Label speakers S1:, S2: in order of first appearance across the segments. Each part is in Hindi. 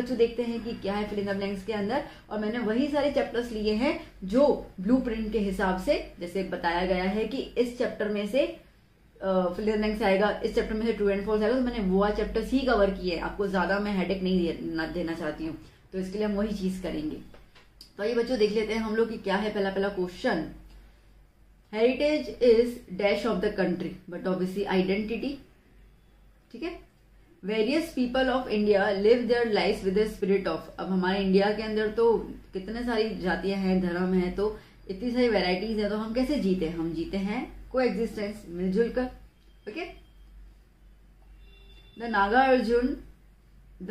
S1: बच्चों देखते हैं कि क्या है फिल इन द ब्लैंक्स के अंदर। और मैंने वही सारे चैप्टर्स लिए हैं जो ब्लूप्रिंट के हिसाब से जैसे बताया गया है कि इस चैप्टर में से फिल इन द ब्लैंक्स आएगा, इस चैप्टर में से ट्रू एंड फॉल्स आएगा, तो मैंने वो चैप्टर्स ही कवर किए हैं। आपको ज्यादा मैं हेडेक नहीं देना चाहती हूँ, तो इसके लिए हम वही चीज करेंगे। तो ये बच्चों देख लेते हैं हम लोग कि क्या है पहला question. Heritage is dash of the country, but obviously identity. ठीक है। Various people of India live their life with the spirit of. अब हमारे इंडिया के अंदर तो कितने सारी जातियां हैं, धर्म है, तो इतनी सारी वैरायटीज है, तो हम कैसे जीते हैं? हम जीते हैं को एग्जिस्टेंस, मिलजुल कर। Okay. The Nagarjun the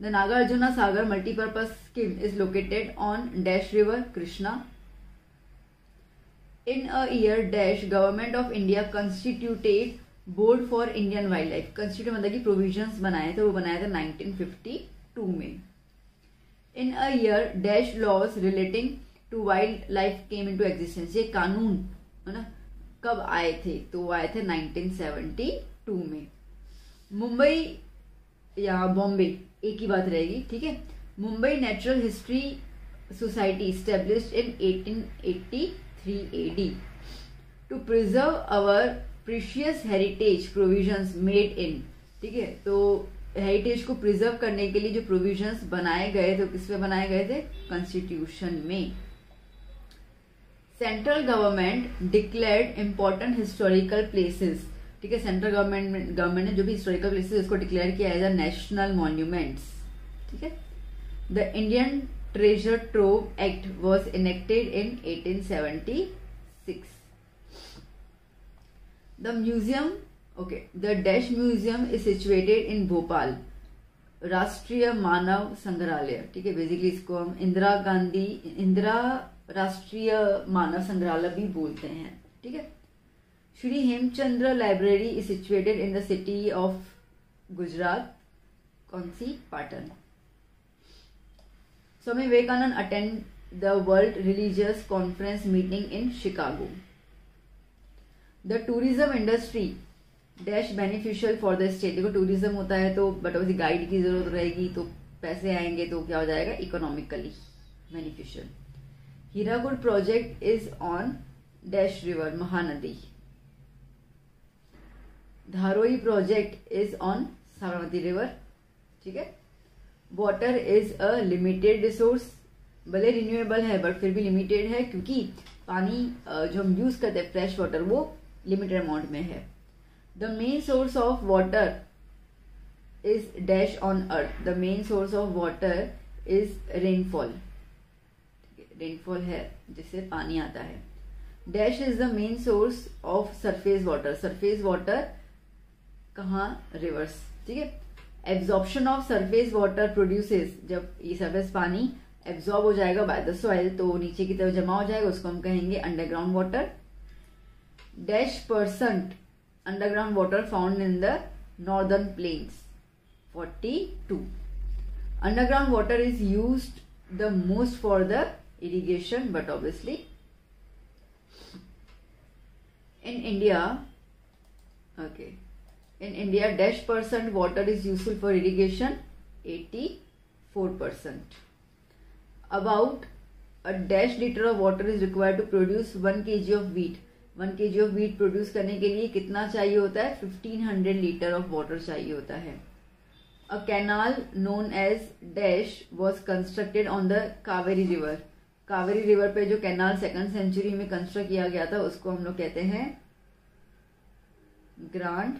S1: Nagarjuna Sagar multipurpose scheme is located on dash river, Krishna. In a year dash government of India constituted board for Indian wildlife. Constitute मतलब कि प्रोविजंस बनाए थे, वो बनाया था 1952 में। In a year dash laws relating to wild life came into existence. ये कानून है ना कब आए थे? तो वो आए थे 1972 में। मुंबई या बॉम्बे एक ही बात रहेगी, ठीक है। Mumbai natural history society established in 1883 AD to preserve our precious heritage provisions made in. ठीक है। तो हेरिटेज को प्रिजर्व करने के लिए जो प्रोविजंस बनाए गए थे, किसमें बनाए गए थे? कॉन्स्टिट्यूशन में। Central government declared important historical places. ठीक है। सेंट्रल गवर्नमेंट ने जो भी हिस्टोरिकल प्लेसेस उसको डिक्लेयर किया एज अ नेशनल मॉन्यूमेंट्स। ठीक है। The Indian treasure trove act was enacted in 1876। The museum the dash museum is situated इन भोपाल, राष्ट्रीय मानव संग्रहालय। ठीक है। बेसिकली इसको हम इंदिरा राष्ट्रीय मानव संग्रहालय भी बोलते हैं। ठीक है। Shri Hemchandra library is situated in the city of Gujarat, कौन सी? Patan. Swami Vivekananda attend the world religious conference meeting in Chicago. The tourism industry dash beneficial for the state. देखो टूरिज्म होता है तो बट ऑब्वियसली गाइड की जरूरत रहेगी, तो पैसे आएंगे तो क्या हो जाएगा? Economically beneficial. Hirakud project is on dash river, Mahanadi. Dharoi project is on Sabarmati river. ठीक है। Water is a limited resource. भले रिन्यूएबल है बट फिर भी लिमिटेड है, क्योंकि पानी जो हम यूज करते हैं फ्रेश वाटर वो लिमिटेड अमाउंट में है। The main source of water is dash on earth. The main source of water is rainfall. Rainfall है जिससे पानी आता है। Dash is the main source of surface water. Surface water कहाँ? रिवर्स। ठीक है। Absorption of surface water produces, जब ये सरफेस पानी एब्जॉर्ब हो जाएगा बाय द सॉइल तो नीचे की तरफ जमा हो जाएगा, उसको हम कहेंगे underground water. Dash percent underground water found in the northern plains, 42। Underground water is used the most for the irrigation, but obviously in India dash percent water is useful for irrigation, 84%. About a dash liter of water is required to produce 1 kg of wheat. 1 kg of wheat produce करने के लिए कितना चाहिए होता है? 1500 लीटर ऑफ वाटर चाहिए होता है। A canal known as dash was constructed on the Kaveri river. Kaveri river पे जो कैनाल 2nd सेंचुरी में कंस्ट्रक्ट किया गया था उसको हम लोग कहते हैं ग्रांड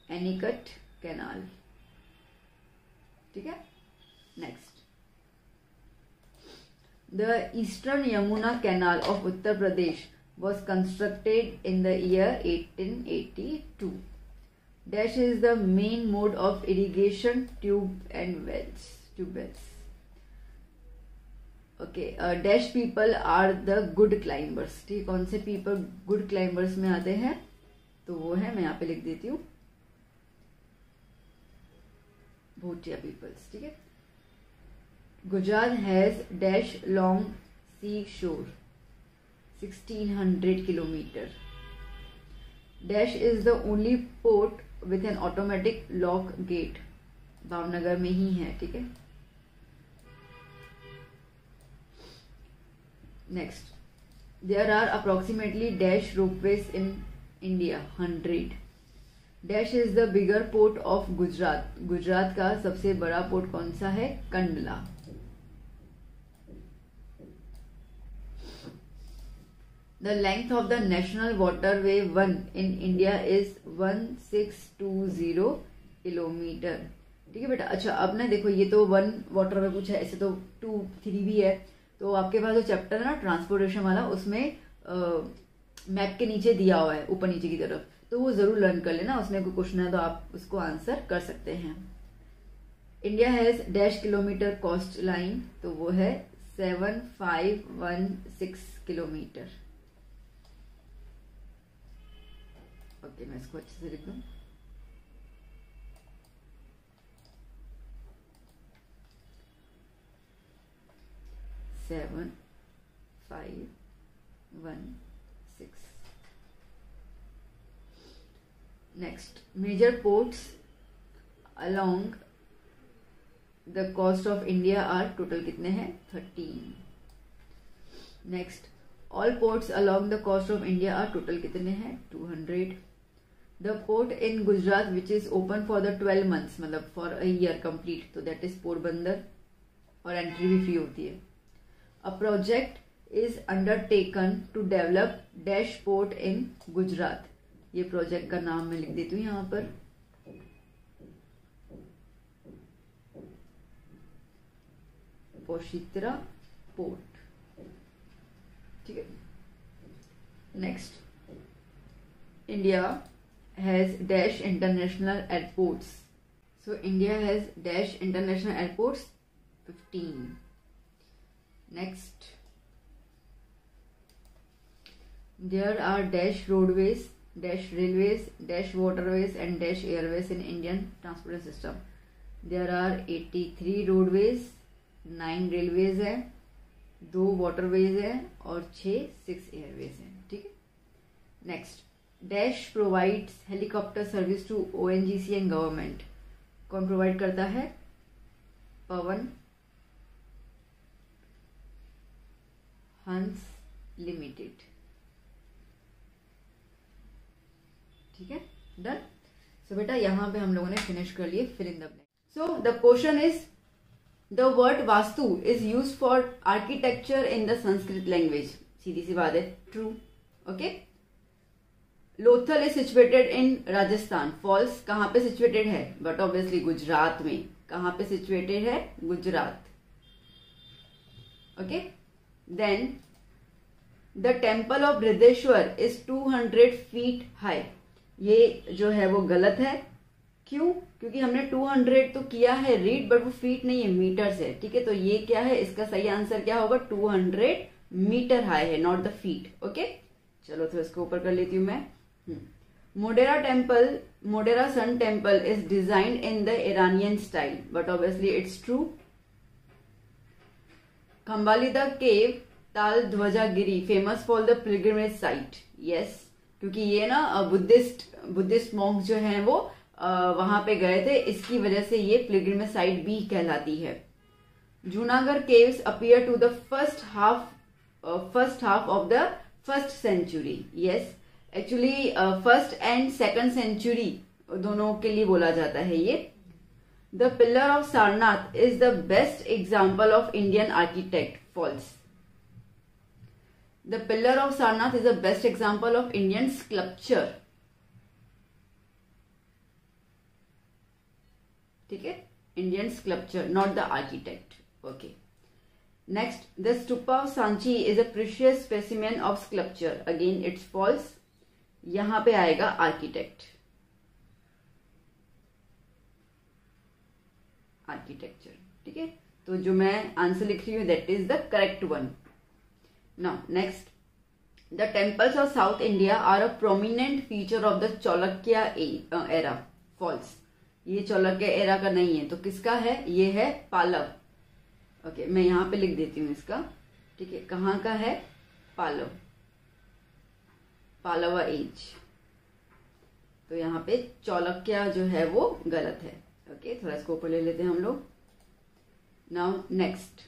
S1: एनिकट कैनाल। ठीक है। Next, the eastern Yamuna canal of Uttar Pradesh was constructed in the year 1882। Dash is the main mode of irrigation, tubewells. Okay. Dash people are the good climbers. ठीक, कौन से पीपल गुड क्लाइंबर्स में आते हैं? तो वो है, मैं यहाँ पे लिख देती हूँ, भूटिया पीपल्स। ठीक है। Gujarat has dash long sea shore, 1600 kilometre. Dash is the only port with an automatic lock gate, Bhavnagar में ही है, ठीक है। Next, there are approximately dash ropeways in India, 100। Dash is the bigger port of Gujarat, Gujarat का सबसे बड़ा पोर्ट कौन सा है, Kandla. The length of the national waterway 1 in India is 1620 kilometre, ठीक है बेटा। अच्छा, अब ना देखो, ये तो 1 वाटरवे पूछा है, ऐसे तो 2, 3 भी है। तो आपके पास जो चैप्टर है ना ट्रांसपोर्टेशन वाला, उसमें मैप के नीचे दिया हुआ है ऊपर नीचे की तरफ, तो वो जरूर लर्न कर लेना, उसमें कोई क्वेश्चन है तो आप उसको आंसर कर सकते हैं। India has dash kilometre coastline, तो वो है 7516 किलोमीटर। ओके, मैं इसको अच्छे से लिख दूं। Seven 516। Next, major ports along the coast of India are, total कितने हैं, 13। Next, all ports along the coast of India are, total कितने हैं, 200। The port in Gujarat which is open for the 12 months, मतलब फॉर अ ईयर कंप्लीट, तो दैट इज पोरबंदर, और एंट्री भी फ्री होती है। A project is undertaken to develop dash port in Gujarat, ये प्रोजेक्ट का नाम मैं लिख देती हूँ यहाँ पर। पोशित्रा पोर्ट, ठीक है। Next, India has dash international airports, so India has dash international airports, 15। Next, there are dash roadways, dash railways, dash waterways and dash airways in Indian transport system. There are 83 roadways, 9 railways है, 2 waterways है और 6 airways है, ठीक है। Next, dash provides helicopter service to ONGC and government. कौन प्रोवाइड करता है, पवन हंस लिमिटेड, ठीक है, डन। सो बेटा यहां पे हम लोगों ने फिनिश कर लिए fill in the blank. So the question is, the word vastu is used for architecture in the Sanskrit language, सीधी सी बात है, true, okay. Lothal is situated in Rajasthan, false, कहां पे सिचुएटेड है, बट ऑब्वियसली गुजरात में, कहां पे सिचुएटेड है, Gujarat, okay. Then the temple of Brihadeshwar is 200 feet high, ये जो है वो गलत है, क्यों, क्योंकि हमने 200 तो किया है रीड, बट वो फीट नहीं है, मीटर्स है, ठीक है। तो ये क्या है, इसका सही आंसर क्या होगा, 200 मीटर हाई है, नॉट द फीट, ओके। चलो तो इसको ऊपर कर लेती हूँ मैं। Modhera temple, Modhera sun temple is designed in the Iranian style, but obviously it's true. Khambhalida cave, Tal Dhwajagiri, famous for the pilgrimage site, yes, क्योंकि ये ना बुद्धिस्ट मॉन्क जो हैं वो वहां पे गए थे, इसकी वजह से ये पिलग्रिमेज साइट भी कहलाती है। Junagadh caves appear to the first half of the first century, yes, actually first and second century दोनों के लिए बोला जाता है ये। The pillar of Sarnath is the best example of Indian architect, false. The pillar of Sarnath is the best example of Indian sculpture, ठीक है, Indian sculpture, not the architect, okay. Next, the stupa of Sanchi is a precious specimen of sculpture, again it's false, यहाँ पे आएगा architect, आर्किटेक्चर, ठीक है। तो जो मैं आंसर लिख रही हूँ that is the correct one. Now next, the temples of South India are a prominent feature of the Chalukya era, false, ये चालुक्य एरा का नहीं है, तो किसका है, ये है पालव, ओके। मैं यहाँ पे लिख देती हूँ इसका, ठीक है, कहाँ का है, पालव, पालवा एज, तो यहाँ पे चौलक्या जो है वो गलत है। ओके, थोड़ा इसको ऊपर ले लेते हैं हम लोग। Now next,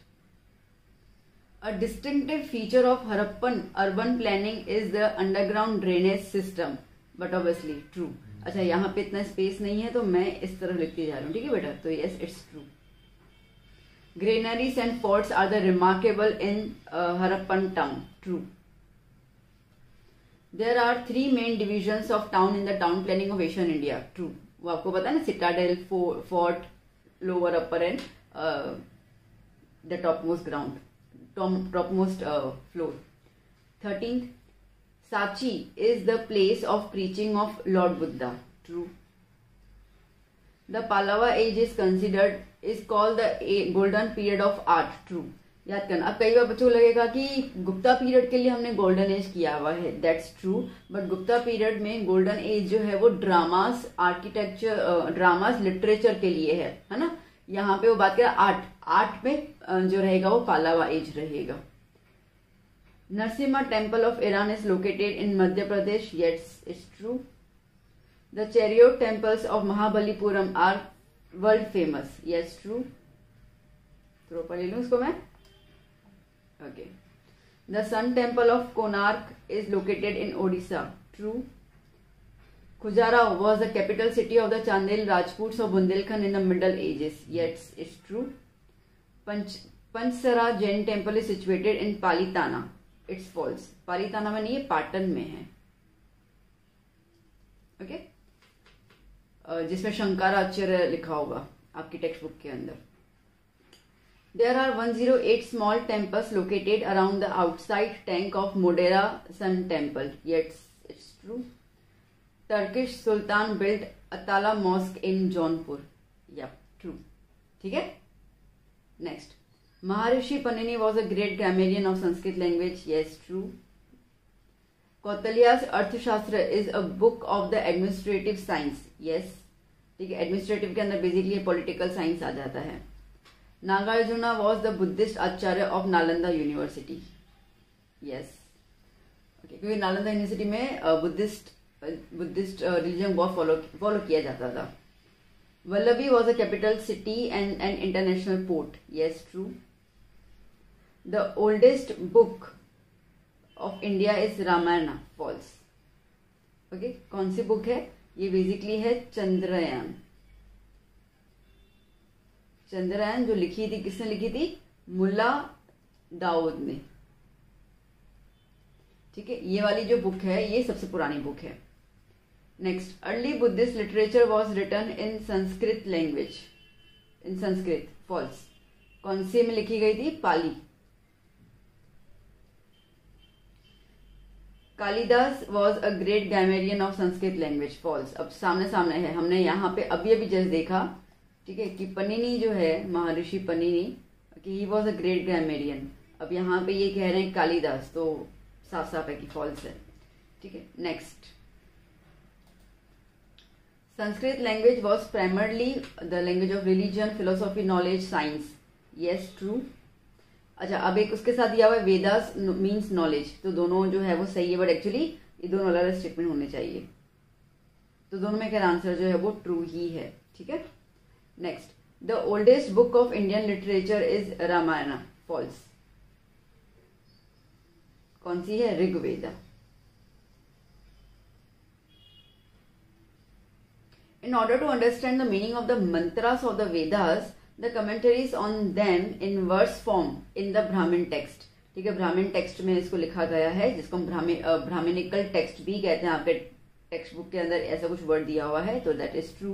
S1: a distinctive feature of Harappan urban planning is the underground drainage system, but obviously true. अच्छा, यहाँ पे इतना स्पेस नहीं है तो मैं इस तरफ लिखती जा रही हूँ, ठीक है बेटा, तो yes it's true. Granaries and forts are the remarkable in Harappan town, true. There are 3 main divisions of town in the town planning of ancient India. True. वो आपको पता है ना, citadel, fort, lower, upper and the topmost ground, topmost floor. 13th, Sachi is the place of preaching of Lord Buddha. True. The Pallava age is called the golden period of art. True. याद करना। अब कई बार बच्चों को लगेगा कि गुप्ता पीरियड के लिए हमने गोल्डन एज किया हुआ है, that's true, but Gupta period में गोल्डन एज जो है वो ड्रामास, आर्किटेक्चर, ड्रामास, लिटरेचर के लिए है ना। यहाँ पे वो बात कर आर्ट में जो रहेगा वो पालावा एज रहेगा। Narasimha temple of Eran is located in Madhya Pradesh, yes it's true. The chariot temples of Mahabalipuram are world famous, yes true. तो ऊपर ले लूं इसको मैं। Okay. The Sun Temple of Konark is located in Odisha. True. Khujaraho was the capital city of the Chandel Rajputs of Bundelkhand in the Middle Ages. Yes, it's true. Panchsara Jain Temple is situated in Palitana. It's false. Palitana में नहीं है, पाटन में है। Okay? जिसमें शंकराचार्य लिखा होगा आपकी टेक्स्ट बुक के अंदर। There are 108 small temples located around the outside tank of Modera Sun Temple. Yes, it's true. Turkish Sultan built Atala Mosque in Jaunpur. Yep, true. ठीक है? Next. Maharishi Panini was a great grammarian of Sanskrit language. Yes, true. Kautilya's Arthashastra is a book of the administrative science. Yes. ठीक है, administrative के अंदर basically political science आ जाता है। Nagarjuna was the Buddhist Acharya of Nalanda University. Yes. Okay, क्योंकि नालंदा यूनिवर्सिटी में बुद्धिस्ट रिलीजन बहुत फॉलो किया जाता था। Vallabhi was a capital city and an international port. Yes, true. The oldest book of India is Ramayana. False. Okay, कौन सी बुक है ये? बेसिकली है चंद्रयान। चंद्रयान जो लिखी थी, किसने लिखी थी? मुल्ला दाऊद ने। ठीक है, ये वाली जो बुक है ये सबसे पुरानी बुक है। Next, early Buddhist literature was written in Sanskrit language, in Sanskrit. False. कौन सी में लिखी गई थी? Pali. Kalidas was a great grammarian of Sanskrit language. False. अब सामने सामने है, हमने यहाँ पे अभी अभी जस्ट देखा, ठीक है, कि पनिनी जो है, महर्षि पनिनी, कि he was a great grammarian. अब यहाँ पे ये कह रहे हैं कालिदास, तो साफ साफ है कि फॉल्स है। ठीक है, next, Sanskrit language was primarily the language of religion, philosophy, knowledge, science. Yes, true. अच्छा, अब एक उसके साथ दिया हुआ है वेदास मीन्स नॉलेज, तो दोनों जो है वो सही है, बट एक्चुअली ये दोनों अलग अलग स्टेटमेंट होने चाहिए, तो दोनों में क्या आंसर जो है वो ट्रू ही है। ठीक है, next, the oldest book of Indian literature is Ramayana. False. कौन सी है? Rigveda. In order to understand the meaning of the mantras of the Vedas, the commentaries on them in verse form in the Brahmin text. ठीक है, ब्राह्मण टेक्स्ट में इसको लिखा गया है, जिसको हम ब्राह्मणिकल टेक्स्ट भी कहते हैं। आपके टेक्स्ट बुक के अंदर ऐसा कुछ वर्ड दिया हुआ है, तो that is true.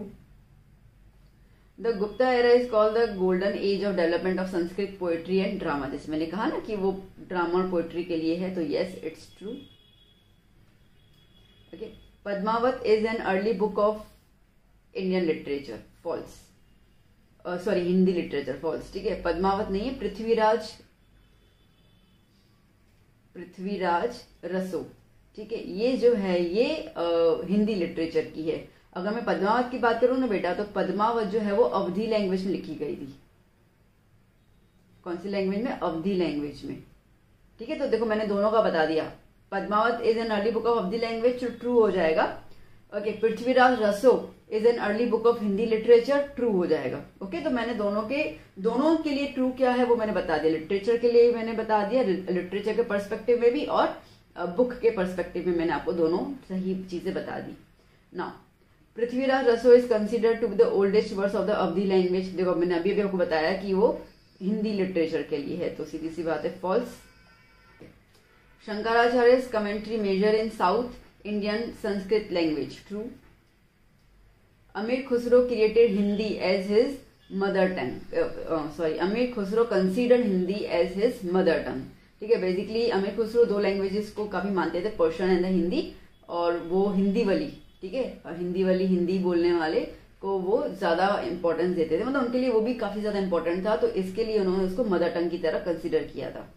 S1: The Gupta era is called the golden age of development of Sanskrit poetry and drama. जैसे मैंने कहा ना कि वो ड्रामा और पोएट्री के लिए है, तो yes it's true. Okay, Padmavat is an early book of Indian literature. False. Sorry, Hindi literature. False. ठीक है, पद्मावत नहीं है, पृथ्वीराज रसो। ठीक है, ये जो है ये हिंदी लिटरेचर की है। अगर मैं पद्मावत की बात करूं ना बेटा, तो पद्मावत जो है वो अवधी लैंग्वेज में लिखी गई थी। कौन सी लैंग्वेज में? अवधी लैंग्वेज में। ठीक है, तो देखो मैंने दोनों का बता दिया। Padmavat is an early book of Awadhi language, true हो जाएगा। Okay, Prithviraj Raso is an early book of Hindi literature, true हो जाएगा। ओके, तो मैंने दोनों के लिए ट्रू क्या है वो मैंने बता दिया। लिटरेचर के लिए मैंने बता दिया, लिटरेचर के पर्सपेक्टिव में भी, और बुक के पर्सपेक्टिव में मैंने आपको दोनों सही चीजें बता दी। Now Prithviraj Raso is considered to be the oldest verse of the Awadhi language. देखो मैंने अभी आपको बताया कि वो हिंदी लिटरेचर के लिए है, तो सीधी सी बात है false. Shankaracharya commentary major in South Indian Sanskrit language, true. Amir Khusro created Hindi as his mother tongue, Amir Khusro considered Hindi as his mother tongue. ठीक है, बेसिकली अमीर खुसरो दो लैंग्वेजेस को काफी मानते थे, पर्शियन एंड हिंदी, और वो हिंदी वाली, ठीक है, हिंदी बोलने वाले को वो ज्यादा इंपॉर्टेंस देते थे, मतलब उनके लिए वो भी काफी ज्यादा इंपॉर्टेंट था, तो इसके लिए उन्होंने उसको मदर टंग की तरह कंसीडर किया था।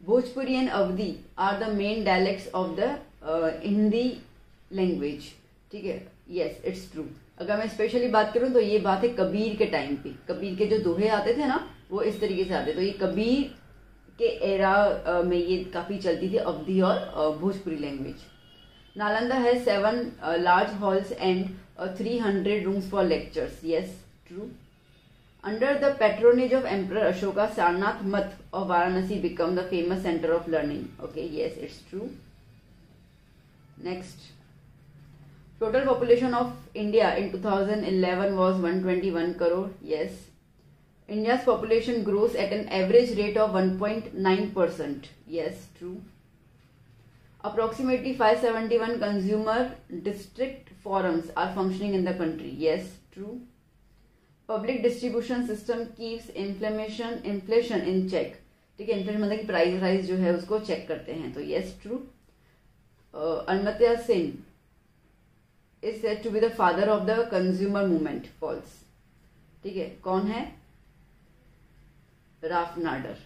S1: Bhojpuri and Awadhi are the main dialects of the Hindi language. ठीक है, यस इट्स ट्रू। अगर मैं स्पेशली बात करूं तो ये बात है कबीर के टाइम पे, कबीर के जो दोहे आते थे ना वो इस तरीके से आते, तो ये कबीर के एरा में ये काफी चलती थी अवधी और भोजपुरी लैंग्वेज। नालंदा है 7 large halls and 300 rooms for lectures. Yes, true. Under the patronage of Emperor Ashoka, Sarnath Math of Varanasi became the famous center of learning. Okay, yes, it's true. Next. Total population of India in 2011 was 121 crore. Yes. India's population grows at an average rate of 1.9%. Yes, true. Approximately 571 consumer district forums are functioning in the country. Yes, true. Public distribution system keeps inflation in check. ठीक है, इन्फ्लेशन मतलब कि प्राइस राइज जो है उसको चेक करते हैं, तो yes, true. Amartya Sen is said to be the father of the consumer movement. False. ठीक है, कौन है? राफ नाडर।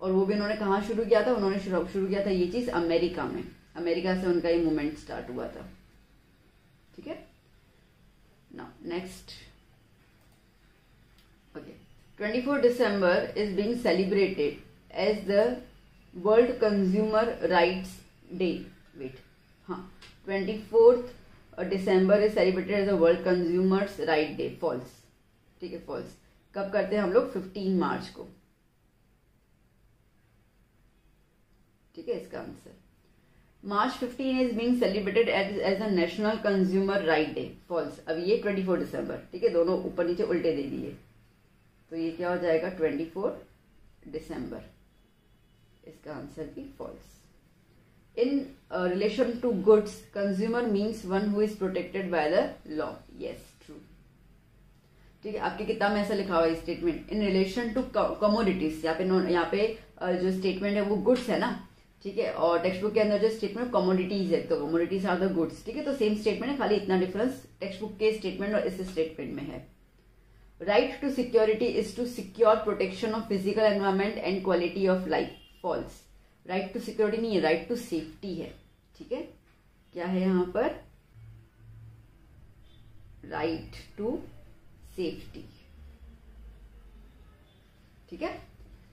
S1: और वो भी उन्होंने कहाँ शुरू किया था? उन्होंने शुरू किया था ये चीज अमेरिका में, अमेरिका से उनका ये मूवमेंट स्टार्ट हुआ था। ठीक है, now next. Okay, 24 December is being celebrated as the world consumer rights day. Wait, हाँ, 24 December is celebrated as the world consumers right day. False. ठीक है, फॉल्स। कब करते हैं हम लोग? 15 मार्च को। ठीक है, इसका answer March 15 is being celebrated as a national consumer right day. False. अब ये 24 दिसंबर, ठीक है, दोनों ऊपर नीचे उल्टे दे दिए, तो ये क्या हो जाएगा? 24 दिसंबर। इसका आंसर भी false. In relation to goods, consumer means one who is protected by the law. Yes, true. ठीक है, आपकी किताब में ऐसा लिखा हुआ है statement. In relation to commodities, यहाँ पे जो स्टेटमेंट है वो गुड्स है ना, ठीक है, और टेक्स्ट बुक के अंदर जो स्टेटमेंट कमोडिटीज है, तो कमोडिटीज आर द गुड्स। ठीक है, तो सेम स्टेटमेंट है, खाली इतना डिफरेंस टेक्स्ट बुक के स्टेटमेंट और इस स्टेटमेंट में है। Right to security is to secure protection of physical environment and quality of life. False. Right to security नहीं है, राइट टू सेफ्टी है। ठीक है, क्या है यहां पर? Right to safety. ठीक है,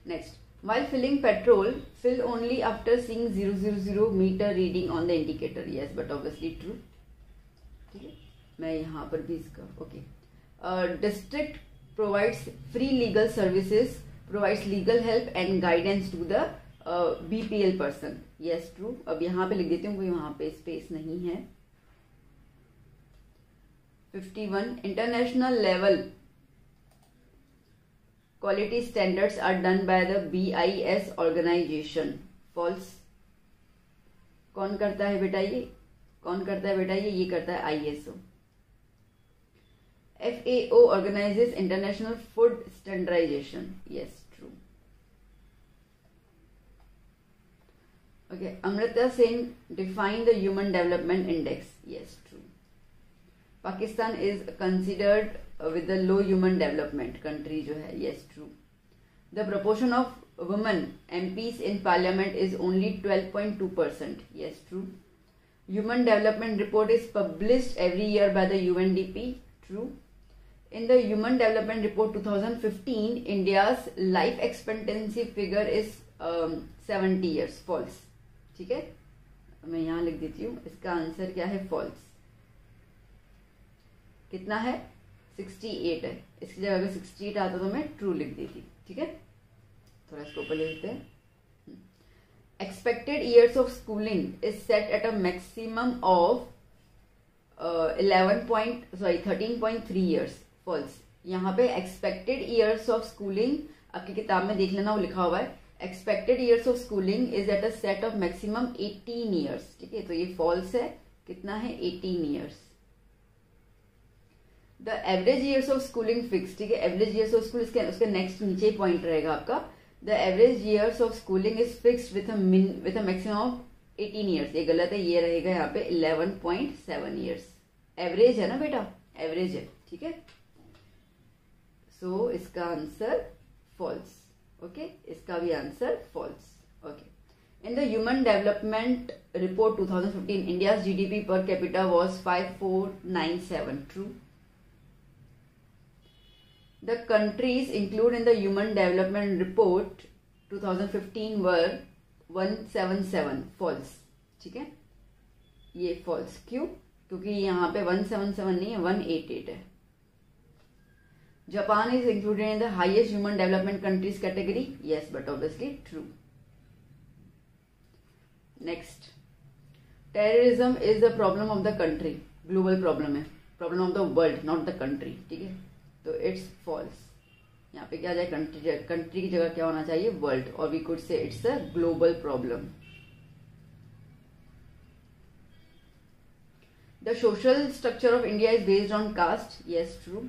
S1: next. While filling petrol, fill only after seeing 000 meter reading on the indicator. Yes, but obviously true. ठीक है, मैं यहाँ पर भी इसका okay. District provides free legal services, provides legal help and guidance to the BPL person. Yes, true. अब यहाँ पे लिख देती हूँ, कोई वहां पे स्पेस नहीं है। 51 International level quality standards are done by the BIS organization. False. कौन करता है बेटा ये? कौन करता है बेटा ये? ये करता है ISO. FAO organizes international food standardization. Yes, true. Okay, Amartya Sen defined the Human Development Index. Yes, true. Pakistan is considered with the low human development country जो है। Yes, true. The proportion of women MPs in parliament is only 12.2%. Yes, true. Human development report is published every year by the UNDP. True. In the Human Development Report 2015, India's life expectancy figure is 70 years. False. ठीक है, मैं यहाँ लिख देती हूँ, इसका आंसर क्या है, फॉल्स। कितना है, 68 है। इसकी जगह अगर 68 आता तो मैं ट्रू लिख देती। ठीक है, थोड़ा इसको ऊपर ले लेते हैं। Expected years of schooling is set at a maximum of 13.3 years. False. यहाँ पे एक्सपेक्टेड ईयर्स ऑफ स्कूलिंग आपकी किताब में देख लेना, वो लिखा हुआ है expected years of schooling is at a set of maximum 18 years. ठीक है, तो ये फॉल्स है। कितना है, 18 years. The average years of schooling fix. ठीक है, एवरेज ईयर्स ऑफ स्कूल उसके नेक्स्ट नीचे पॉइंट रहेगा आपका। The average years of schooling is fixed with a maximum of 18 years. ये गलत है, ये रहेगा यहाँ पे 11.7 ईयर्स। एवरेज है ना बेटा, एवरेज है। ठीक है, सो इसका आंसर फॉल्स। ओके, इसका भी answer false. Okay, in the human development report 2015 India's GDP per capita was 5497। True. The countries included in the Human Development Report 2015 were 177। false। ठीक है, ये false। क्यों? क्योंकि यहाँ पे 177 नहीं है, 188 है। Japan is included in the highest human development countries category। yes, but obviously true। next, terrorism is the problem of the country। global problem है, problem of the world, not the country। ठीक है, तो इट्स फॉल्स। यहाँ पे क्या जाए, कंट्री की जगह क्या होना चाहिए, वर्ल्ड, और we could say it's a global problem. The social structure of India is based on caste. Yes, true.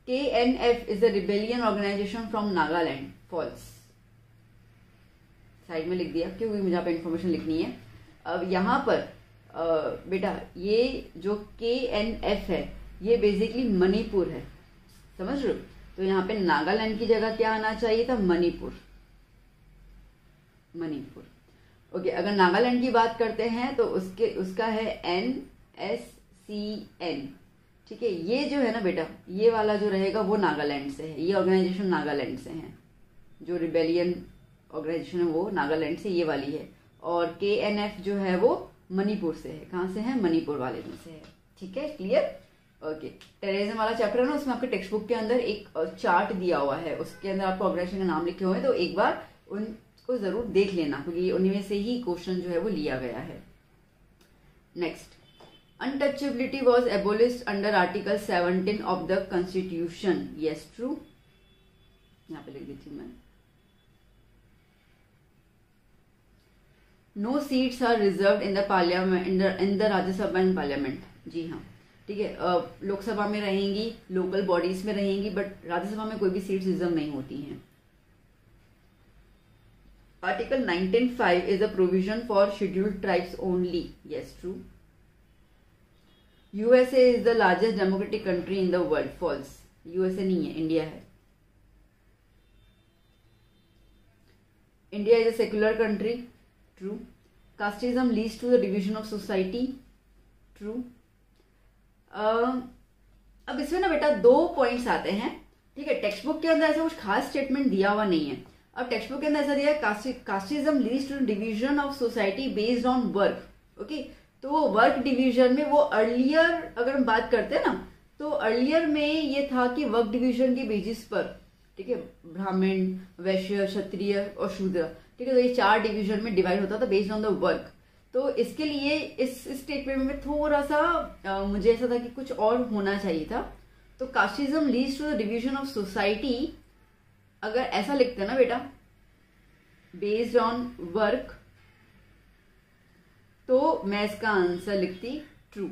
S1: KNF is a rebellion organisation from Nagaland. False. Side में लिख दिया क्योंकि मुझे यहाँ पे इंफॉर्मेशन लिखनी है। अब यहाँ पर बेटा ये जो KNF है ये बेसिकली मणिपुर है, समझ रहे हो? तो यहाँ पे नागालैंड की जगह क्या आना चाहिए था, मणिपुर। मणिपुर। ओके, अगर नागालैंड की बात करते हैं तो उसका है NSCN। ठीक है, ये जो है ना बेटा, ये वाला जो रहेगा वो नागालैंड से है। ये ऑर्गेनाइजेशन नागालैंड से है, जो रिबेलियन ऑर्गेनाइजेशन है वो नागालैंड से ये वाली है। और KNF जो है वो मणिपुर से है। कहाँ से है, मणिपुर वाले में से है। ठीक है, क्लियर। ओके, टेररिज्म वाला चैप्टर है ना, उसमें आपके टेक्स्ट बुक के अंदर एक चार्ट दिया हुआ है, उसके अंदर आपको ऑर्गेनाइजेशन का नाम लिखे हुए हैं, तो एक बार उनको जरूर देख लेना क्योंकि उन्हीं में से ही क्वेश्चन जो है वो लिया गया है। Next, untouchability was abolished under article 17 of the constitution. Yes, true. यहाँ पे लिख देती हूँ मैं। No seats are reserved in the parliament, in the Rajya Sabha and parliament. जी हाँ, ठीक है, लोकसभा में रहेंगी, लोकल बॉडीज में रहेंगी, बट राज्यसभा में कोई भी सीट्स रिजर्व नहीं होती हैं। Article 19(5) is a provision for scheduled tribes only. Yes, true. USA is the largest democratic country in the world. False. USA नहीं है, इंडिया है। India is a secular country. True. Casteism leads to the division of society. True. अब इसमें ना बेटा 2 पॉइंट्स आते हैं। ठीक है, टेक्स्ट बुक के अंदर ऐसा कुछ खास स्टेटमेंट दिया हुआ नहीं है। अब टेक्स्ट बुक के अंदर ऐसा दिया है, casteism leads to division of society based on work. Okay, तो वर्क डिवीजन में वो अर्लियर अगर हम बात करते हैं ना, तो अर्लियर में ये था कि वर्क डिवीजन के बेसिस पर, ठीक है, ब्राह्मण, वैश्य, क्षत्रिय और शूद्र, ठीक है, तो ये 4 डिवीजन में डिवाइड होता था बेस्ड ऑन द वर्क। तो इसके लिए इस स्टेटमेंट में थोड़ा सा मुझे ऐसा था कि कुछ और होना चाहिए था। तो casteism leads to the division of society, अगर ऐसा लिखते ना बेटा बेस्ड ऑन वर्क, तो मैं इसका आंसर लिखती ट्रू।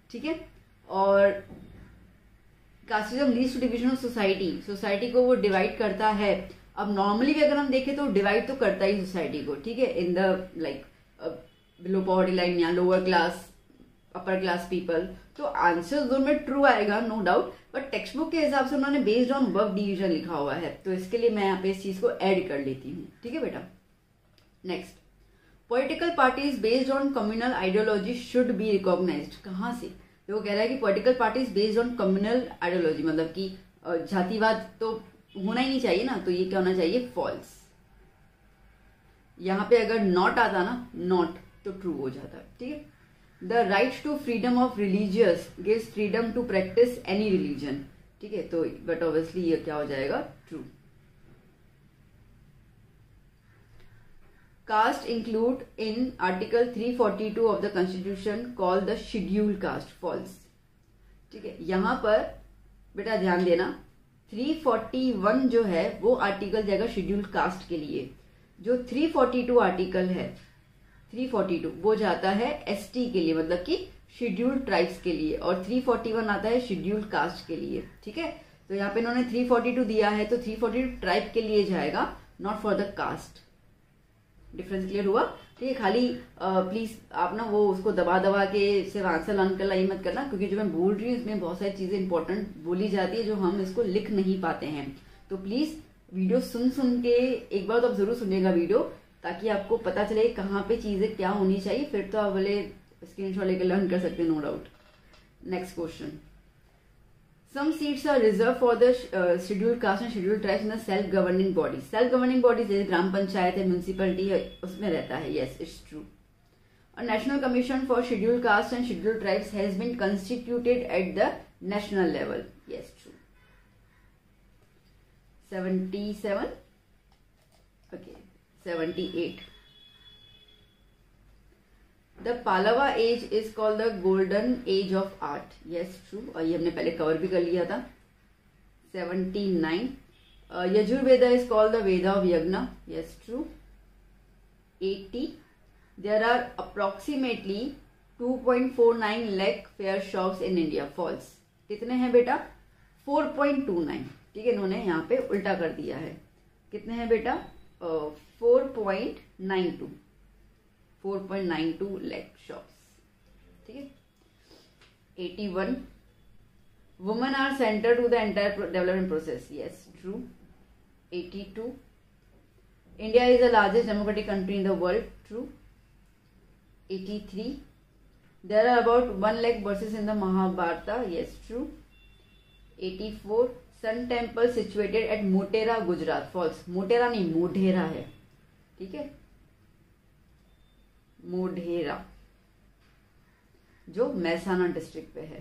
S1: ठीक है, और casteism leads to division of society, society को वो डिवाइड करता है। अब नॉर्मली भी अगर हम देखें तो डिवाइड तो करता ही सोसाइटी को, ठीक है, in the like below poverty line या lower class, upper class people. तो आंसर दोनों में ट्रू आएगा, no doubt, but textbook के हिसाब से उन्होंने बेस्ड ऑन वर्क डिवीजन लिखा हुआ है, तो इसके लिए मैं यहाँ पे इस चीज को ऐड कर लेती हूँ। ठीक है बेटा। Next, political parties based on communal ideology should be recognised. कहाँ से? तो वो कह रहा है कि political parties based on communal ideology, मतलब कि जातिवाद तो होना ही नहीं चाहिए ना, तो ये क्या होना चाहिए, फॉल्स। यहाँ पे अगर नॉट आता ना, नॉट, तो ट्रू हो जाता है, ठीक है। The right to freedom of religious gives freedom to practise any religion, ठीक है, तो बट ऑब्वियसली ये क्या हो जाएगा, true. Caste include in article 342 of the constitution call the scheduled caste, false, ठीक है। यहां पर बेटा ध्यान देना, 341 जो है वो आर्टिकल जाएगा शेड्यूल्ड कास्ट के लिए। जो 342 आर्टिकल है, 342 वो जाता है एसटी के लिए, मतलब कि शेड्यूल्ड ट्राइब्स के लिए, और 341 आता है शेड्यूल्ड कास्ट के लिए, ठीक है। तो यहाँ पे इन्होंने 342 दिया है, तो 342 ट्राइब के लिए जाएगा, not for the caste. Difference clear हुआ, ठीक है। खाली प्लीज आप ना वो उसको दबा दबा के सिर्फ आंसर लर्न करना ये मत करना, क्योंकि जो मैं बोल रही हूँ इसमें बहुत सारी चीजें इंपॉर्टेंट बोली जाती है जो हम इसको लिख नहीं पाते हैं। तो प्लीज वीडियो सुन सुन के एक बार तो आप जरूर सुनिएगा वीडियो, ताकि आपको पता चले कहाँ पे चीजें क्या होनी चाहिए, फिर तो आप बोले स्क्रीनशॉट लेकर लर्न कर सकते हैं, no doubt. Next question, some seats are reserved for the scheduled caste and scheduled tribes in the self governing bodies. Self governing bodies जैसे ग्राम पंचायत है, म्यूनसिपलिटी है, उसमें रहता है, yes it's true. A national commission for scheduled caste and scheduled tribes has been constituted at the national level, yes true. 77, okay, 78. The Pallava age is called the golden age of art, yes true, और ये हमने पहले कवर भी कर लिया था। 79. Yajurveda is called the Veda of Yagna, yes true. 80. There are approximately 2.49 lakh fair shops in India, false. कितने हैं बेटा, 4.29, ठीक है, इन्होंने यहाँ पे उल्टा कर दिया है। कितने हैं बेटा, 4.92 लाख शॉप्स, ठीक है। 81. Women are centre to the entire development process, yes true. 82. India is the largest democratic country in the world, true. 83. There are about 1 lakh verses in the Mahabharata, yes true. 84. Sun temple situated at Motera Gujarat, false. Motera नहीं, मोढेरा है, ठीक है, मोढेरा जो महसाना डिस्ट्रिक्ट पे है।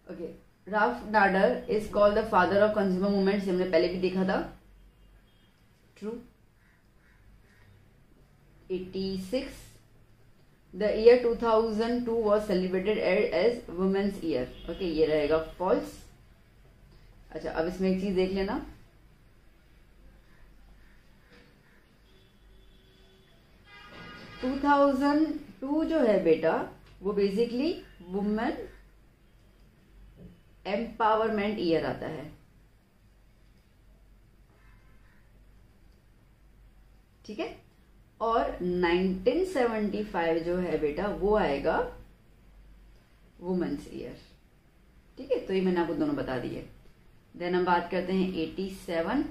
S1: Okay, Ralph Nader is called the father of consumer movements, हमने पहले भी देखा था, true. 86. The year 2002 was celebrated as women's year, okay, ये रहेगा फॉल्स। अच्छा, अब इसमें एक चीज देख लेना, 2002 जो है बेटा वो बेसिकली वुमेन एम्पावरमेंट ईयर आता है, ठीक है, और 1975 जो है बेटा वो आएगा वुमेन्स ईयर, ठीक है। तो ये मैंने आपको दोनों बता दिए। देन हम बात करते हैं 87.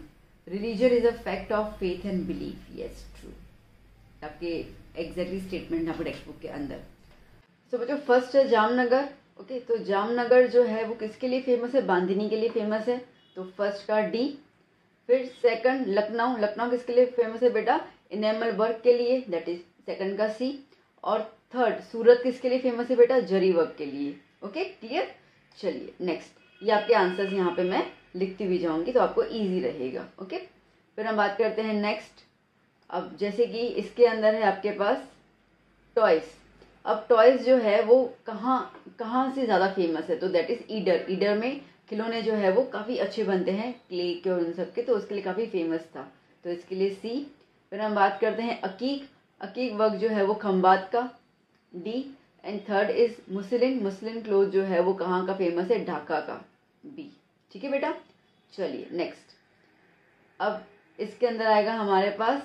S1: Religion is a fact of faith and belief, yes true, आपके एग्जैक्टली स्टेटमेंट यहाँ पर टेक्स्ट बुक के अंदर। सो बच्चों फर्स्ट है जामनगर, ओके, तो जामनगर जो है वो किसके लिए फेमस है, बांदिनी के लिए फेमस है, तो फर्स्ट का डी। फिर सेकंड लखनऊ, लखनऊ किसके लिए फेमस है बेटा, इनेमल वर्क के लिए, दैट इज सेकंड का सी। और थर्ड सूरत किसके लिए फेमस है बेटा, जरी वर्क के लिए, ओके क्लियर। चलिए नेक्स्ट, ये आपके आंसर्स यहाँ पे मैं लिखती हुई जाऊंगी तो आपको इजी रहेगा, ओके। फिर हम बात करते हैं नेक्स्ट। अब जैसे कि इसके अंदर है आपके पास टॉयज। अब टॉयज जो है वो कहाँ से ज़्यादा फेमस है, तो दैट इज ईडर। ईडर में खिलौने जो है वो काफ़ी अच्छे बनते हैं क्ले के और उन सब के, तो उसके लिए काफ़ी फेमस था, तो इसके लिए सी। फिर हम बात करते हैं अकीक। अकीक वर्क जो है वो खंबात का, D. And third is muslin. Muslin cloth जो है वो कहाँ का फेमस है, ढाका का, बी। ठीक है बेटा, चलिए नेक्स्ट। अब इसके अंदर आएगा हमारे पास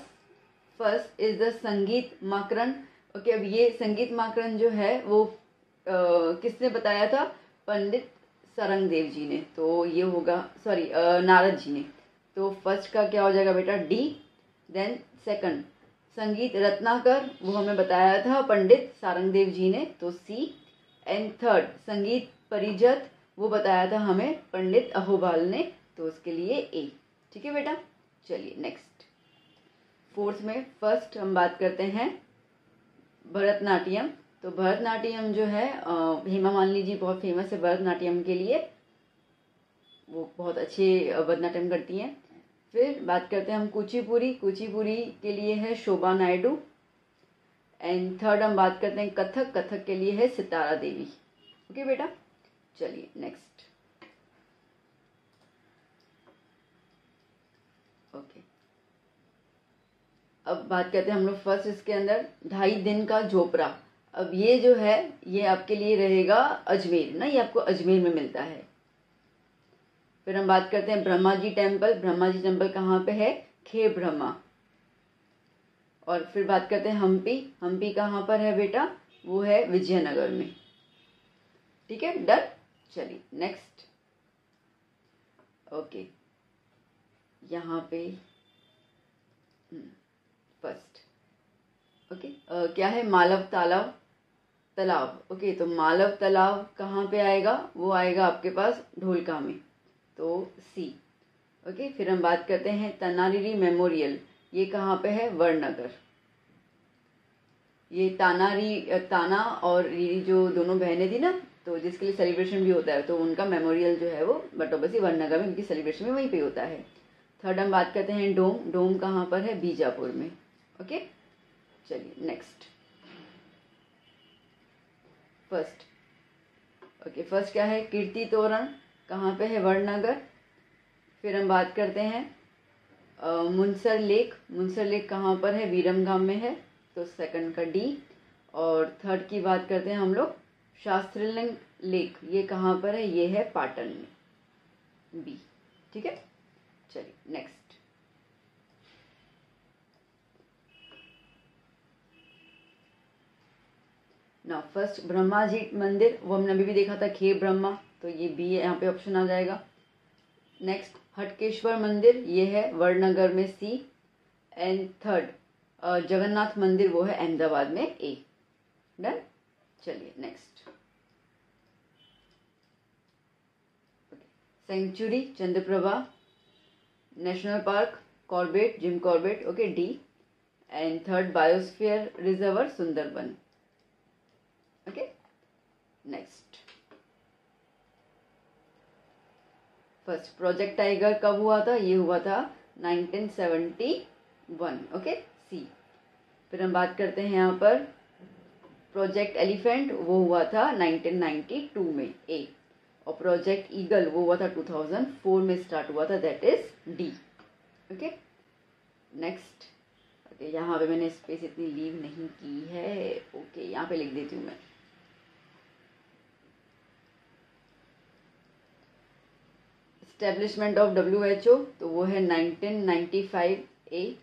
S1: फर्स्ट इज द संगीत माकरण। ओके, अब ये संगीत माकरण जो है वो किसने बताया था, पंडित सारंगदेव जी ने, तो ये होगा सॉरी नारद जी ने, तो फर्स्ट का क्या हो जाएगा बेटा, डी। देन सेकंड संगीत रत्नाकर, वो हमें बताया था पंडित सारंगदेव जी ने, तो सी। एंड थर्ड संगीत परिजत, वो बताया था हमें पंडित अहोबाल ने, तो उसके लिए ए। ठीक है बेटा, चलिए नेक्स्ट, फोर्थ में फर्स्ट हम बात करते हैं भरतनाट्यम। तो भरतनाट्यम जो है हेमा मालिनी जी बहुत फेमस है भरतनाट्यम के लिए, वो बहुत अच्छे भरतनाट्यम करती हैं। फिर बात करते हैं हम कुचिपुड़ी। कुचिपुड़ी के लिए है शोभा नायडू। एंड थर्ड हम बात करते हैं कथक। कथक के लिए है सितारा देवी। ओके बेटा, चलिए नेक्स्ट। ओके, अब बात करते हैं हम लोग फर्स्ट इसके अंदर 2.5 दिन का झोपड़ा। अब ये जो है ये आपके लिए रहेगा अजमेर ना, ये आपको अजमेर में मिलता है। फिर हम बात करते हैं ब्रह्मा जी टेम्पल। ब्रह्मा जी टेम्पल कहाँ पे है? खेर ब्रह्मा। और फिर बात करते हैं हम्पी। हम्पी कहाँ पर है बेटा? वो है विजयनगर में। ठीक है, डन। चलिए नेक्स्ट। ओके, यहाँ पे फर्स्ट ओके क्या है? मालव तालाब। तालाब ओके, तो मालव तालाब कहाँ पे आएगा? वो आएगा आपके पास ढोलका में, तो सी। ओके, फिर हम बात करते हैं तनारीरी मेमोरियल। ये कहाँ पे है? वड़नगर। ये ताना और रीरी जो दोनों बहनें थी ना, तो जिसके लिए सेलिब्रेशन भी होता है, तो उनका मेमोरियल जो है वो बटोबसी वड़नगर में, उनकी सेलिब्रेशन भी वहीं पे होता है। थर्ड हम बात करते हैं डोम। डोम कहाँ पर है? बीजापुर में। ओके, चलिए नेक्स्ट। फर्स्ट ओके, फर्स्ट क्या है? कीर्ति तोरण। कहाँ पे है? वड़नगर। फिर हम बात करते हैं मुनसर लेक। मुनसर लेक कहाँ पर है? विरमगाम में है, तो सेकंड का डी। और थर्ड की बात करते हैं हम लोग शास्त्रलिंग लेक। ये कहाँ पर है? ये है पाटन में, बी। ठीक है, चलिए नेक्स्ट। ना फर्स्ट ब्रह्मा जी मंदिर, वो हमने अभी भी देखा था, खेर ब्रह्मा, तो ये बी है, यहाँ पे ऑप्शन आ जाएगा। नेक्स्ट हटकेश्वर मंदिर, ये है वड़नगर में, सी। एंड थर्ड जगन्नाथ मंदिर, वो है अहमदाबाद में, ए। डन। चलिए next. Sanctuary Chandraprabha. National park Corbett, Jim Corbett, okay, D. And third biosphere reserve Sundarban. Okay, next. First project tiger कब हुआ था? ये हुआ था 1971। Okay, C. फिर हम बात करते हैं यहाँ पर प्रोजेक्ट एलिफेंट, वो हुआ था 1992 में, ए। और प्रोजेक्ट ईगल वो हुआ था 2004 में स्टार्ट हुआ था, that is D. Okay, next. Okay, यहाँ पे मैंने स्पेस इतनी लीव नहीं की है, ओके, यहाँ पे लिख देती हूँ मैं। एस्टेब्लिशमेंट ऑफ WHO, तो वो है 1995, ए।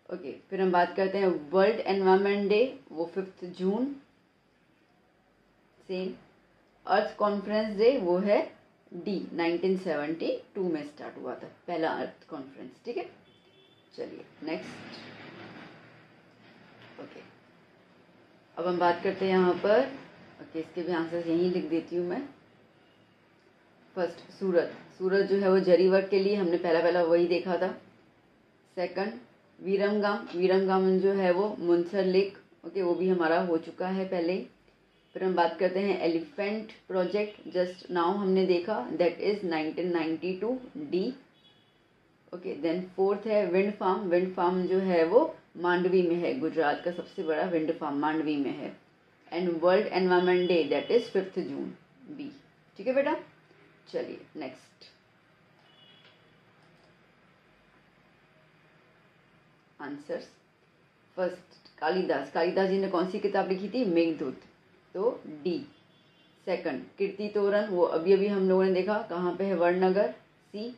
S1: ओके, फिर हम बात करते हैं वर्ल्ड एनवायरनमेंट डे, वो 5 जून, सेम। अर्थ कॉन्फ्रेंस डे, वो है डी, 1972 में स्टार्ट हुआ था पहला अर्थ कॉन्फ्रेंस। ठीक है, चलिए नेक्स्ट। ओके, अब हम बात करते हैं यहाँ पर, ओके, इसके भी आंसर यहीं लिख देती हूँ मैं। फर्स्ट सूरत। सूरत जो है वो जरी वर्क के लिए, हमने पहला वही देखा था। सेकंड वीरमगाम। वीरमगाम जो है वो मुनसर लेक, ओके, वो भी हमारा हो चुका है पहले ही। फिर हम बात करते हैं एलिफेंट प्रोजेक्ट, जस्ट नाउ हमने देखा, that is 1992, D. Okay, then fourth है विंड फार्म। विंड फार्म जो है वो मांडवी में है, गुजरात का सबसे बड़ा विंड फार्म मांडवी में है। And world environment day, that is 5 June, B. ठीक है बेटा, चलिए next. Answers. First Kalidas. Kalidas ji ने कौन सी किताब लिखी थी? मेघदूत, तो डी। सेकंड कीर्ति तोरण, वो अभी अभी हम लोगों ने देखा, कहाँ पे है? Vadnagar, C.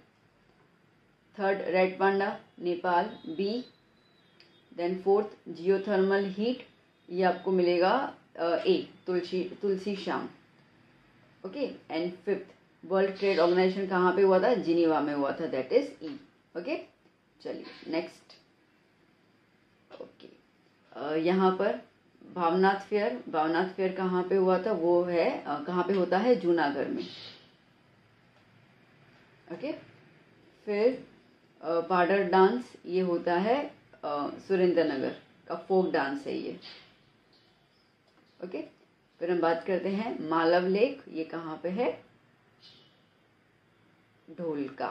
S1: Third red panda, Nepal, B. Then fourth geothermal heat, ये आपको मिलेगा A, Tulsi Shyam. Okay, and fifth world trade organization कहाँ पे हुआ था? जिनीवा में हुआ था, दैट इज ई। ओके, चलिए नेक्स्ट। ओके, यहाँ पर भावनाथ फेयर। भावनाथ फेयर कहाँ पे हुआ था? वो है कहाँ पे होता है? जूनागढ़ में। ओके, फिर पाडर डांस ये होता है सुरेंद्र नगर का फोक डांस है ये। ओके, फिर हम बात करते हैं मालव लेक, ये कहाँ पे है? ढोलका।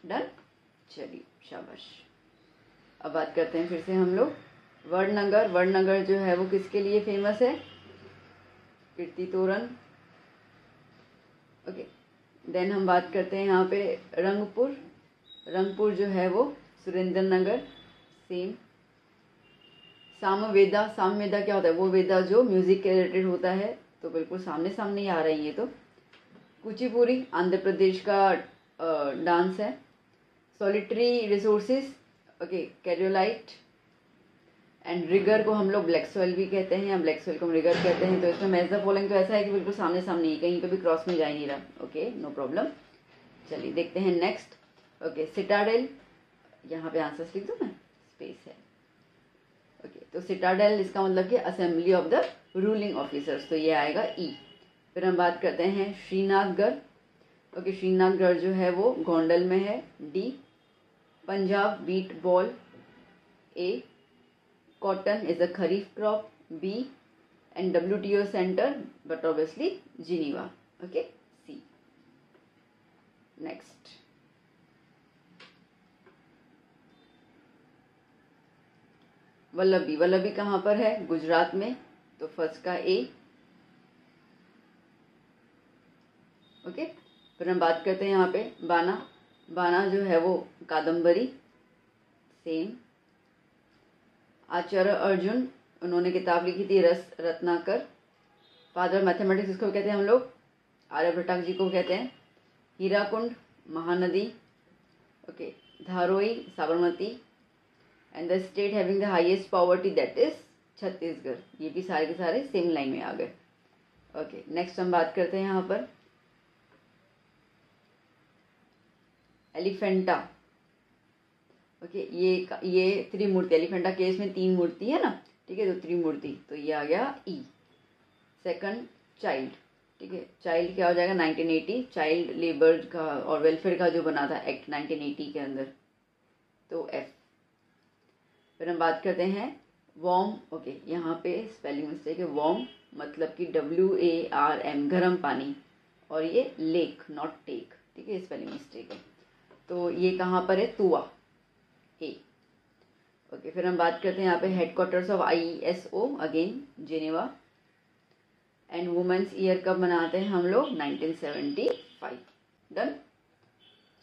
S1: डन, चलिए शाबाश। अब बात करते हैं फिर से हम लोग वड़नगर। वड़नगर जो है वो किसके लिए फेमस है? कीर्ति तोरण। ओके, देन हम बात करते हैं यहाँ पे रंगपुर। रंगपुर जो है वो सुरेंद्र नगर, सेम। सामवेदा। सामवेदा क्या होता है? वो वेदा जो म्यूजिक के रिलेटेड होता है, तो बिल्कुल सामने सामने ही आ रही है ये तो। कुचिपुड़ी आंध्र प्रदेश का डांस है। Solitary resources, okay, cryolite. And रिगर को हम लोग ब्लैक सॉइल भी कहते हैं, या ब्लैक सॉइल को हम रिगर कहते हैं। तो इसमें मैच द फॉलोइंग तो ऐसा है कि बिल्कुल सामने सामने ही, कहीं पे भी क्रॉस में जा ही नहीं रहा। Okay, no problem. चलिए देखते हैं नेक्स्ट। ओके, सिटाडेल, यहाँ पे आंसर्स लिख दूँ मैं, स्पेस है। ओके, तो सिटाडेल इसका मतलब कि assembly of the ruling officers, तो ये आएगा ई। फिर हम बात करते हैं श्रीनाथगढ़। ओके, श्रीनाथगढ़ जो है वो गोंडल में है, D. Punjab wheat bowl, A. Cotton is a kharif crop, B. And WTO centre, but obviously Geneva, okay, C. Next, Vallabhi. Vallabhi कहाँ पर है? गुजरात में, तो फर्स्ट का ए। ओके, फिर हम बात करते हैं यहाँ पे बाना। बाना जो है वो कादम्बरी, सेम। आचार्य अर्जुन, उन्होंने किताब लिखी थी रस रत्नाकर। फादर मैथमेटिक्स इसको कहते हैं हम लोग, आर्यभट्ट जी को कहते हैं। Hirakud Mahanadi, okay. Dharoi Sabarmati. And the state having the highest poverty that is Chhattisgarh. ये भी सारे के सारे सेम लाइन में आ गए। ओके, नेक्स्ट हम बात करते हैं यहाँ पर एलिफेंटा। ओके, ये त्रिमूर्ति, एलिफेंटा केस में 3 मूर्ति है ना, ठीक है, तो त्रिमूर्ति, तो ये आ गया ई। सेकंड चाइल्ड, ठीक है, चाइल्ड क्या हो जाएगा? 1980 चाइल्ड लेबर का और वेलफेयर का जो बना था एक्ट 1980 के अंदर, तो एफ। फिर हम बात करते हैं वार्म। ओके, यहाँ पे स्पेलिंग मिस्टेक है, वार्म मतलब कि WARM, गर्म पानी, और ये लेक नॉट टेक, ठीक है, स्पेलिंग मिस्टेक है। तो ये कहाँ पर है? तुआ, ए। ओके, फिर हम बात करते हैं यहाँ पे headquarters of ISO, again Geneva. And women's year कब मनाते हैं हम लोग? 1975। डन,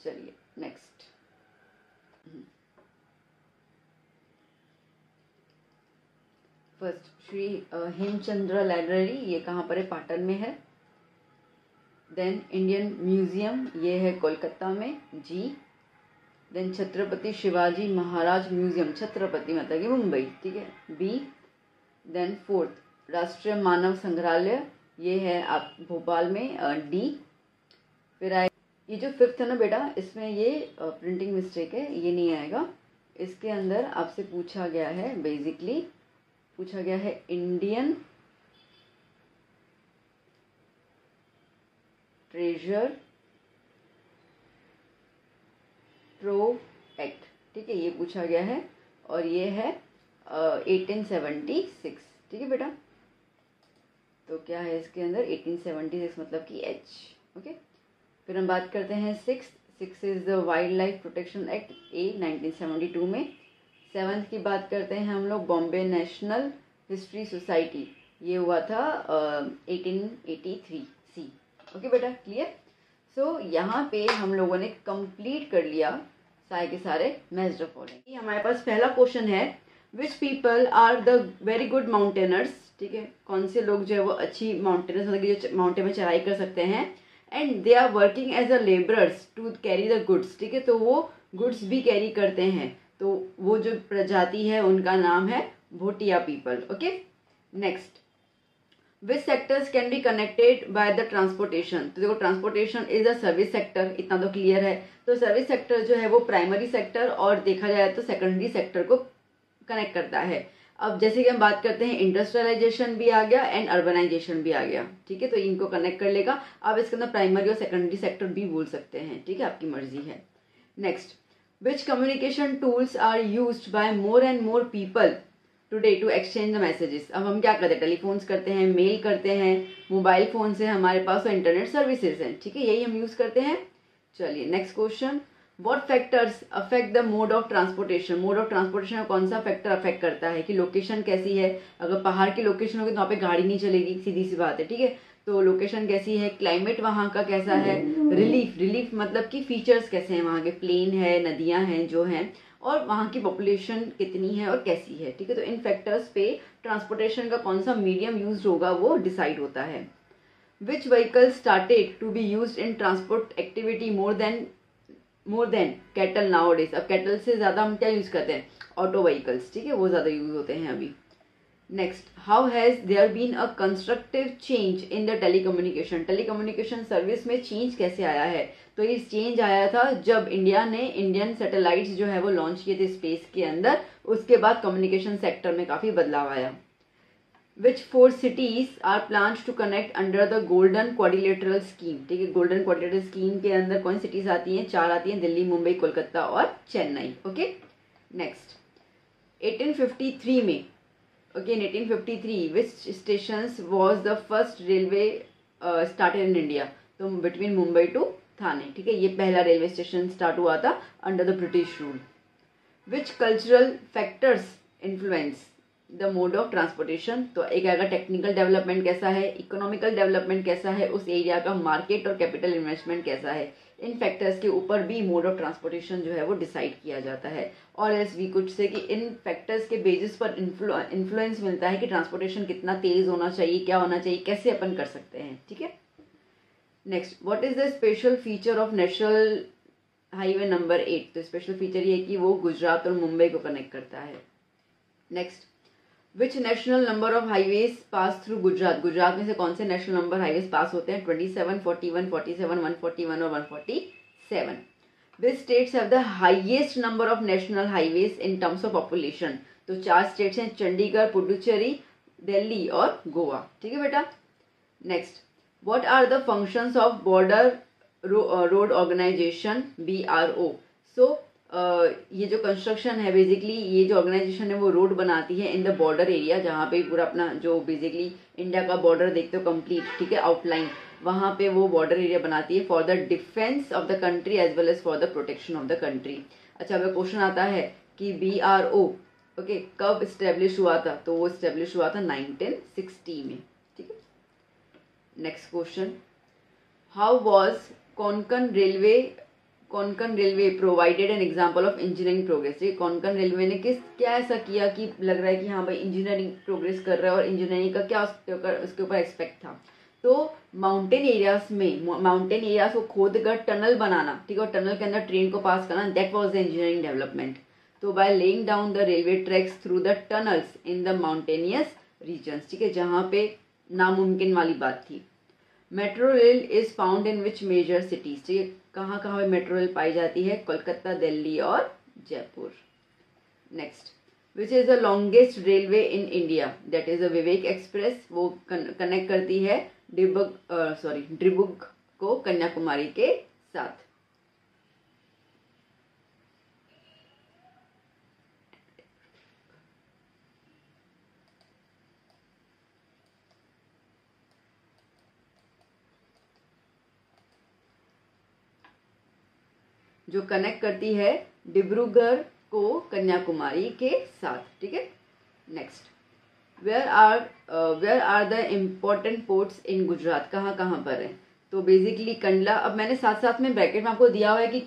S1: चलिए next. First Shri Hemchandra library, ये कहाँ पर है? पाटन में है। देन इंडियन म्यूजियम, ये है कोलकाता में, जी। देन छत्रपति शिवाजी महाराज म्यूजियम, छत्रपति मतलब कि मुंबई, ठीक है, बी। देन फोर्थ राष्ट्रीय मानव संग्रहालय, ये है आप भोपाल में, डी। फिर आए ये जो फिफ्थ है ना बेटा, इसमें ये प्रिंटिंग मिस्टेक है, ये नहीं आएगा। इसके अंदर आपसे पूछा गया है, बेसिकली पूछा गया है इंडियन ट्रेजर ट्रोव एक्ट, ठीक है, ये पूछा गया है, और ये है 1876, ठीक है बेटा। तो क्या है इसके अंदर? 1876 मतलब कि एच, ओके। फिर हम बात करते हैं six is the wildlife protection act, a, 1972 में। सेवन्थ की बात करते हैं हम लोग, बॉम्बे नेशनल हिस्ट्री सोसाइटी, ये हुआ था 1883, सी, ओके बेटा, क्लियर। सो यहाँ पे हम लोगों ने कंप्लीट कर लिया सारे के सारे मैच द फॉलोइंग। हमारे पास पहला क्वेश्चन है, which people are the very good mountaineers, ठीक है, कौन से लोग जो है वो अच्छी माउंटेनर्स मतलब कि जो माउंटेन में चढ़ाई कर सकते हैं, and they are working as a labourers to carry the goods, ठीक है, तो वो गुड्स भी कैरी करते हैं, तो वो जो प्रजाति है उनका नाम है Bhotia people, okay. Next, which sectors can be connected by the transportation, तो देखो transportation is a service sector, इतना तो क्लियर है। तो सर्विस सेक्टर जो है वो प्राइमरी सेक्टर और देखा जाए तो सेकेंडरी सेक्टर को कनेक्ट करता है। अब जैसे कि हम बात करते हैं, इंडस्ट्रियलाइजेशन भी आ गया एंड अर्बनाइजेशन भी आ गया, ठीक है, तो इनको कनेक्ट कर लेगा। अब इसके अंदर प्राइमरी और सेकेंडरी सेक्टर भी बोल सकते हैं, ठीक है, आपकी मर्जी है। Next, which communication tools are used by more and more people today to exchange the messages. अब हम क्या करते हैं, टेलीफोन्स करते हैं, मेल करते हैं, मोबाइल फोन से हमारे पास तो इंटरनेट सर्विसेज हैं, ठीक है, यही हम यूज करते हैं। चलिए next question, what factors affect the mode of transportation. Mode of transportation में कौन सा फैक्टर अफेक्ट करता है कि लोकेशन कैसी है। अगर पहाड़ की लोकेशन होगी तो वहाँ पे गाड़ी नहीं चलेगी, सीधी सी बात है, ठीक है। तो लोकेशन कैसी है, क्लाइमेट वहाँ का कैसा है, रिलीफ मतलब कि फीचर्स कैसे हैं, वहाँ के प्लेन है, नदियाँ हैं जो हैं, और वहाँ की पॉपुलेशन कितनी है और कैसी है, ठीक है। तो इन फैक्टर्स पे ट्रांसपोर्टेशन का कौन सा मीडियम यूज होगा वो डिसाइड होता है। Which vehicle started to be used in transport activity more than cattle nowadays. अब कैटल से ज्यादा हम क्या यूज करते हैं, ऑटो व्हीकल्स, ठीक है, वो ज्यादा यूज होते हैं अभी। Next, how has there been a constructive change in the telecommunication. Telecommunication service में चेंज कैसे आया है, तो ये चेंज आया था जब इंडिया ने इंडियन सैटेलाइट्स जो है वो लॉन्च किए थे स्पेस के अंदर, उसके बाद कम्युनिकेशन सेक्टर में काफी बदलाव आया। Which 4 cities are plan to connect under the golden quadrilateral scheme, ठीक है, गोल्डन क्वाड्रिलेटरल स्कीम के अंदर कौन सिटीज आती हैं, 4 आती हैं, दिल्ली, मुंबई, कोलकाता और चेन्नई। ओके नेक्स्ट, 1853 में, okay, in 1853 which stations was the first railway started in India। तो between मुंबई टू थाने, ठीक है, ये पहला रेलवे स्टेशन स्टार्ट हुआ था under the British rule. Which cultural factors influence the mode of transportation. तो एक आएगा टेक्निकल डेवलपमेंट कैसा है, इकोनॉमिकल डेवलपमेंट कैसा है, उस एरिया का मार्केट और कैपिटल इन्वेस्टमेंट कैसा है। इन फैक्टर्स के ऊपर भी मोड ऑफ ट्रांसपोर्टेशन जो है वो डिसाइड किया जाता है। और एल्स वी कुड से कि इन फैक्टर्स के बेसिस पर इन्फ्लुएंस मिलता है कि ट्रांसपोर्टेशन कितना तेज होना चाहिए, क्या होना चाहिए, कैसे अपन कर सकते हैं, ठीक है। Next, what is the special feature of national highway number 8। तो स्पेशल फीचर ये है कि वो गुजरात और मुंबई को कनेक्ट करता है। Next, which national number of highways pass through Gujarat. Gujarat में से कौन से नेशनल नंबर हाईवेज पास होते हैं, 27, 41, 47, 141 और 147। Which states have the highest number of national highways in terms of population. तो 4 स्टेट्स हैं, चंडीगढ़, पुडुचेरी, दिल्ली और गोवा, ठीक है बेटा। Next, what are the functions of border road organisation, BRO। So ये जो कंस्ट्रक्शन है, बेसिकली ये जो ऑर्गेनाइजेशन है वो रोड बनाती है इन द बॉर्डर एरिया, जहाँ पे पूरा अपना जो बेसिकली इंडिया का बॉर्डर देखते हो कंप्लीट, ठीक है, आउटलाइन, वहाँ पे वो बॉर्डर एरिया बनाती है for the defence of the country as well as for the protection of the country. अच्छा, अगर क्वेश्चन आता है कि BRO ओके कब स्टेब्लिश हुआ था, तो वो स्टेब्लिश हुआ था 1960 में, ठीक है। Next question, how was Konkan railway provided an example of engineering progress. Konkan railway ने क्या ऐसा किया कि लग रहा है कि हाँ भाई इंजीनियरिंग प्रोग्रेस कर रहा है, और इंजीनियरिंग का क्या उसके ऊपर एक्सपेक्ट था। तो माउंटेन एरियाज को खोद कर टनल बनाना, ठीक है, और टनल के अंदर ट्रेन को पास करना, that was the engineering development. तो by laying down the railway tracks through the tunnels in the mountainous regions, ठीक है, जहाँ पे नामुमकिन वाली बात थी। Metro rail is found in which major cities, ठीक है, कहाँ कहाँ मेट्रो रेल पाई जाती है, कोलकाता, दिल्ली और Jaipur. Next, which is the longest railway in India, that is the Vivek express. वो कनेक्ट करती है डिब्रूगढ़ को कन्याकुमारी के साथ। जो कनेक्ट करती है डिब्रूगढ़ को कन्याकुमारी के साथ, ठीक है। Next, where are the important ports in Gujarat, कहाँ कहाँ पर है। तो बेसिकली कंडला, अब मैंने साथ साथ में ब्रैकेट में आपको दिया हुआ है कि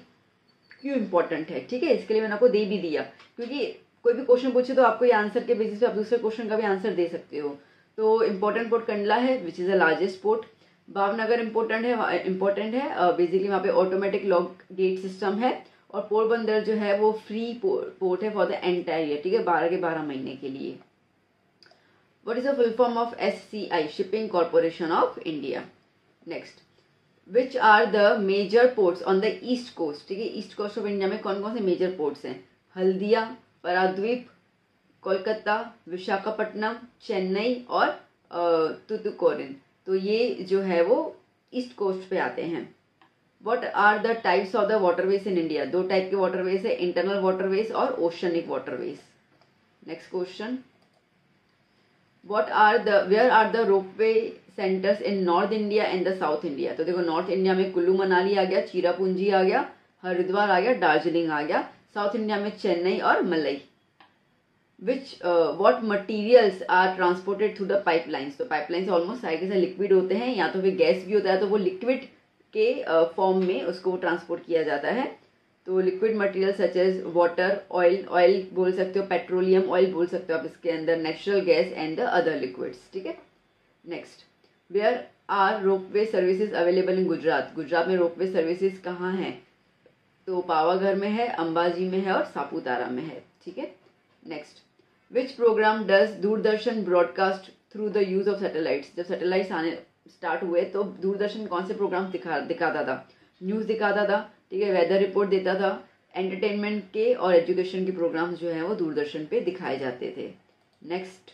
S1: क्यों इंपॉर्टेंट है, ठीक है, इसके लिए मैंने आपको दे भी दिया, क्योंकि कोई भी क्वेश्चन पूछे तो आपको ये आंसर के बेसिस पे आप दूसरे क्वेश्चन का भी आंसर दे सकते हो। तो इम्पोर्टेंट पोर्ट कंडला है विच is the largest port. Bhavnagar important है बेसिकली वहाँ पे ऑटोमेटिक लॉक गेट सिस्टम है। और पोरबंदर जो है वो फ्री पोर्ट है फॉर द एंटायर ईयर, ठीक है, 12 के 12 महीने के लिए। What is the full form of SCI, shipping corporation of India. Next, which are the major ports on the east coast, ठीक है, ईस्ट कोस्ट ऑफ इंडिया में कौन कौन से मेजर पोर्ट्स हैं, हल्दिया, पाराद्वीप, कोलकाता, विशाखापट्टनम, चेन्नई और तुतुकोरिन। तो ये जो है वो ईस्ट कोस्ट पे आते हैं। What are the types of the waterways in India? 2 type के वाटरवेज है, इंटरनल वाटरवेज और oceanic waterways. Next question, where are the ropeway centres in north India and the south India? तो देखो नॉर्थ इंडिया में कुल्लू मनाली आ गया, चिरापुंजी आ गया, हरिद्वार आ गया, दार्जिलिंग आ गया। साउथ इंडिया में चेन्नई और मलई। what materials are transported through the pipelines? तो पाइपलाइंस ऑलमोस्ट सारे के सारे लिक्विड होते हैं, या तो फिर गैस भी होता है, तो वो लिक्विड के फॉर्म में उसको ट्रांसपोर्ट किया जाता है। तो liquid material such as water, oil बोल सकते हो, पेट्रोलियम ऑयल बोल सकते हो आप इसके अंदर, natural gas and the other liquids. ठीक है। Next, where are ropeway services available in Gujarat? Gujarat में रोपवे सर्विसेज कहाँ हैं? तो पावागढ़ में है, अंबाजी में है और सापुतारा में है। ठीक है। Next, which programme does Doordarshan broadcast through the use of satellites? जब सैटेलाइट्स आने स्टार्ट हुए तो दूरदर्शन कौन से प्रोग्राम दिखाता था? न्यूज़ दिखाता था, ठीक है, वेदर रिपोर्ट देता था, एंटरटेनमेंट के और एजुकेशन के प्रोग्राम्स जो हैं वो दूरदर्शन पे दिखाए जाते थे। Next,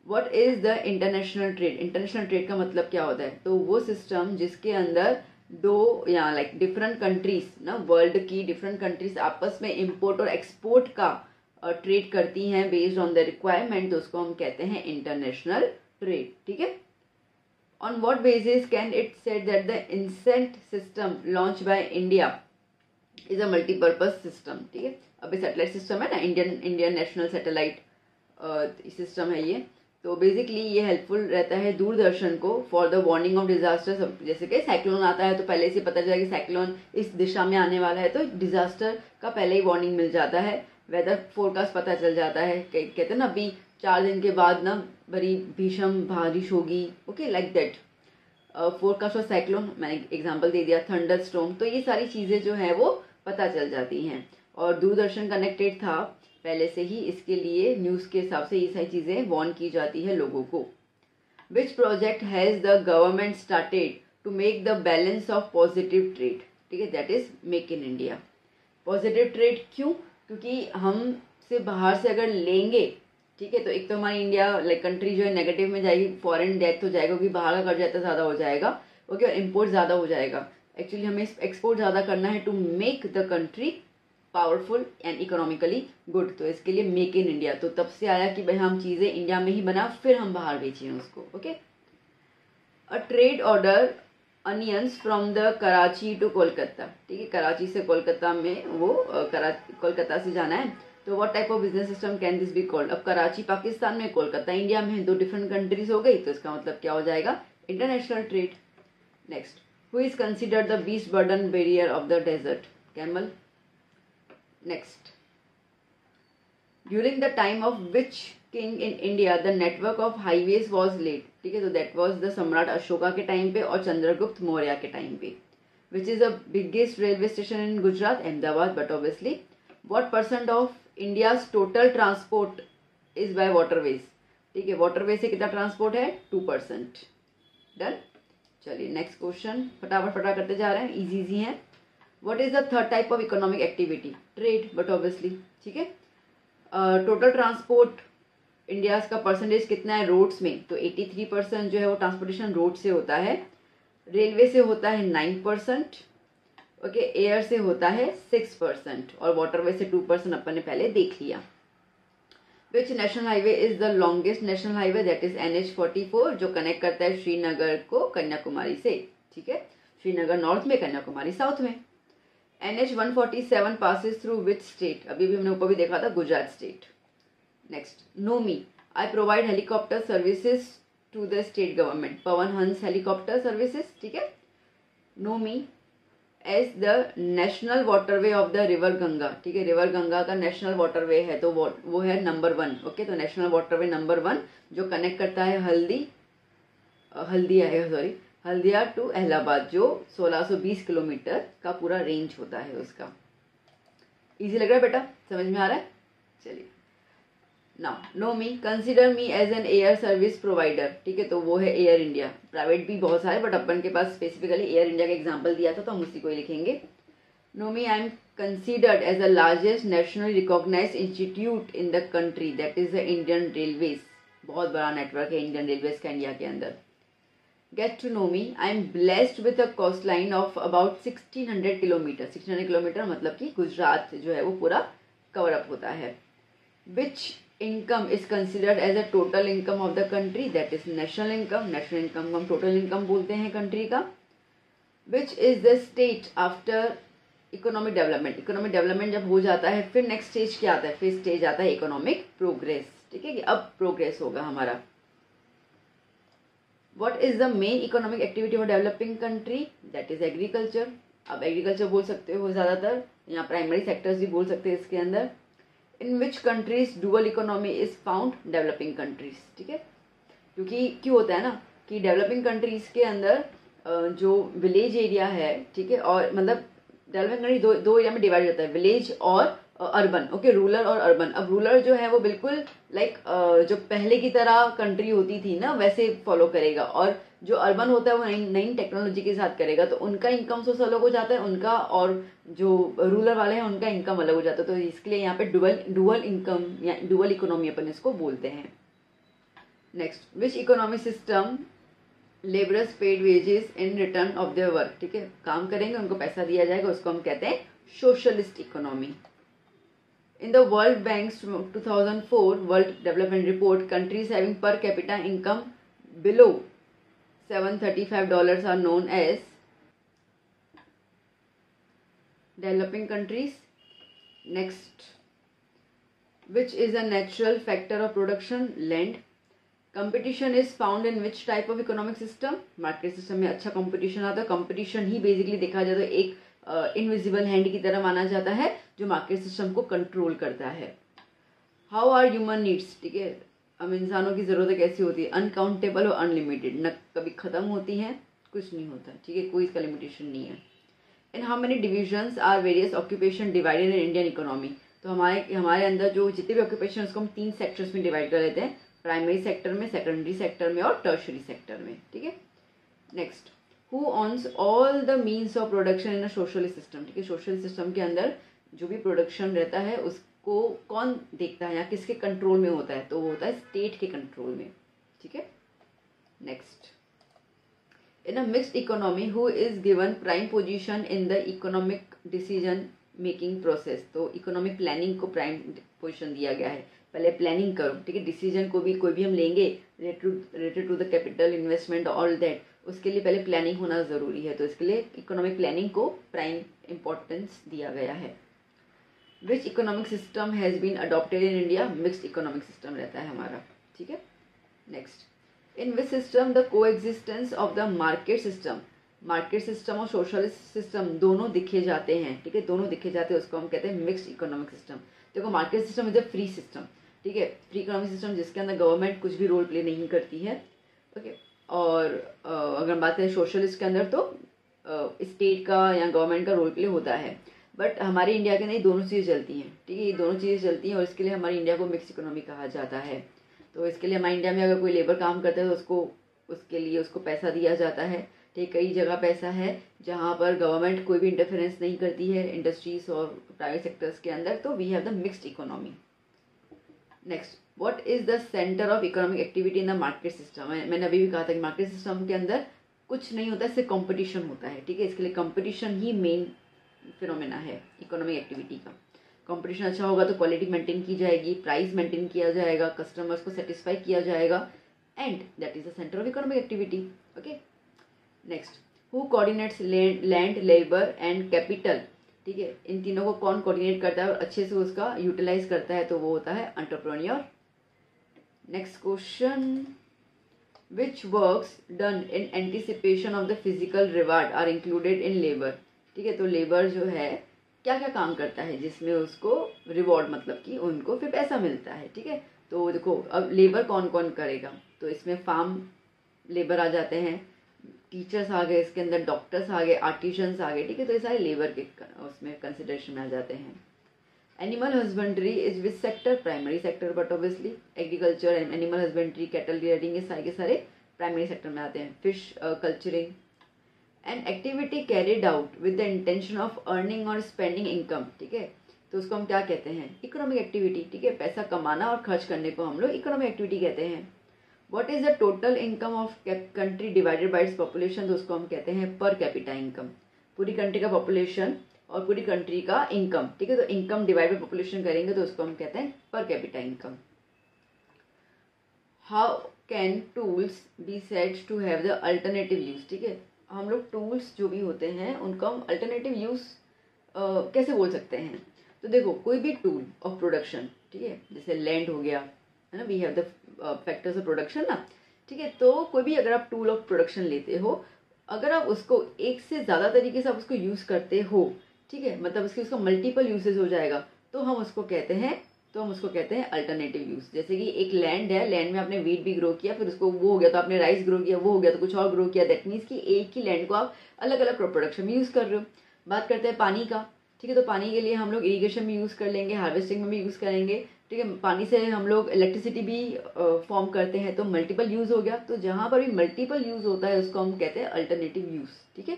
S1: what is the international trade? International trade का मतलब क्या होता है? तो वो सिस्टम जिसके अंदर दो या लाइक डिफरेंट कंट्रीज ना, वर्ल्ड की डिफरेंट कंट्रीज आपस में इंपोर्ट और एक्सपोर्ट का ट्रेड करती हैं बेस्ड ऑन द रिक्वायरमेंट, तो उसको हम कहते हैं इंटरनेशनल ट्रेड। ठीक है। On what basis can it said that the innocent system launch by India is a multipurpose system? ठीक है। अभी सैटेलाइट सिस्टम है ना, इंडियन नेशनल सैटेलाइट सिस्टम है ये। तो बेसिकली ये हेल्पफुल रहता है दूरदर्शन को for the warning of disaster. जैसे कि साइक्लोन आता है तो पहले से पता चला कि साइक्लोन इस दिशा में आने वाला है, तो डिजास्टर का पहले ही वार्निंग मिल जाता है। वेदर फोरकास्ट पता चल जाता है, कहते हैं ना अभी 4 दिन के बाद ना बड़ी भीषण बारिश होगी, ओके, लाइक दैट। फोरकास्ट और साइक्लोन मैंने एग्जांपल दे दिया, थंडर स्टॉर्म, तो ये सारी चीज़ें जो है वो पता चल जाती हैं। और दूरदर्शन कनेक्टेड था पहले से ही, इसके लिए न्यूज़ के हिसाब से ये सारी चीज़ें वार्न की जाती है लोगों को। Which project has the government started to make the balance of positive trade? ठीक है, that is make in India. Positive trade क्यों? क्योंकि हम से बाहर से अगर लेंगे, ठीक है, तो एक तो हमारी इंडिया लाइक कंट्री जो है नेगेटिव में जाएगी, फॉरेन डेट हो जाएगा क्योंकि बाहर का कर्जा इतना ज़्यादा हो जाएगा, ओके, और इम्पोर्ट ज़्यादा हो जाएगा। एक्चुअली हमें एक्सपोर्ट ज़्यादा करना है to make the country powerful and economically good, तो इसके लिए मेक इन इंडिया। तो तब से आया कि भाई हम चीज़ें इंडिया में ही बना फिर हम बाहर बेचें उसको, ओके। अ ट्रेड ऑर्डर अनियंस from the Karachi to Kolkata, ठीक है, कराची से कोलकाता में वो कोलकाता से जाना है, तो what type of business system can this be called? अब कराची पाकिस्तान में, कोलकाता इंडिया में, 2 डिफरेंट कंट्रीज हो गई, तो इसका मतलब क्या हो जाएगा? International trade. Next, who is considered the beast burden barrier of the desert? Camel. Next, during the time of which king in India the network of highways was laid? ठीक है, तो दैट वॉज द सम्राट अशोका के टाइम पे और चंद्रगुप्त मौर्य के टाइम पे। विच is the biggest railway station in Gujarat? Ahmedabad, but obviously. What percent of India's total transport is by waterways? ठीक है, वाटरवेज से कितना ट्रांसपोर्ट है? 2%। डन। चलिए नेक्स्ट क्वेश्चन फटाफट करते जा रहे हैं, इजी है। What is the third type of economic activity? Trade, but obviously. ठीक है। टोटल ट्रांसपोर्ट इंडिया का परसेंटेज कितना है रोड्स में? तो 83% जो है वो ट्रांसपोर्टेशन रोड से होता है, रेलवे से होता है 9%, ओके, एयर से होता है 6% और वाटरवे से 2% अपन ने पहले देख लिया। Which national highway is the longest national highway? That is NH44, जो कनेक्ट करता है श्रीनगर को कन्याकुमारी से। ठीक है, श्रीनगर नॉर्थ में, कन्याकुमारी साउथ में। NH147 passes through which state? अभी भी हमने ऊपर भी देखा था, गुजरात स्टेट। नेक्स्ट, नोमी, I provide helicopter services to the state government, Pawan Hans helicopter services. ठीक है, नोमी as the national waterway of the river Ganga. ठीक है, रिवर गंगा का नेशनल वाटरवे है, तो वो है नंबर 1, ओके। तो नेशनल वाटरवे नंबर 1 जो कनेक्ट करता है हल्दिया टू इलाहाबाद, जो 1620 किलोमीटर का पूरा रेंज होता है उसका। इजी लग रहा है बेटा? समझ में आ रहा है? चलिए, now know me, consider me as an air service provider. ठीक है, तो वो है एयर इंडिया। प्राइवेट भी बहुत सारे, बट अपन के पास स्पेसिफिकली एयर इंडिया का एग्जांपल दिया था, तो हम उसी को ही लिखेंगे। Know me, I am considered as the largest nationally recognised institute in the country, that is the Indian railways. बहुत बड़ा नेटवर्क है इंडियन रेलवेज का इंडिया के अंदर। Get to know me, I am blessed with a coast line of about 1600 kilometre. 1600 kilometre मतलब कि गुजरात जो है वो पूरा कवर अप होता है। Which income is considered as a total income of the country, that is national income. National income को हम टोटल इनकम बोलते हैं कंट्री का। Which is the state after economic development. Economic development जब हो जाता है फिर नेक्स्ट स्टेज क्या आता है, फिर स्टेज आता है इकोनॉमिक प्रोग्रेस। ठीक है कि अब प्रोग्रेस होगा हमारा। What is the main economic activity of a developing country? That is agriculture. अब एग्रीकल्चर बोल सकते हो ज़्यादातर, यहाँ प्राइमरी सेक्टर्स भी बोल सकते हैं इसके अंदर। In which countries dual economy is found, developing countries. ठीक है, क्योंकि क्यों होता है ना कि डेवलपिंग कंट्रीज के अंदर जो विलेज एरिया है, ठीक है, और मतलब डेवलपिंग कंट्री दो एरिया में डिवाइड होता है, विलेज और अर्बन। ओके, रूरल और अर्बन। अब रूरल जो है वो बिल्कुल लाइक जो पहले की तरह कंट्री होती थी ना वैसे फॉलो करेगा, और जो अर्बन होता है वो नई टेक्नोलॉजी के साथ करेगा, तो उनका इनकम सोर्स अलग हो जाता है उनका, और जो रूरल वाले हैं उनका इनकम अलग हो जाता है। तो इसके लिए यहाँ पे डुअल इनकम या डुअल इकोनॉमी अपन इसको बोलते हैं। Next, which economy system labourers paid wages in return of their work. ठीक है, काम करेंगे उनको पैसा दिया जाएगा, उसको हम कहते हैं socialist economy. In the World Bank's 2004 World Development Report, countries having per capita income below $735 are known as developing countries. Next, which is a natural factor of production? Land. Competition is found in which type of economic system? Market system में अच्छा competition आता है। competition ही basically देखा जाए तो एक इनविजिबल हैंड की तरह माना जाता है जो मार्केट सिस्टम को कंट्रोल करता है। How are human needs. ठीक है, हम इंसानों की ज़रूरतें कैसी होती है, अनकाउंटेबल और अनलिमिटेड, न कभी ख़त्म होती हैं कुछ नहीं होता। ठीक है, कोई इसका लिमिटेशन नहीं है। In how many divisions are various occupation divided in Indian economy. तो हमारे अंदर जो जितने भी ऑक्यूपेशन उसको हम 3 सेक्टर्स में डिवाइड कर लेते हैं, प्राइमरी सेक्टर में, सेकेंडरी सेक्टर में और टर्शरी सेक्टर में। ठीक है, next, who owns all the means of production in a socialist system. ठीक है, सोशल सिस्टम के अंदर जो भी प्रोडक्शन रहता है उसको कौन देखता है या किसके कंट्रोल में होता है, तो वो होता है स्टेट के कंट्रोल में। ठीक है, next, in a mixed economy who is given prime position in the economic decision making process. तो इकोनॉमिक प्लानिंग को प्राइम पोजीशन दिया गया है, पहले प्लानिंग करो। ठीक है, डिसीजन को भी कोई भी हम लेंगे related to the capital investment all that, उसके लिए पहले प्लानिंग होना ज़रूरी है, तो इसके लिए इकोनॉमिक प्लानिंग को प्राइम इम्पोर्टेंस दिया गया है। Which economic system has been adopted in India, mixed economic system रहता है हमारा। ठीक है, next, in which system the coexistence of the market system. Market system और सोशलिस्ट सिस्टम दोनों दिखे जाते हैं। ठीक है, दोनों दिखे जाते हैं, उसको हम कहते हैं मिक्स्ड इकोनॉमिक सिस्टम। देखो, market system is a free system. ठीक है, फ्री इकोनॉमिक सिस्टम जिसके अंदर गवर्नमेंट कुछ भी रोल प्ले नहीं करती है। ओके, और अगर हम बात करें सोशलिस्ट के अंदर तो स्टेट का या गवर्नमेंट का रोल प्ले होता है। बट हमारे इंडिया के अंदर ये दोनों चीज़ें चलती हैं। ठीक है, ये दोनों चीज़ें चलती हैं और इसके लिए हमारी इंडिया को मिक्स इकोनॉमी कहा जाता है। तो इसके लिए हमारे इंडिया में अगर कोई लेबर काम करता है तो उसके लिए उसको पैसा दिया जाता है। ठीक, कई जगह पैसा है जहाँ पर गवर्नमेंट कोई भी इंटरफेरेंस नहीं करती है इंडस्ट्रीज और प्राइवेट सेक्टर्स के अंदर, तो we have the mixed economy. Next, what is the centre of economic activity in the market system. मैंने अभी भी कहा था कि मार्केट सिस्टम के अंदर कुछ नहीं होता है, सिर्फ कंपटीशन होता है। ठीक है, इसके लिए कंपटीशन ही मेन फिनोमेना है इकोनॉमिक एक्टिविटी का। कंपटीशन अच्छा होगा तो क्वालिटी मेंटेन की जाएगी, प्राइस मेंटेन किया जाएगा, कस्टमर्स को सेटिस्फाई किया जाएगा, and that is the centre of economic activity. Okay, next, who coordinates land, labour and capital. ठीक है, इन तीनों को कौन कोऑर्डिनेट करता है और अच्छे से उसका यूटिलाइज करता है, तो वो होता है entrepreneur. Next question, which works done in anticipation of the physical reward are included in labour. ठीक है, तो लेबर जो है क्या क्या काम करता है जिसमें उसको रिवॉर्ड मतलब कि उनको फिर पैसा मिलता है। ठीक है, तो देखो अब लेबर कौन कौन करेगा, तो इसमें फार्म लेबर आ जाते हैं, टीचर्स आ गए, इसके अंदर डॉक्टर्स आ गए, आर्टिशंस आ गए। ठीक है, तो ये सारे लेबर के उसमें कंसिडरेशन में आ जाते हैं। Animal husbandry is which sector, primary sector, but obviously agriculture and animal husbandry, cattle rearing, ये सारे के सारे प्राइमरी सेक्टर में आते हैं। Fish culturing, an activity carried out with the intention of earning और स्पेंडिंग इनकम। ठीक है, तो उसको हम क्या कहते हैं, इकोनॉमिक एक्टिविटी। ठीक है, पैसा कमाना और खर्च करने को हम लोग इकोनॉमिक एक्टिविटी कहते हैं। What is the total income of country divided by its population, तो उसको हम कहते हैं पर कैपिटा इनकम। पूरी कंट्री का पॉपुलेशन और पूरी कंट्री का इनकम, ठीक है, तो इनकम डिवाइड बाय पॉपुलेशन करेंगे तो उसको हम कहते हैं per capita income. How can tools be said to have the alternative use, ठीक है, हम लोग टूल्स जो भी होते हैं उनको हम अल्टरनेटिव यूज कैसे बोल सकते हैं। तो देखो कोई भी टूल ऑफ प्रोडक्शन, ठीक है, जैसे लैंड हो गया है ना, we have the factors of production ना, ठीक है, तो कोई भी अगर आप टूल ऑफ प्रोडक्शन लेते हो, अगर आप उसको एक से ज़्यादा तरीके से आप उसको यूज़ करते हो, ठीक है, मतलब उसका मल्टीपल यूसेज हो जाएगा, तो हम उसको कहते हैं अल्टरनेटिव यूज। जैसे कि एक लैंड है, लैंड में आपने वीट भी ग्रो किया, फिर उसको वो हो गया तो आपने राइस ग्रो किया, वो हो गया तो कुछ और ग्रो किया, दैट मीन्स कि एक ही लैंड को आप अलग अलग क्रॉप प्रोडक्शन में यूज़ कर रहे हो। बात करते हैं पानी का, ठीक है, तो पानी के लिए हम लोग इरीगेशन में यूज़ कर लेंगे, हार्वेस्टिंग में भी यूज़ करेंगे, ठीक है, पानी से हम लोग इलेक्ट्रिसिटी भी फॉर्म करते हैं, तो मल्टीपल यूज़ हो गया। तो जहाँ पर भी मल्टीपल यूज़ होता है उसको हम कहते हैं अल्टरनेटिव यूज़, ठीक है।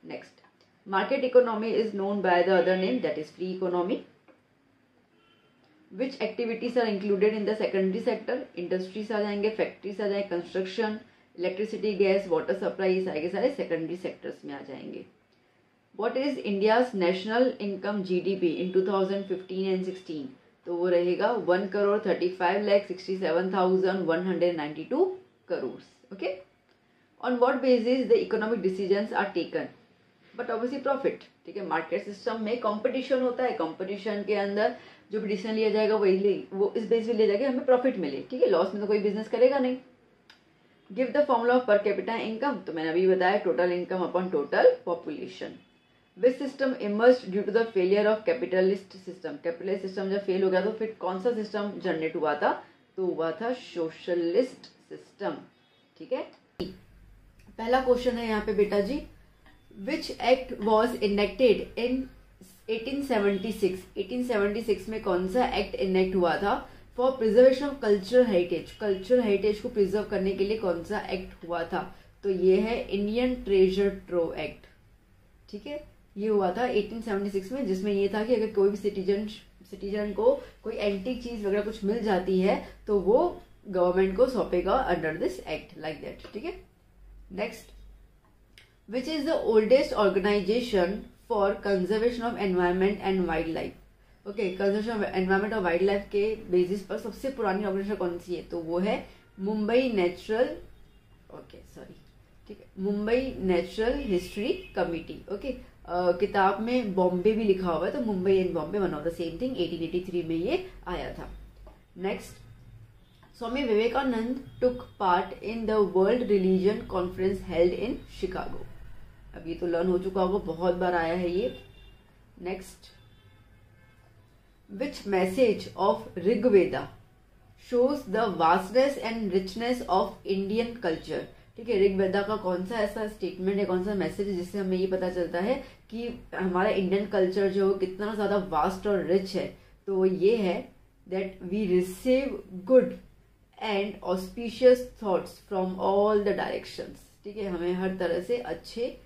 S1: Next, market economy is known by the other name that is free economy. Which activities are included in the secondary sector, industries आ जाएंगे, फैक्ट्रीज आ जाएंगे, construction, electricity, gas, water supply, सारे सेकेंडरी सेक्टर्स में आ जाएंगे। What is India's national income GDP in 2015 and 16? तो वो रहेगा 1,35,67,192 crores. Okay? On what basis the economic decisions are taken? But obviously profit. ठीक है, मार्केट सिस्टम में कंपटीशन होता है, कंपटीशन के अंदर जो भी डिसीजन लिया जाएगा वो इस बेस पे लिया जाएगा हमें प्रॉफिट मिले, ठीक है, लॉस में तो कोई बिजनेस करेगा नहीं। Give the formula of per capita income, तो मैंने अभी बताया total income upon total population. Which system emerge due to the failure of capitalist system, capitalist system जब फेल हो गया तो फिर कौन सा सिस्टम जनरेट हुआ था, तो हुआ था सोशलिस्ट सिस्टम, ठीक है। पहला क्वेश्चन है यहाँ पे बेटा जी, which act was enacted in 1876, 1876 में कौन सा एक्ट इनेक्ट हुआ था for preservation of cultural heritage, cultural heritage को प्रिजर्व करने के लिए कौन सा एक्ट हुआ था, तो ये है इंडियन ट्रेजर ट्रोव एक्ट, ठीक है, ये हुआ था 1876 में, जिसमें ये था कि अगर कोई भी सिटीजन को कोई एंटीक चीज वगैरह कुछ मिल जाती है तो वो गवर्नमेंट को सौंपेगा under this act, like that, ठीक है। Next, which is the oldest organisation for conservation of environment and wild life, okay, conservation of environment और वाइल्ड लाइफ के बेसिस पर सबसे पुरानी ऑर्गेनाइजेशन कौन सी है, तो वो है मुंबई नेचुरल, ओके सॉरी, ठीक है, Mumbai natural history committee, okay, किताब में बॉम्बे भी लिखा हुआ है तो Mumbai and Bombay one of the same thing, 1883 में ये आया था। Next, Swami Vivekananda took part in the world religion conference held in Chicago, अब ये तो लर्न हो चुका होगा, बहुत बार आया है ये। Next, which message of Rigveda shows the vastness and richness of Indian culture, ठीक है, ऋग्वेदा का कौन सा ऐसा स्टेटमेंट है, कौन सा मैसेज है जिससे हमें ये पता चलता है कि हमारा इंडियन कल्चर जो कितना ज्यादा वास्ट और रिच है, तो ये है that we receive good and auspicious thoughts from all the directions, ठीक है, हमें हर तरह से अच्छे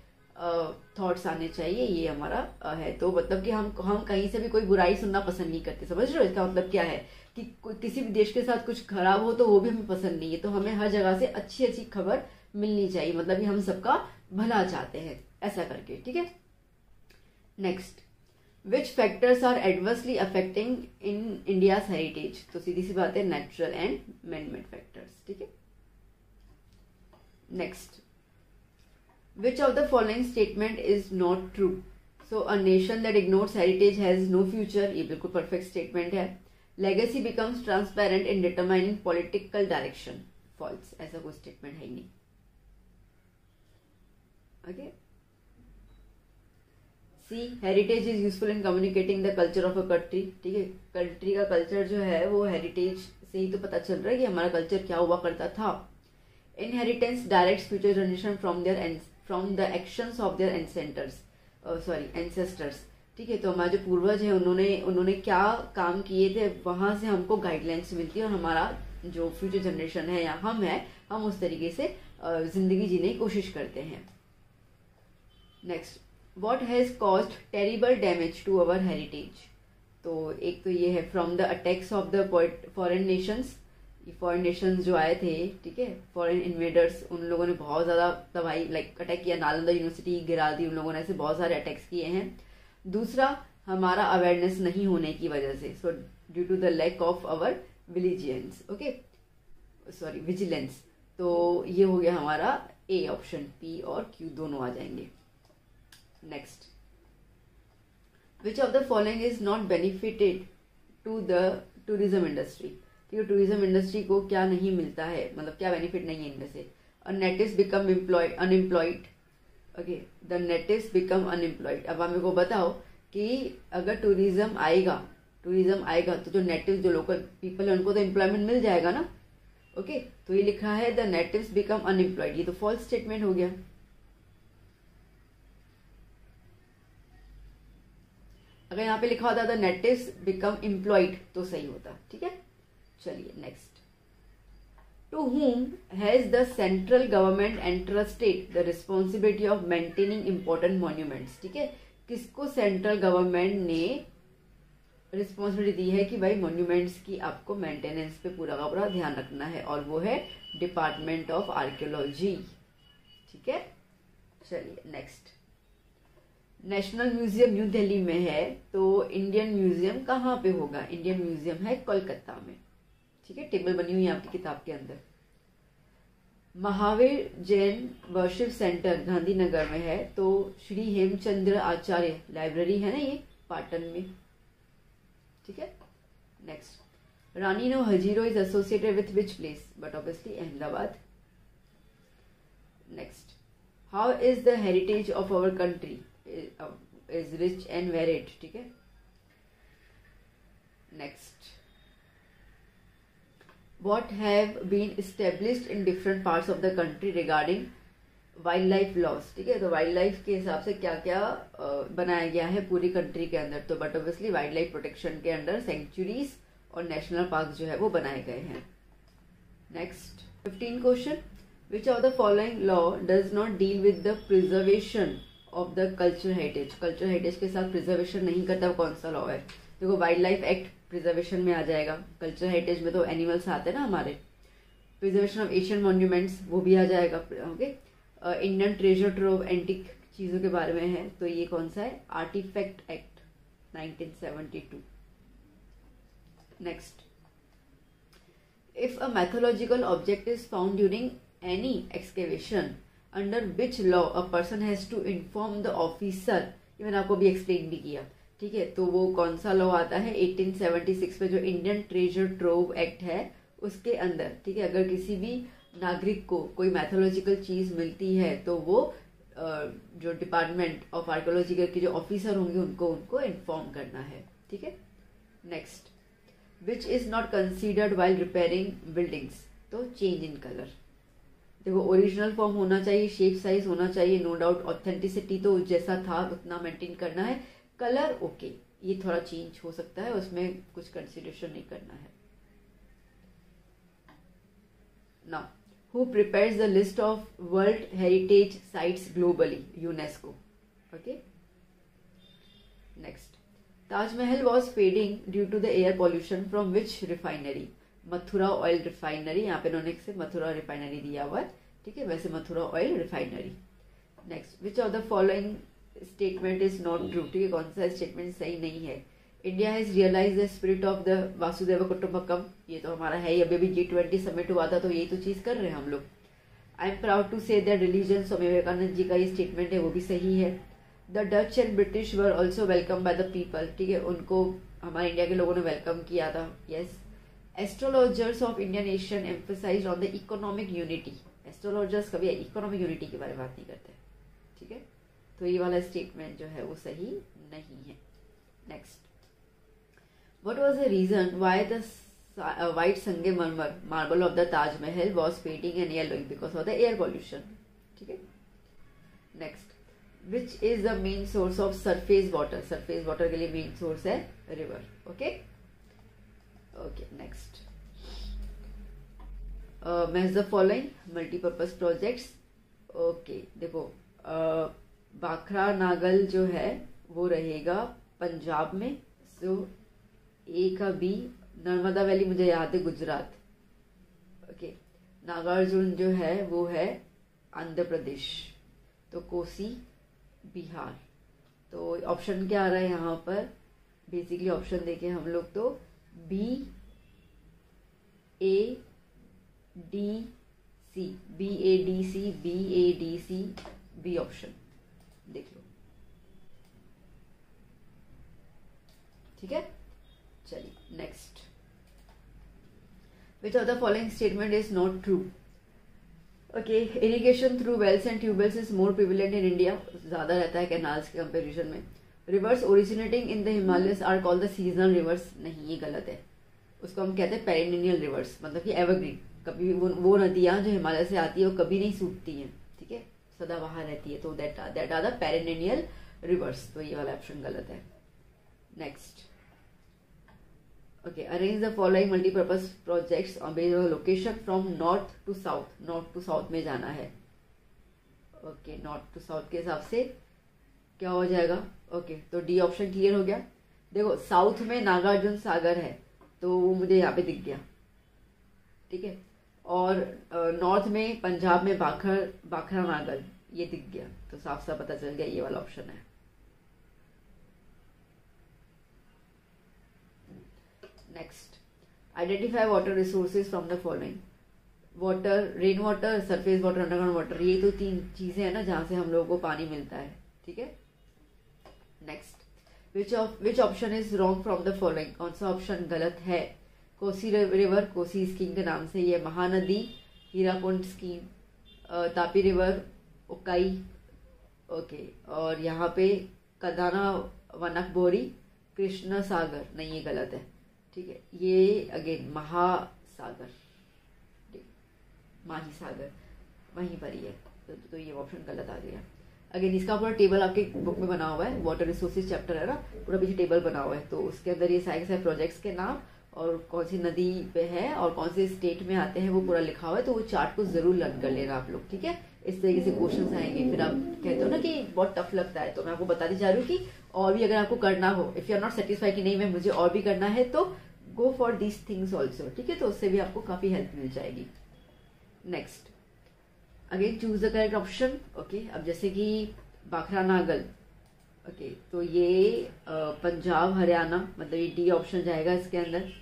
S1: थॉट्स आने चाहिए, ये हमारा है। तो मतलब कि हम कहीं से भी कोई बुराई सुनना पसंद नहीं करते, समझ रहे हो इसका मतलब क्या है कि किसी भी देश के साथ कुछ खराब हो तो वो भी हमें पसंद नहीं है, तो हमें हर जगह से अच्छी अच्छी खबर मिलनी चाहिए, मतलब कि हम सबका भला चाहते हैं ऐसा करके, ठीक है। Next, which factors are adversely affecting in India's heritage, तो सीधी सी बात है natural and man made factors, ठीक है। Next, which of the following statement is not true, so a nation that ignores heritage has no future, ये बिल्कुल परफेक्ट स्टेटमेंट है। legacy becomes transparent in determining political direction, false, ऐसा कोई स्टेटमेंट है ही नहीं, okay. C, heritage is useful in communicating the culture of a country, ठीक है, कंट्री का कल्चर जो है वो हेरिटेज से ही तो पता चल रहा है कि हमारा कल्चर क्या हुआ करता था। Inheritance directs future generation from the actions of their ancestors, ठीक है, तो हमारे जो पूर्वज हैं उन्होंने क्या काम किए थे वहां से हमको गाइडलाइंस मिलती है और हमारा जो फ्यूचर जनरेशन है या हम उस तरीके से जिंदगी जीने की कोशिश करते हैं। Next, what has caused terrible damage to our heritage, तो एक तो ये है from the attacks of the foreign nations, कि फॉरेन नेशंस जो आए थे, ठीक है, फॉरेन इन्वेडर्स, उन लोगों ने बहुत ज़्यादा तबाही लाइक अटैक किया, नालंदा यूनिवर्सिटी गिरा दी उन लोगों ने, ऐसे बहुत सारे अटैक्स किए हैं। दूसरा, हमारा अवेयरनेस नहीं होने की वजह से, so due to the lack of our vigilance, okay sorry vigilance. तो ये हो गया हमारा ए ऑप्शन, पी और क्यू दोनों आ जाएंगे। Next, which of the following is not benefited to the tourism industry. ठीक है, टूरिज्म इंडस्ट्री को क्या नहीं मिलता है, मतलब क्या बेनिफिट नहीं है इनमें से। Natives become unemployed, okay, the natives become unemployed. अब आप मेरे को बताओ कि अगर टूरिज्म आएगा तो जो नेटिव, जो लोकल पीपल है, उनको तो एम्प्लॉयमेंट मिल जाएगा ना, ओके। तो ये लिखा है द नेटिव्स बिकम अनएम्प्लॉयड, ये तो फॉल्स स्टेटमेंट हो गया। अगर यहाँ पे लिखा होता द नेटिव्स बिकम एम्प्लॉयड तो सही होता, ठीक है। चलिए next, to whom has the central government entrusted the responsibility of maintaining important monuments। ठीक है, किसको सेंट्रल गवर्नमेंट ने रिस्पॉन्सिबिलिटी दी है कि भाई मॉन्यूमेंट्स की आपको मेंटेनेंस पे पूरा का पूरा ध्यान रखना है, और वो है डिपार्टमेंट ऑफ आर्कियोलॉजी, ठीक है। चलिए next, national museum new Delhi में है, तो इंडियन म्यूजियम कहाँ पे होगा। इंडियन म्यूजियम है कोलकाता में, ठीक है, टेबल बनी हुई है आपकी किताब के अंदर। महावीर जैन वर्शिप सेंटर गांधीनगर में है, तो श्री हेमचंद्र आचार्य लाइब्रेरी है ना ये पाटन में, ठीक है। Next, Rani no Hajiro is associated with which place, but obviously Ahmedabad. Next, how is the heritage of our country is rich and varied, ठीक है। Next, what have been established in different parts of the country regarding wildlife laws। ठीक है, तो वाइल्ड लाइफ के हिसाब से क्या क्या बनाया गया है पूरी कंट्री के अंदर, तो but obviously wild life protection के अंडर सेंचुरीज और नेशनल पार्क जो है वो बनाए गए हैं। Next 15 question, which of the following law does not deal with the preservation of the culture heritage. Culture heritage के साथ प्रिजर्वेशन नहीं करता, कौन सा लॉ है। देखो, वाइल्ड लाइफ एक्ट प्रिजर्वेशन में आ जाएगा, कल्चर हेरिटेज में तो एनिमल्स आते हैं ना हमारे। प्रिजर्वेशन ऑफ एशियन मॉन्यूमेंट्स वो भी आ जाएगा, okay. Indian treasure trove antique चीजों के बारे में है, तो ये कौन सा है, artefact act 1972। Next, if a mythological object is found during any excavation under which law a person has to inform the officer, ये मैंने आपको भी एक्सप्लेन भी किया, ठीक है। तो वो कौन सा लॉ आता है 1876 में, जो इंडियन ट्रेजर ट्रोव एक्ट है उसके अंदर, ठीक है। अगर किसी भी नागरिक को कोई मैथोलॉजिकल चीज मिलती है तो वो जो डिपार्टमेंट ऑफ आर्कियोलॉजी के जो ऑफिसर होंगे उनको इन्फॉर्म करना है, ठीक है। Next, which is not considered while repairing buildings, तो चेंज इन कलर। देखो, ओरिजिनल फॉर्म होना चाहिए, शेप साइज होना चाहिए, नो डाउट ऑथेंटिसिटी तो जैसा था उतना मेंटेन करना है, कलर ओके, ये थोड़ा चेंज हो सकता है, उसमें कुछ कंसिडरेशन नहीं करना है। Now, who prepares the list of world heritage sites globally, UNESCO, okay. Next, Taj Mahal was fading due to the air pollution from which refinery. Mathura oil refinery, यहाँ पे उन्होंने से मथुरा रिफाइनरी दिया हुआ है, ठीक है, वैसे Mathura oil refinery. Next, which of the following statement is not true, ठीक है, कौन सा स्टेटमेंट सही नहीं है। India has realise the spirit of the Vasudev Kutumbakam, ये तो हमारा है ही, अभी भी G20 समिट हुआ था तो यही तो चीज कर रहे हैं हम लोग। I am proud to say that religion, Swami Vivekananda ji का ये स्टेटमेंट है, वो भी सही है। The Dutch and British were also welcome by the people, ठीक है, उनको हमारे इंडिया के लोगों ने वेलकम किया था, yes. Astrologers of Indian nation emphasise on the economic unity, astrologers कभी इकोनॉमिक यूनिटी के बारे में बात नहीं करते, ठीक है, तो ये वाला स्टेटमेंट जो है वो सही नहीं है। Next, what was the reason why the white संगमरमर marble of the Taj Mahal was fading and yellowing, because of the air pollution, ठीक है। Next, which is the main source of surface water, surface water के लिए मेन सोर्स है river, okay okay. Next, match the following multipurpose projects, okay. देखो, बाखरा नागल जो है वो रहेगा पंजाब में, सो ए का बी। नर्मदा वैली मुझे याद है गुजरात, नागार्जुन जो है वो है आंध्र प्रदेश, तो कोसी बिहार। तो ऑप्शन क्या आ रहा है यहाँ पर, बेसिकली ऑप्शन देखें हम लोग तो BADC, BADC बी ऑप्शन देख लो। ठीक है, चलिए next. Which of the following statement is not true? Okay, irrigation through wells and tubewells is more prevalent in India, ज्यादा रहता है कैनाल्स के कंपेरिजन में। Rivers originating in the Himalayas are called the seasonal rivers, नहीं ये गलत है, उसको हम कहते हैं पेरिनियल रिवर्स, मतलब कि एवरग्रीन। कभी वो नदियां जो हिमालय से आती है वो कभी नहीं सूखती हैं, ठीक है, सदाबहार रहती है, तो that are the perennial rivers, तो ये वाला ऑप्शन गलत है। Next, okay, arrange the following multipurpose projects on based on location from north to south, north to south में जाना है। ओके, नॉर्थ टू साउथ के हिसाब से क्या हो जाएगा? ओके, तो डी ऑप्शन क्लियर हो गया। देखो साउथ में नागार्जुन सागर है, तो वो मुझे यहाँ पे दिख गया, ठीक है, और नॉर्थ में पंजाब में बाखरा नागल, ये दिख गया, तो साफ साफ पता चल गया ये वाला ऑप्शन है। Next, identify water resources from the following. Water, rain water, surface water, underground water, ये तो 3 चीजें हैं ना जहां से हम लोगों को पानी मिलता है, ठीक है। Next, which option is wrong from the following, कौन सा ऑप्शन गलत है? कोसी रिवर, कोसी स्कीम के नाम से ये Mahanadi, Hirakud scheme, Tapi river, Ukai, okay, और यहाँ पे कदाना वनकबोरी, कृष्ण सागर, नहीं ये गलत है, ठीक है, ये अगेन महासागर, माही सागर वहीं पर ही है, तो ये ऑप्शन गलत आ गया। अगेन इसका पूरा टेबल आपके बुक में बना हुआ है, वाटर रिसोर्सेज चैप्टर है ना, पूरा पीछे टेबल बना हुआ है, तो उसके अंदर ये सारे प्रोजेक्ट्स के नाम और कौन सी नदी पे है और कौन से स्टेट में आते हैं वो पूरा लिखा हुआ है, तो वो चार्ट को जरूर लर्न कर लेना आप लोग, ठीक है। इस तरीके से क्वेश्चंस आएंगे, फिर आप कहते हो ना कि बहुत टफ लगता है, तो मैं आपको बताती जा रही हूँ कि और भी अगर आपको करना हो, if you are not satisfied कि नहीं मैं मुझे और भी करना है, तो go for these things also, ठीक है, तो उससे भी आपको काफी हेल्प मिल जाएगी। Next, again choose the correct option. Okay, अब जैसे कि बाखरा नागल, ओके, तो ये पंजाब हरियाणा, मतलब ये डी ऑप्शन जाएगा इसके अंदर।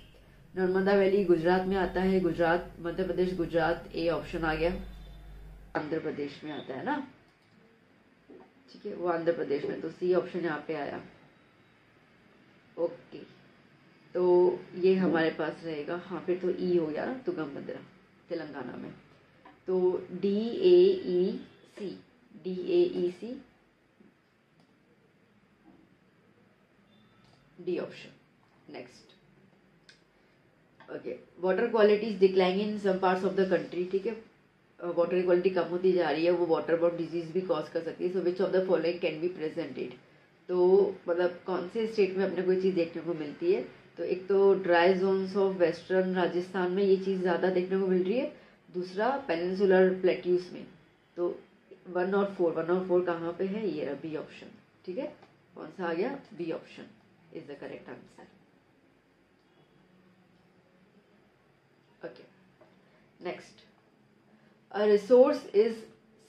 S1: नर्मदा वैली गुजरात में आता है, गुजरात, मध्य प्रदेश, गुजरात, ए ऑप्शन आ गया। आंध्र प्रदेश में आता है ना, ठीक है, वो आंध्र प्रदेश में, तो सी ऑप्शन यहाँ पे आया। ओके, तो ये हमारे पास रहेगा, हाँ फिर तो ई हो गया ना, तुंगभद्रा तेलंगाना में, तो DAEC, D option. Next, okay, water quality is declining in some parts of the country, ठीक है, वाटर क्वालिटी कम होती जा रही है, वो वाटर बोर्न डिजीज भी कॉज कर सकती है। So which of the following can be presented, तो मतलब कौन से स्टेट में अपने कोई चीज़ देखने को मिलती है, तो एक तो dry zones of western Rajasthan में ये चीज़ ज़्यादा देखने को मिल रही है, दूसरा पेनिनसुलर प्लेट्यूज में, तो 1 और 4 कहाँ पे है, ये बी ऑप्शन, ठीक है, कौन सा आ गया, B option is the correct answer. Okay, next, a resource is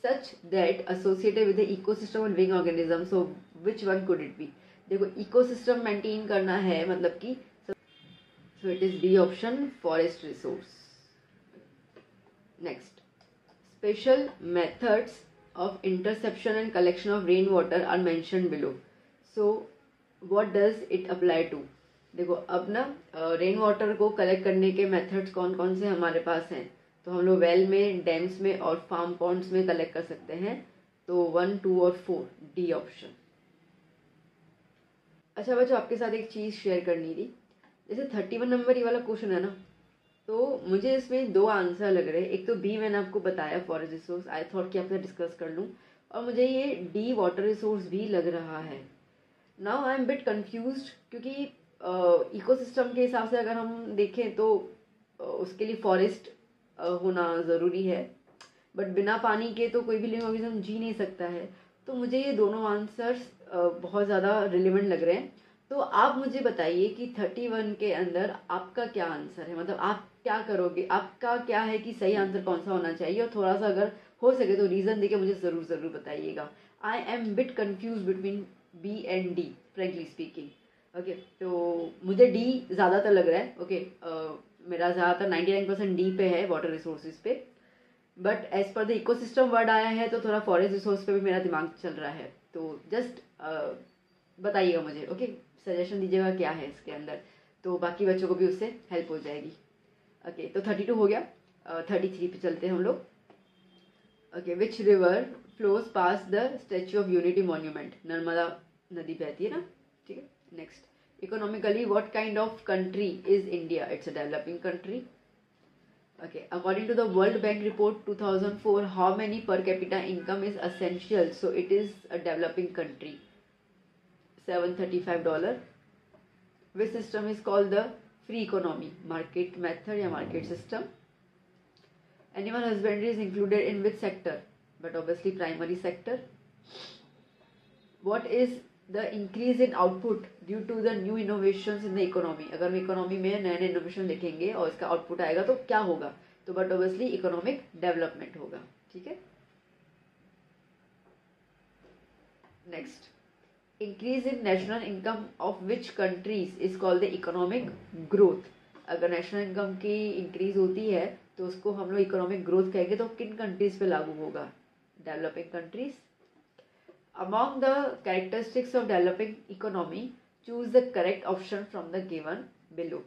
S1: such that associated with the ecosystem and living organism, so which one could it be? देखो इकोसिस्टम मेंटेन करना है, मतलब कि so it is B option, forest resource. Next, special methods of interception and collection of rainwater are mentioned below, so what does it apply to? देखो अब ना रेन वाटर को कलेक्ट करने के मेथड्स कौन कौन से हमारे पास हैं, तो हम लोग वेल में, डैम्स में और फार्म पॉन्ड्स में कलेक्ट कर सकते हैं, तो 1, 2 और 4, डी ऑप्शन। अच्छा बच्चों, आपके साथ एक चीज शेयर करनी थी, जैसे 31 नंबर ये वाला क्वेश्चन है ना, तो मुझे इसमें 2 आंसर लग रहे हैं। एक तो बी मैंने आपको बताया फॉरेस्ट रिसोर्स, आई थॉट कि आपसे डिस्कस कर लूँ, और मुझे ये डी वाटर रिसोर्स भी लग रहा है। Now I am bit confused, क्योंकि इकोसिस्टम के हिसाब से अगर हम देखें तो उसके लिए फॉरेस्ट होना ज़रूरी है, बट बिना पानी के तो कोई भी लिविंग ऑर्गेनिज्म जी नहीं सकता है, तो मुझे ये दोनों आंसर्स बहुत ज़्यादा रिलेवेंट लग रहे हैं। तो आप मुझे बताइए कि 31 के अंदर आपका क्या आंसर है, मतलब आप क्या करोगे, आपका क्या है कि सही आंसर कौन सा होना चाहिए, और थोड़ा सा अगर हो सके तो रीज़न देके मुझे ज़रूर ज़रूर बताइएगा। I am bit confuse between B and D frankly speaking. Okay, तो मुझे डी ज़्यादातर लग रहा है। ओके, मेरा ज़्यादातर 99% डी पे है, वाटर रिसोर्सेज पे, बट एज पर द इकोसिस्टम वर्ड आया है तो थोड़ा फॉरेस्ट रिसोर्स पे भी मेरा दिमाग चल रहा है। तो जस्ट बताइएगा मुझे। ओके, सजेशन दीजिएगा क्या है इसके अंदर, तो बाकी बच्चों को भी उससे हेल्प हो जाएगी। ओके, तो 32 हो गया। 33 पे चलते हैं हम लोग। Okay, which river flows pass the statue of unity monument? Narmada नदी बहती है ना, ठीक है। Next, economically what kind of country is India? It's a developing country. Okay, according to the World Bank report 2004, how many per capita income is essential? So it is a developing country. $735. Which system is called the free economy? Market method या market system? Animal husbandry is included in which sector? But obviously primary sector. What is the increase in output due to the new innovations in the economy? अगर हम इकोनॉमी में नए नए इनोवेशन लिखेंगे और इसका आउटपुट आएगा तो क्या होगा? तो बट ऑब्वियसली इकोनॉमिक डेवलपमेंट होगा, ठीक है। Next, increase in national income of which countries is called the economic growth? अगर नेशनल इनकम की इंक्रीज होती है तो उसको हम लोग इकोनॉमिक ग्रोथ कहेंगे, तो किन कंट्रीज पे लागू होगा? Developing countries. Among the characteristics of developing economy, choose the correct option from the given below.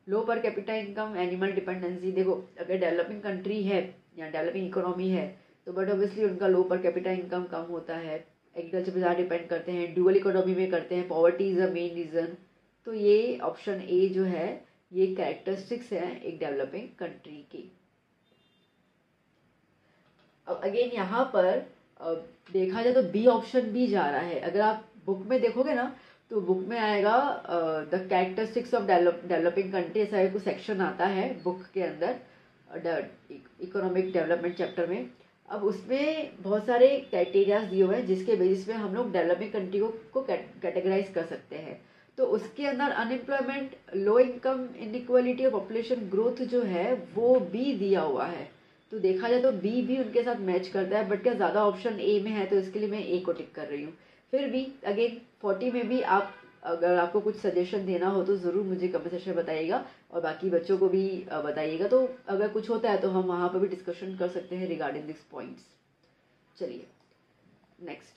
S1: लो पर कैपिटा इनकम, एनिमल डिपेंडेंसी। देखो, अगर डेवलपिंग कंट्री है या डेवलपिंग इकोनॉमी है तो बट ऑब्वियसली उनका लो पर कैपिटा इनकम कम होता है, एग्रीकल्चर पर ज़्यादा डिपेंड करते हैं, ड्यूअल इकोनॉमी में करते हैं, poverty is a main reason. तो ये ऑप्शन ए जो है ये कैरेक्टरिस्टिक्स है एक डेवलपिंग कंट्री की। अब अगेन यहाँ पर देखा जाए तो बी ऑप्शन भी जा रहा है। अगर आप बुक में देखोगे ना तो बुक में आएगा the characteristics of developing country, ऐसा कुछ सेक्शन आता है बुक के अंदर इकोनॉमिक डेवलपमेंट चैप्टर में। अब उसमें बहुत सारे क्राइटेरियाज दिए हुए हैं जिसके बेसिस पे हम लोग डेवलपिंग कंट्री को कैटेगराइज कर सकते हैं। तो उसके अंदर अनएम्प्लॉयमेंट, लो इनकम, इनइक्वालिटी और पॉपुलेशन ग्रोथ जो है वो बी दिया हुआ है। तो देखा जाए तो बी भी उनके साथ मैच करता है, बट क्या ज़्यादा ऑप्शन ए में है तो इसके लिए मैं ए को टिक कर रही हूँ। फिर भी अगेन 40 में भी आप अगर आपको कुछ सजेशन देना हो तो ज़रूर मुझे कमेंट सेक्शन में बताइएगा और बाकी बच्चों को भी बताइएगा। तो अगर कुछ होता है तो हम वहाँ पर भी डिस्कशन कर सकते हैं रिगार्डिंग दिस पॉइंट्स। चलिए next,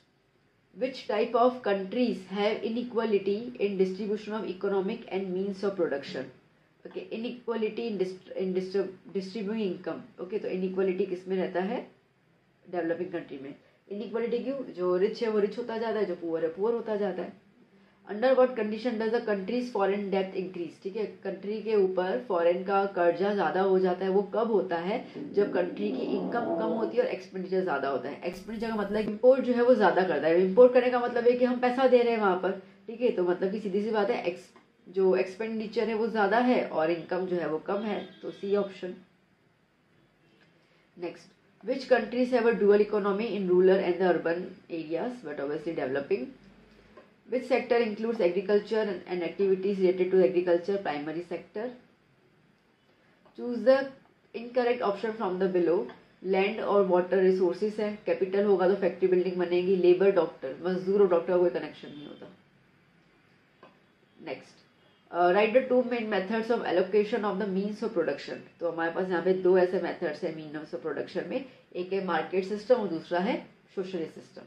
S1: which type of countries have inequality in distribution of economic and means of production? Okay, inequality in distributing income. Okay, तो इनइक्वालिटी किस में रहता है? डेवलपिंग कंट्री में। इनइक्वालिटी क्यों? जो रिच है वो रिच होता जाता है, जो पुअर है पुअर होता जाता है। Under what condition does the countries foreign डेब्ट इंक्रीज? ठीक है, कंट्री के ऊपर फॉरेन का कर्जा ज़्यादा हो जाता है। वो कब होता है? जब कंट्री की इनकम कम होती है और एक्सपेंडिचर ज़्यादा होता है। एक्सपेंडिचर का मतलब इम्पोर्ट जो है वो ज़्यादा करता है। इम्पोर्ट करने का मतलब है कि हम पैसा दे रहे हैं वहाँ पर, ठीक है। तो मतलब कि सीधी सी बात है, जो एक्सपेंडिचर है वो ज़्यादा है और इनकम जो है वो कम है, तो C option. Next, which countries have a dual economy in rural and the urban areas but obviously developing? Which sector includes agriculture and activities related to agriculture? Primary sector. Choose the incorrect option from the below. Land और वाटर रिसोर्सेज है, कैपिटल होगा तो फैक्ट्री बिल्डिंग बनेगी, लेबर डॉक्टर, मजदूर और डॉक्टर का कोई कनेक्शन नहीं होता। Next, right the two main methods of allocation of the means of production. तो हमारे पास यहाँ पे दो ऐसे मेथड्स है मीन्स ऑफ प्रोडक्शन में, एक है मार्केट सिस्टम और दूसरा है socialist system.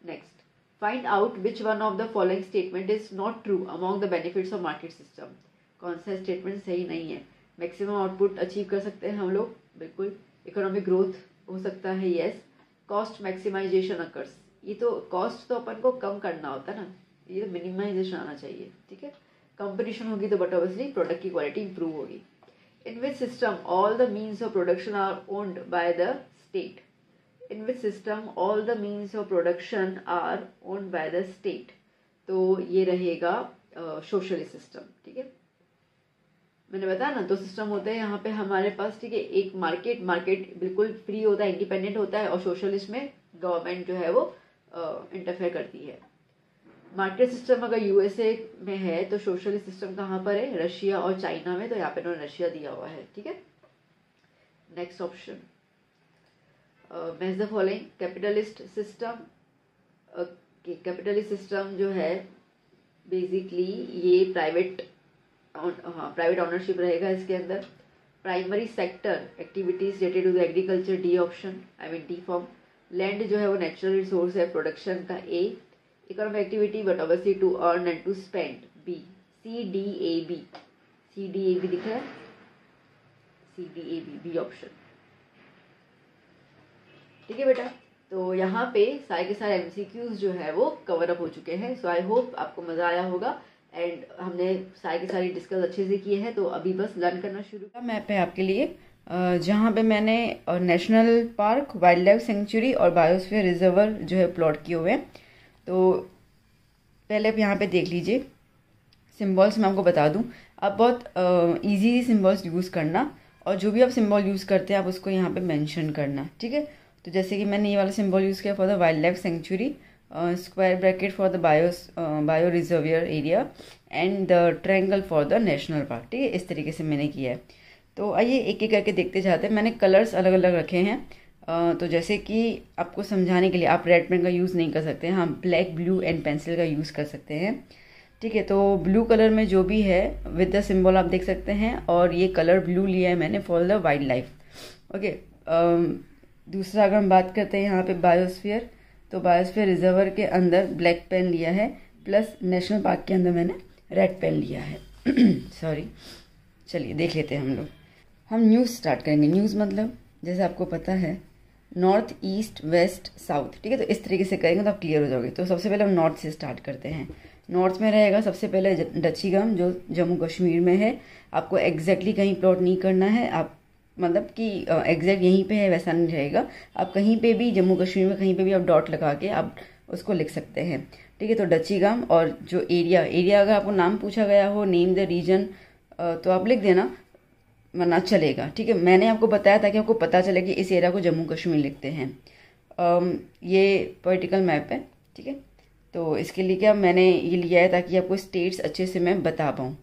S1: Next, find out which one of the following statement is not true among the benefits of market system. कौन सा स्टेटमेंट सही नहीं है? मैक्सिमम आउटपुट अचीव कर सकते हैं हम लोग, बिल्कुल। इकोनॉमिक ग्रोथ हो सकता है, यस। कॉस्ट मैक्सिमाइजेशन अकर्स, ये तो कॉस्ट तो अपन को कम करना होता है ना, ये तो मिनिमाइजेशन आना चाहिए, ठीक है। कंपटीशन होगी तो बट ऑब्वियसली प्रोडक्ट की क्वालिटी इंप्रूव होगी। In which system all the means of production are owned by the state? In which system all the means of production are owned by the state? तो ये रहेगा सोशलिस्ट सिस्टम, ठीक है। मैंने बताया ना, दो सिस्टम होते हैं यहाँ पे हमारे पास, ठीक है। एक मार्केट बिल्कुल फ्री होता है, इंडिपेंडेंट होता है, और सोशलिस्ट में गवर्नमेंट जो है वो इंटरफेयर करती है। मार्केट सिस्टम अगर यूएसए में है तो सोशलिस्ट सिस्टम कहाँ पर है, रशिया और चाइना में, तो यहाँ पे उन्होंने रशिया दिया हुआ है, ठीक है। Next option, match the following, capitalist system. Capitalist system जो है बेसिकली ये प्राइवेट ऑनरशिप रहेगा इसके अंदर। Primary sector activities related to the agriculture, D option, I mean D form. Land जो है वो नेचुरल रिसोर्स है, प्रोडक्शन का A. Economic activity but obviously to earn and to spend, B. C D A B, C D A B दिख रहा है, C D A B, B option, ठीक है बेटा। तो यहाँ पे सारे के सारे एमसीक्यूज जो है वो कवर अप हो चुके हैं। सो आई होप आपको मज़ा आया होगा एंड हमने सारी की सारी डिस्कस अच्छे से किए हैं। तो अभी बस लर्न करना शुरू। मैप है आपके लिए जहाँ पे मैंने national park, wild life sanctuary और बायोस्फीयर रिजर्वर जो है प्लॉट किए हुए हैं। तो पहले आप यहाँ पे देख लीजिए, सिम्बॉल्स मैं आपको बता दूँ, आप बहुत ईजी सिम्बॉल्स यूज़ करना और जो भी आप सिम्बॉल यूज़ करते हैं आप उसको यहाँ पे मेंशन करना, ठीक है। तो जैसे कि मैंने ये वाला सिम्बॉल यूज़ किया for the wild life sanctuary, square bracket for the bio reservoir area and the triangle for the national park, ठीक है। इस तरीके से मैंने किया है। तो आइए एक एक करके देखते जाते हैं। मैंने कलर्स अलग अलग रखे हैं। तो जैसे कि आपको समझाने के लिए आप रेड पेन का यूज़ नहीं कर सकते हैं, हम ब्लैक, ब्लू एंड पेंसिल का यूज़ कर सकते हैं, ठीक है। तो ब्लू कलर में जो भी है विद द सिंबल आप देख सकते हैं, और ये कलर ब्लू लिया है मैंने for the wild life, okay. दूसरा अगर हम बात करते हैं यहाँ पे बायोस्फीयर, तो बायोस्फीयर रिजर्वर के अंदर ब्लैक पेन लिया है, प्लस नेशनल पार्क के अंदर मैंने रेड पेन लिया है सॉरी। चलिए देख लेते हैं हम लोग। हम न्यूज़ स्टार्ट करेंगे। न्यूज़ मतलब जैसे आपको पता है नॉर्थ, ईस्ट, वेस्ट, साउथ, ठीक है। तो इस तरीके से करेंगे तो आप क्लियर हो जाओगे। तो सबसे पहले हम नॉर्थ से स्टार्ट करते हैं। नॉर्थ में रहेगा सबसे पहले डचीगाम, जो जम्मू कश्मीर में है। आपको एग्जैक्टली कहीं प्लॉट नहीं करना है, आप मतलब कि एग्जैक्ट यहीं पे है वैसा नहीं रहेगा। आप कहीं पे भी जम्मू कश्मीर में कहीं पे भी आप डॉट लगा के आप उसको लिख सकते हैं, ठीक है। तो डचीगाम और जो एरिया अगर आपको नाम पूछा गया हो, नेम द रीजन, तो आप लिख देना, वरना चलेगा, ठीक है। मैंने आपको बताया ताकि आपको पता चले कि इस एरिया को जम्मू कश्मीर लिखते हैं। ये पॉलिटिकल मैप है, ठीक है। तो इसके लिए क्या मैंने ये लिया है ताकि आपको स्टेट्स अच्छे से मैं बता पाऊँ,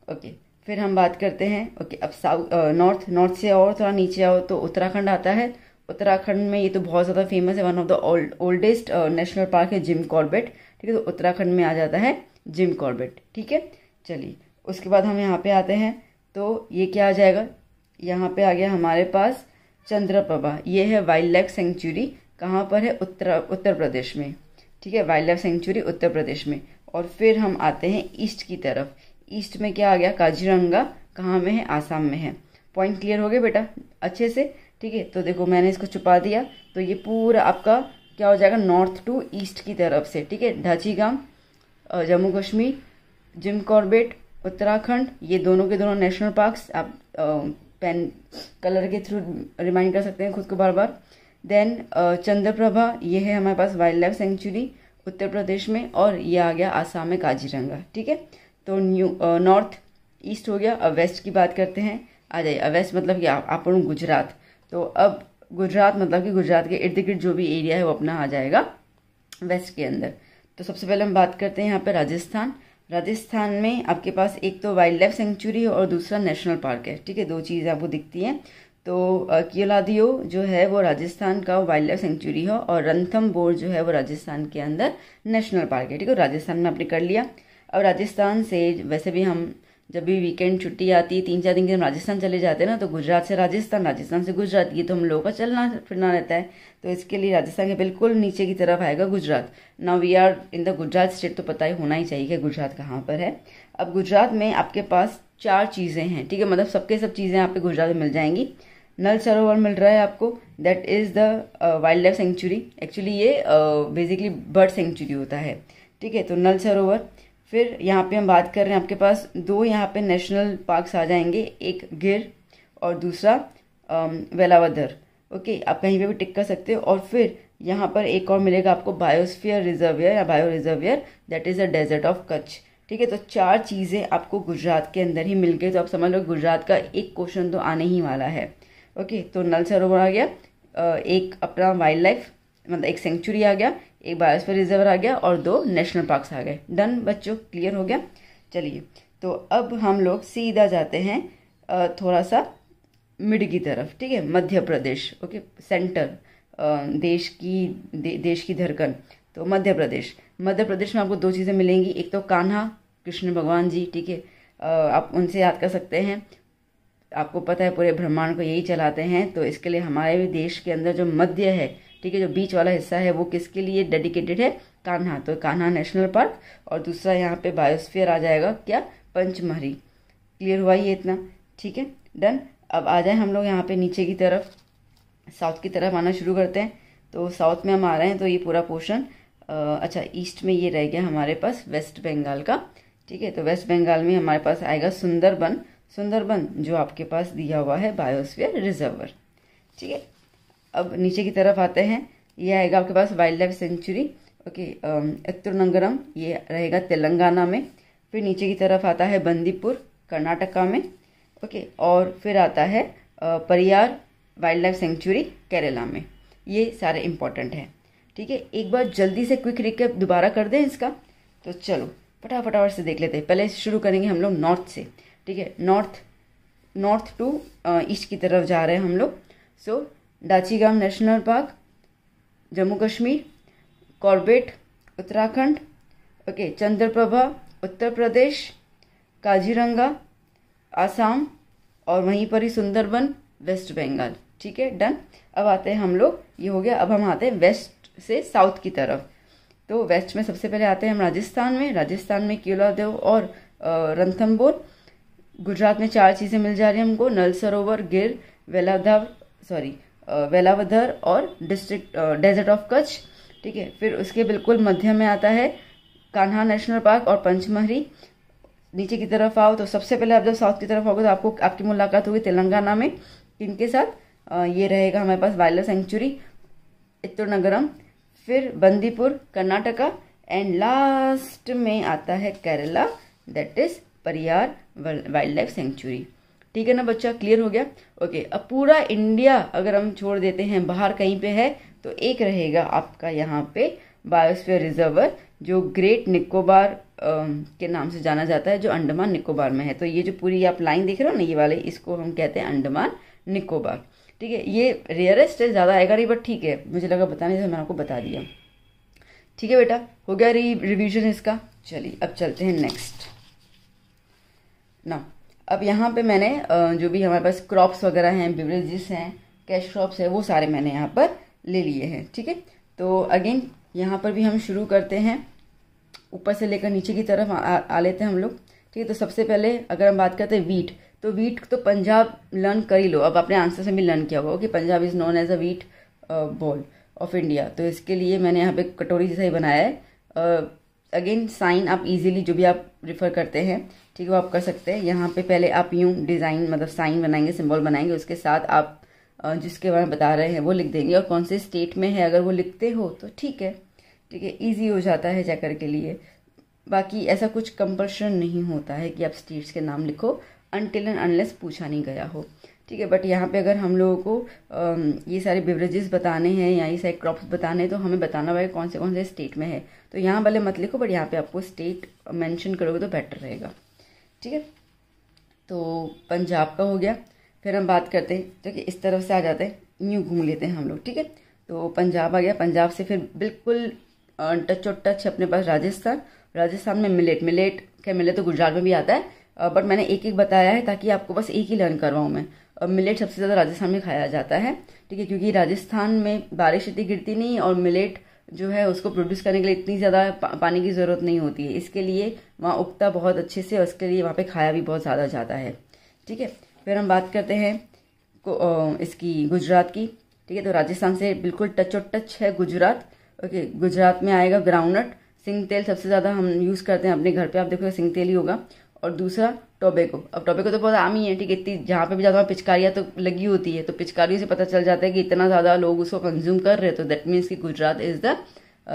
S1: ओके। फिर हम बात करते हैं, ओके। अब नॉर्थ से और थोड़ा नीचे आओ तो उत्तराखंड आता है। उत्तराखंड में ये तो बहुत ज़्यादा फेमस है, one of the oldest national park है जिम कॉर्बेट, ठीक है। तो उत्तराखंड में आ जाता है जिम कॉर्बेट, ठीक है। चलिए उसके बाद हम यहाँ पे आते हैं, तो ये क्या आ जाएगा, यहाँ पे आ गया हमारे पास चंद्रप्रभा। ये है वाइल्ड लाइफ सेंचुरी, कहाँ पर है, उत्तर प्रदेश में, ठीक है। Wild life sanctuary Uttar Pradesh में। और फिर हम आते हैं ईस्ट की तरफ। ईस्ट में क्या आ गया, काजीरंगा, कहाँ में है, आसाम में है। पॉइंट क्लियर हो गए बेटा अच्छे से, ठीक है। तो देखो मैंने इसको छुपा दिया, तो ये पूरा आपका क्या हो जाएगा, नॉर्थ टू ईस्ट की तरफ से, ठीक है। ढाचीगाम जम्मू कश्मीर, जिम कॉर्बेट उत्तराखंड, ये दोनों के दोनों नेशनल पार्क्स आप पेन कलर के थ्रू रिमाइंड कर सकते हैं खुद को बार बार। देन चंद्रप्रभा, ये है हमारे पास wild life sanctuary Uttar Pradesh में, और ये आ गया आसाम में काजीरंगा, ठीक है। तो नॉर्थ ईस्ट हो गया। अब वेस्ट की बात करते हैं, आ जाइए। अब वेस्ट मतलब कि आप गुजरात। तो अब गुजरात मतलब कि गुजरात के इर्द गिर्द जो भी एरिया है वो अपना आ जाएगा वेस्ट के अंदर। तो सबसे पहले हम बात करते हैं यहाँ पे राजस्थान। राजस्थान में आपके पास एक तो वाइल्ड लाइफ सेंचुरी है और दूसरा नेशनल पार्क है, ठीक है। दो चीज़ें आपको दिखती हैं। तो केवलादियो जो है वो राजस्थान का वाइल्ड लाइफ सेंचुरी है, और रणथंभौर जो है वो राजस्थान के अंदर नेशनल पार्क है, ठीक है। राजस्थान में आपने कर लिया। अब राजस्थान से वैसे भी हम जब भी वीकेंड छुट्टी आती है 3-4 दिन के हम राजस्थान चले जाते हैं ना, तो गुजरात से राजस्थान, राजस्थान से गुजरात, ये तो हम लोगों का चलना फिरना रहता है। तो इसके लिए राजस्थान के बिल्कुल नीचे की तरफ आएगा Gujarat. Now we are in the Gujarat state, तो पता ही होना ही चाहिए कि गुजरात कहाँ पर है। अब गुजरात में आपके पास 4 चीज़ें हैं, ठीक है। मतलब सबके सब चीज़ें आपके गुजरात में मिल जाएंगी। नल सरोवर मिल रहा है आपको, that is the wild life sanctuary. Actually ये बेसिकली बर्ड सेंचुरी होता है, ठीक है। तो नल सरोवर। फिर यहाँ पे हम बात कर रहे हैं, आपके पास 2 यहाँ पे नेशनल पार्क्स आ जाएंगे, एक गिर और दूसरा वेलावदर, ओके। आप कहीं पे भी टिक कर सकते हो। और फिर यहाँ पर एक और मिलेगा आपको बायोस्फीयर रिजर्वियर या bio reservoir, that is the desert of Kutch, ठीक है। तो 4 चीज़ें आपको गुजरात के अंदर ही मिल गई। तो आप समझ लो गुजरात का एक क्वेश्चन तो आने ही वाला है, ओके। तो नल सरोवर आ गया, एक अपना वाइल्ड लाइफ मतलब एक सेंचुरी आ गया, एक बायोस्फीयर रिजर्व आ गया और 2 नेशनल पार्क्स आ गए। डन बच्चों, क्लियर हो गया। चलिए, तो अब हम लोग सीधा जाते हैं थोड़ा सा मिड की तरफ, ठीक है, मध्य प्रदेश। ओके, सेंटर, देश की धड़कन, तो मध्य प्रदेश। मध्य प्रदेश में आपको 2 चीज़ें मिलेंगी, एक तो कान्हा कृष्ण भगवान जी, ठीक है, आप उनसे याद कर सकते हैं। आपको पता है पूरे ब्रह्मांड को यही चलाते हैं, तो इसके लिए हमारे भी देश के अंदर जो मध्य है, ठीक है, जो बीच वाला हिस्सा है, वो किसके लिए डेडिकेटेड है? कान्हा। तो कान्हा नेशनल पार्क, और दूसरा यहाँ पे बायोस्फीयर आ जाएगा क्या? पंचमहरी। क्लियर हुआ ये इतना? ठीक है, डन। अब आ जाए हम लोग यहाँ पे नीचे की तरफ, साउथ की तरफ आना शुरू करते हैं। तो साउथ में हम आ रहे हैं, तो ये पूरा पोर्शन, अच्छा ईस्ट में ये रह गया हमारे पास वेस्ट बंगाल का, ठीक है। तो वेस्ट बंगाल में हमारे पास आएगा सुंदरबन जो आपके पास दिया हुआ है बायोस्फीयर रिजर्वर, ठीक है। अब नीचे की तरफ आते हैं, ये आएगा आपके पास वाइल्ड लाइफ सेंचुरी, ओके, इत्तुरनगरम, ये रहेगा तेलंगाना में। फिर नीचे की तरफ आता है बंदीपुर कर्नाटका में, ओके, और फिर आता है Pariyar wild life sanctuary Kerala में। ये सारे इंपॉर्टेंट हैं, ठीक है। एक बार जल्दी से क्विक रिकैप दोबारा कर दें इसका, तो चलो फटाफट से देख लेते हैं। पहले शुरू करेंगे हम लोग नॉर्थ से, ठीक है, नॉर्थ टू ईस्ट की तरफ जा रहे हैं हम लोग। So Dachigam national park Jammu Kashmir, Corbett Uttarakhand, okay, Chandraprabha Uttar Pradesh, Kajiranga Assam, और वहीं पर ही सुंदरबन वेस्ट बंगाल, ठीक है, डन। अब आते हैं हम लोग, ये हो गया। अब हम आते हैं वेस्ट से साउथ की तरफ। तो वेस्ट में सबसे पहले आते हैं हम राजस्थान में केवलादेव और रणथंभौर। गुजरात में 4 चीज़ें मिल जा रही हैं हमको, नल सरोवर, गिर, वेलावदर और डिस्ट्रिक्ट डेजर्ट ऑफ कच्छ, ठीक है। फिर उसके बिल्कुल मध्य में आता है कान्हा नेशनल पार्क और पंचमहरी। नीचे की तरफ आओ तो सबसे पहले आप जब साउथ की तरफ आओगे तो आपकी मुलाकात होगी तेलंगाना में, इनके साथ ये रहेगा हमारे पास वाइल्ड सेंचुरी इत्तुरनगरम, फिर बंदीपुर कर्नाटका, एंड लास्ट में आता है Kerala, that is Pariyar wild life sanctuary, ठीक है ना बच्चा, क्लियर हो गया। ओके, अब पूरा इंडिया अगर हम छोड़ देते हैं, बाहर कहीं पे है, तो एक रहेगा आपका यहाँ पे बायोस्फीयर रिजर्वर, जो ग्रेट निकोबार के नाम से जाना जाता है, जो अंडमान निकोबार में है। तो ये जो पूरी आप लाइन देख रहे हो ना, ये वाले, इसको हम कहते हैं अंडमान निकोबार, ठीक है। ये रेयरेस्ट है, ज़्यादा आएगा नहीं, बट ठीक है, मुझे लगा बताने से मैंने आपको बता दिया, ठीक है बेटा, हो गया रिवीजन इसका। चलिए अब चलते हैं नेक्स्ट ना। अब यहाँ पे मैंने जो भी हमारे पास क्रॉप्स वगैरह हैं, बिवरेजेस हैं, कैश क्रॉप्स है, वो सारे मैंने यहाँ पर ले लिए हैं, ठीक है। तो अगेन यहाँ पर भी हम शुरू करते हैं, ऊपर से लेकर नीचे की तरफ आ लेते हैं हम लोग, ठीक है। तो सबसे पहले अगर हम बात करते हैं वीट, तो वीट तो पंजाब लर्न कर ही लो, अब आपने आंसर से भी लर्न किया होगा कि Punjab is known as a wheat bowl of India. तो इसके लिए मैंने यहाँ पे कटोरी जैसा ही बनाया है। अगेन साइन आप इजीली जो भी आप रिफर करते हैं, ठीक है, वो आप कर सकते हैं। यहाँ पे पहले आप यूं डिज़ाइन मतलब साइन बनाएंगे, सिंबल बनाएंगे, उसके साथ आप जिसके बारे में बता रहे हैं वो लिख देंगे, और कौन से स्टेट में है अगर वो लिखते हो तो ठीक है, ईजी हो जाता है चेकर के लिए। बाकी ऐसा कुछ कंपल्शन नहीं होता है कि आप स्टेट्स के नाम लिखो अनटिल एंड अनलेस पूछा नहीं गया हो, ठीक है। बट यहाँ पे अगर हम लोगों को ये सारे बिवरेजेस बताने हैं या ये सारे क्रॉप्स बताने हैं, तो हमें बताना पड़ेगा कौन से स्टेट में है। तो यहाँ वाले मत लिखो, बट यहाँ पे आपको स्टेट मेंशन करोगे तो बेटर रहेगा, ठीक है। तो पंजाब का हो गया। फिर हम बात करते हैं, तो कि इस तरफ से आ जाते हैं, यूँ घूम लेते हैं हम लोग, ठीक है। तो पंजाब आ गया, पंजाब से फिर बिल्कुल टच अपने पास राजस्थान में मिलेट तो गुजरात में भी आता है, बट मैंने एक बताया है ताकि आपको बस एक ही लर्न करवाऊँ मैं। मिलेट सबसे ज़्यादा राजस्थान में खाया जाता है, ठीक है, क्योंकि राजस्थान में बारिश इतनी गिरती नहीं, और मिलेट जो है उसको प्रोड्यूस करने के लिए इतनी ज़्यादा पानी की ज़रूरत नहीं होती है, इसके लिए वहाँ उगता बहुत अच्छे से, और उसके लिए वहाँ पे खाया भी बहुत ज़्यादा जाता है, ठीक है। फिर हम बात करते हैं इसकी गुजरात की, ठीक है। तो राजस्थान से बिल्कुल टच है गुजरात, ओके। गुजरात में आएगा ग्राउंडनट, सिंग तेल सबसे ज़्यादा हम यूज़ करते हैं अपने घर पे, आप देखो सिंग तेल ही होगा। और दूसरा टोबैको, अब टोबैको तो बहुत आम ही है, ठीक है, इतनी जहाँ पे भी ज़्यादा पिचकारियाँ तो लगी होती है, तो पिचकारियों से पता चल जाता है कि इतना ज़्यादा लोग उसको कंज्यूम कर रहे हैं, तो दैट मीन्स कि गुजरात इज़ द